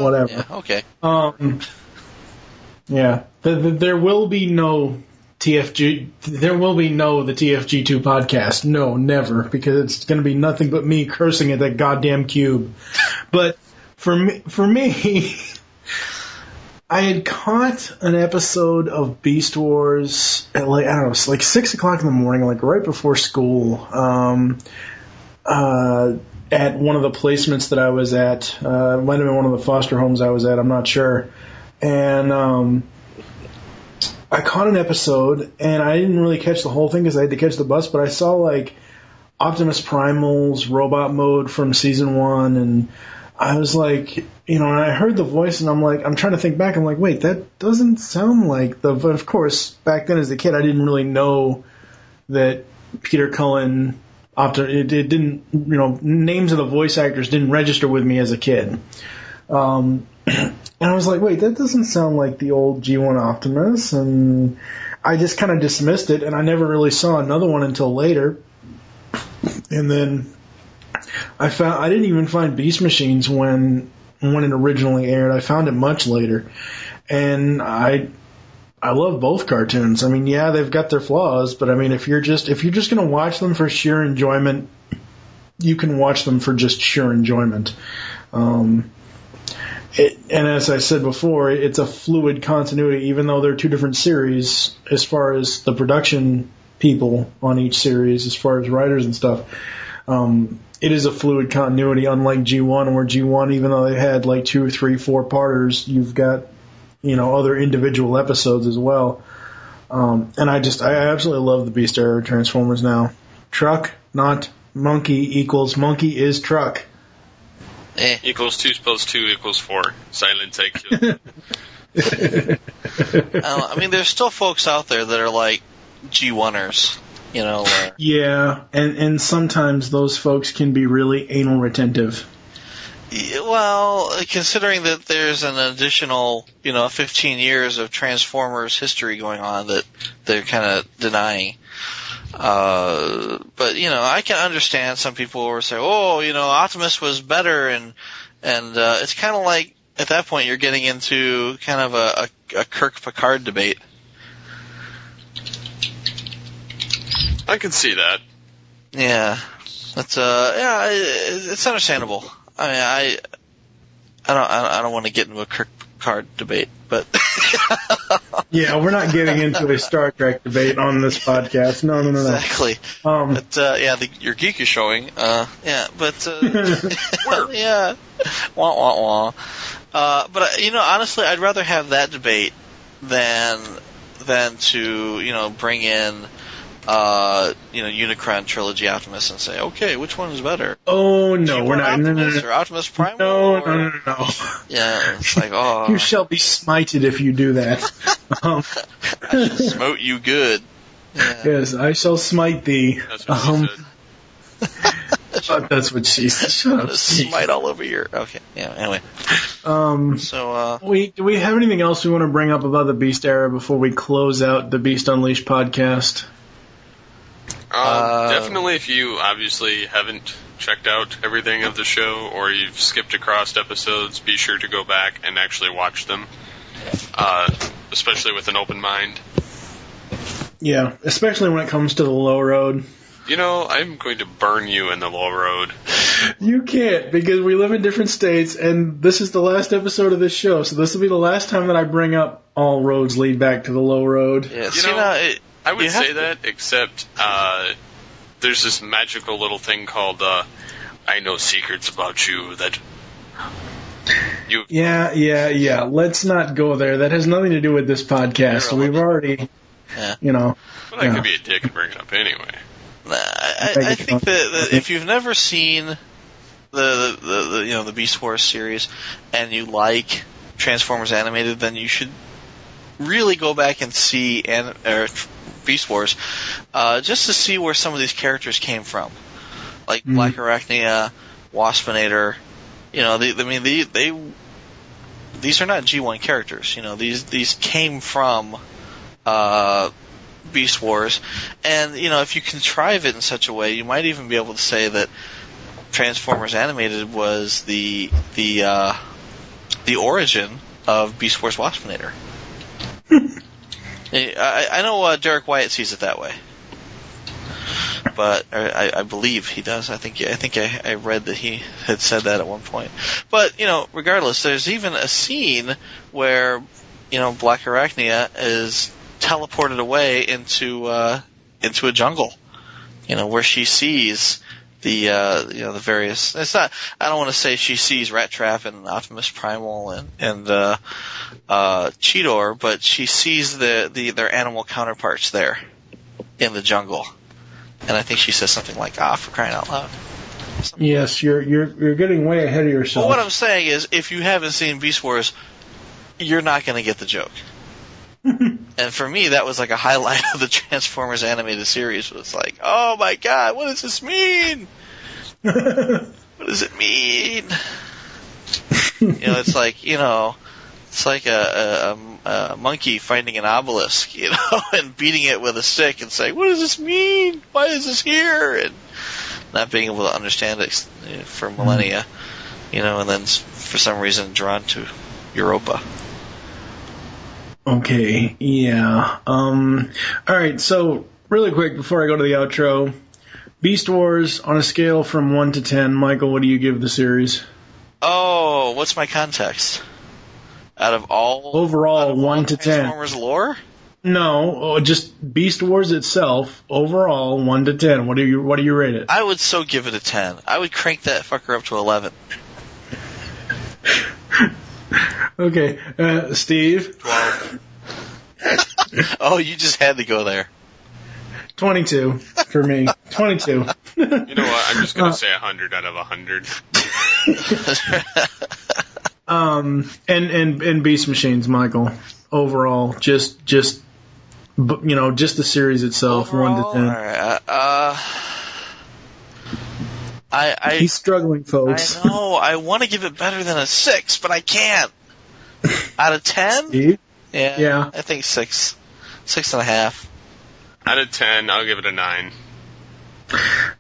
whatever. Yeah, okay. Yeah. There will be no TFG. There will be no the TFG2 podcast. No, never, because it's going to be nothing but me cursing at that goddamn cube. But for me, I had caught an episode of Beast Wars at 6 o'clock in the morning, right before school, at one of the placements that I was at. It might have been one of the foster homes I was at, I'm not sure. And I caught an episode, and I didn't really catch the whole thing because I had to catch the bus, but I saw, Optimus Primal's robot mode from Season 1, and I was and I heard the voice, and I'm trying to think back. I'm like, wait, that doesn't sound like the. But of course, back then as a kid, I didn't really know that Peter Cullen, it didn't, names of the voice actors didn't register with me as a kid. And I was like, wait, that doesn't sound like the old G1 Optimus, and I just kind of dismissed it, and I never really saw another one until later. And then I didn't even find Beast Machines when it originally aired. I found it much later, and I love both cartoons. I mean, yeah, they've got their flaws, but I mean, if you're just going to watch them for sheer enjoyment, you can watch them for just sheer enjoyment. And as I said before, it's a fluid continuity, even though they're two different series as far as the production people on each series, as far as writers and stuff. It is a fluid continuity, unlike G1, where G1, even though they had 2, 3, 4 parters, you've got, other individual episodes as well. And I absolutely love the Beast era Transformers now. Truck, not monkey, equals monkey is truck. Equals 2 plus 2 equals 4. Silent IQ. I mean, there's still folks out there that are like G1ers. Yeah, and sometimes those folks can be really anal retentive. Well, considering that there's an additional, 15 years of Transformers history going on that they're kind of denying. But, I can understand some people will say, Optimus was better, and it's kind of like, at that point, you're getting into kind of a Kirk-Picard debate. I can see that. Yeah, it's understandable. I mean, I don't want to get into a Kirk-Picard debate, but yeah, we're not getting into a Star Trek debate on this podcast. No. Exactly. But your geek is showing. But yeah, wah wah wah. But honestly, I'd rather have that debate than to bring in. Unicron trilogy Optimus and say, okay, which one is better? Oh no, we're not. Optimus or Optimus Prime? No. Yeah, it's like, oh. You shall be smited if you do that. I shall smote you good. Yeah. Yes, I shall smite thee. That's what she said. That's what she said. Smite all over your. Okay, yeah. Anyway. Do we have anything else we want to bring up about the Beast era before we close out the Beast Unleashed podcast? Definitely, if you obviously haven't checked out everything of the show or you've skipped across episodes, be sure to go back and actually watch them, especially with an open mind. Yeah, especially when it comes to the low road. I'm going to burn you in the low road. You can't, because we live in different states, and this is the last episode of this show, so this will be the last time that I bring up all roads lead back to the low road. Yeah, I would say that, except there's this magical little thing called I know secrets about you that you... Yeah. Let's not go there. That has nothing to do with this podcast. We've already, Well, I could be a dick and bring it up anyway. I think that if you've never seen the Beast Wars series and you like Transformers animated, then you should really go back and see Beast Wars, just to see where some of these characters came from, like Black Arachnia, Waspinator. You know, these are not G1 characters. You know, these came from Beast Wars, and you know, if you contrive it in such a way, you might even be able to say that Transformers Animated was the origin of Beast Wars Waspinator. I know Derek Wyatt sees it that way, but I believe he does. I think I read that he had said that at one point. But you know, regardless, there's even a scene where you know Black Arachnia is teleported away into a jungle. You know, where she sees the various. It's not. I don't want to say she sees Rat Trap and Optimus Primal and Cheetor, but she sees their animal counterparts there in the jungle, and I think she says something like for crying out loud." Yes, you're getting way ahead of yourself. Well, what I'm saying is, if you haven't seen Beast Wars, you're not going to get the joke. And for me, that was like a highlight of the Transformers animated series. It's like, oh my god, what does this mean? What does it mean? You know, it's like a monkey finding an obelisk, you know, and beating it with a stick and saying, what does this mean? Why is this here? And not being able to understand it for millennia, you know, and then for some reason drawn to Europa. Okay, yeah. Alright, so really quick before I go to the outro, Beast Wars on a scale from 1 to 10, Michael, what do you give the series? Oh, what's my context? Out of all 1 to 10. Transformers lore? No, just Beast Wars itself, overall 1 to 10. What do you rate it? I would so give it a 10. I would crank that fucker up to 11. Okay, Steve? 12. Oh, you just had to go there. 22 for me. 22. You know what? I'm just going to say 100 out of 100. And Beast Machines, Michael. Overall, just the series itself, Overall, 1 to 10. All right. He's struggling, folks. I know. I want to give it better than a 6, but I can't. Out of 10? Steve? Yeah. I think 6. 6.5. Out of 10, I'll give it a 9.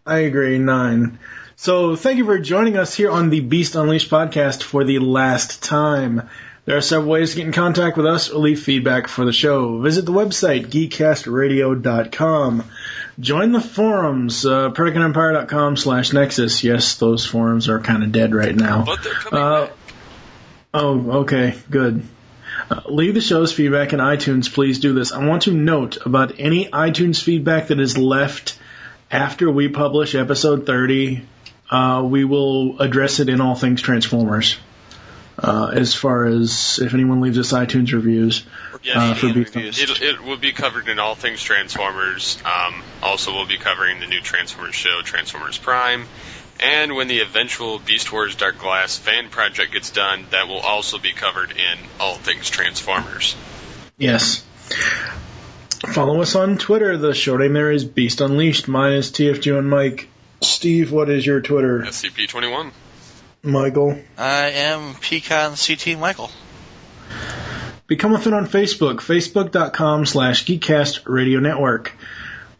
I agree, 9. So thank you for joining us here on the Beast Unleashed podcast for the last time. There are several ways to get in contact with us or leave feedback for the show. Visit the website, geekcastradio.com. Join the forums, PredicateEmpire.com/Nexus. Yes, those forums are kind of dead right now. But they're coming back. Oh, okay, good. Leave the show's feedback in iTunes. Please do this. I want to note about any iTunes feedback that is left after we publish episode 30. We will address it in All Things Transformers. As far as if anyone leaves us iTunes reviews. Yes, for Beast it will be covered in All Things Transformers. Also, we'll be covering the new Transformers show, Transformers Prime. And when the eventual Beast Wars Dark Glass fan project gets done, that will also be covered in All Things Transformers. Yes. Follow us on Twitter. The show name there is Beast Unleashed. Mine is TFG and Mike. Steve, what is your Twitter? SCP-21. Michael? I am PecanCT Michael. Become a fan on Facebook. Facebook.com/GeekCast Radio Network.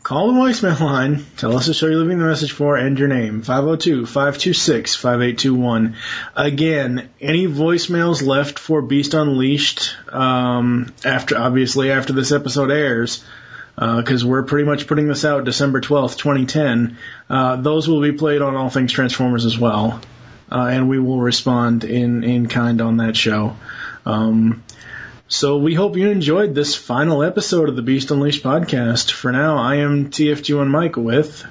Call the voicemail line. Tell us the show you're leaving the message for and your name. 502-526-5821. Again, any voicemails left for Beast Unleashed after this episode airs, because we're pretty much putting this out December 12th, 2010, those will be played on All Things Transformers as well. And we will respond in kind on that show. So we hope you enjoyed this final episode of the Beast Unleashed podcast. For now, I am TFG1 Mike with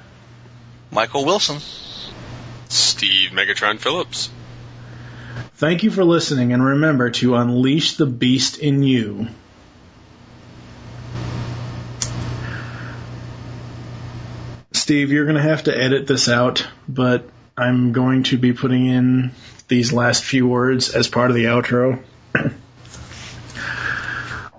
Michael Wilson. Steve Megatron Phillips. Thank you for listening, and remember to unleash the beast in you. Steve, you're going to have to edit this out, but I'm going to be putting in these last few words as part of the outro.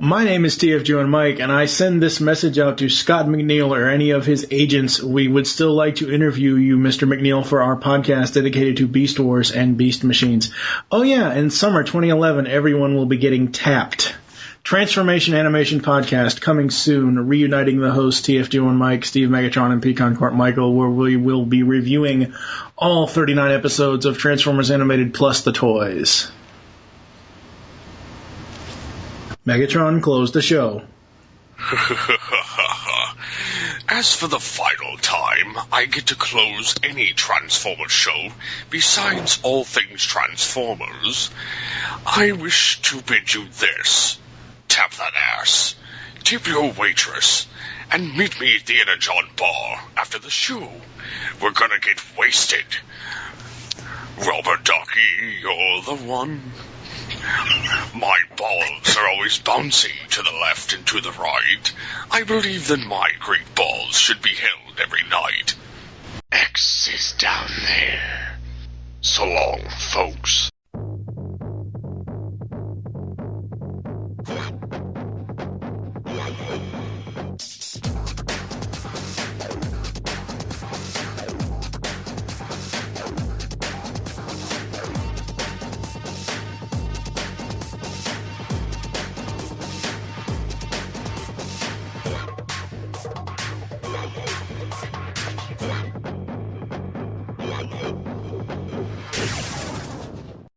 My name is TFG and Mike, and I send this message out to Scott McNeil or any of his agents. We would still like to interview you, Mr. McNeil, for our podcast dedicated to Beast Wars and Beast Machines. Oh yeah, in summer 2011, everyone will be getting Tapped. Transformation Animation Podcast coming soon, reuniting the hosts TFG and Mike, Steve Megatron, and Pecan Court Michael, where we will be reviewing all 39 episodes of Transformers Animated plus the toys. Megatron closed the show. As for the final time I get to close any Transformers show besides All Things Transformers, I wish to bid you this. Tap that ass, tip your waitress, and meet me at the Energon bar after the show. We're gonna get wasted. Robert Ducky, you're the one. My balls are always bouncy to the left and to the right. I believe that my great balls should be held every night. X is down there. So long, folks.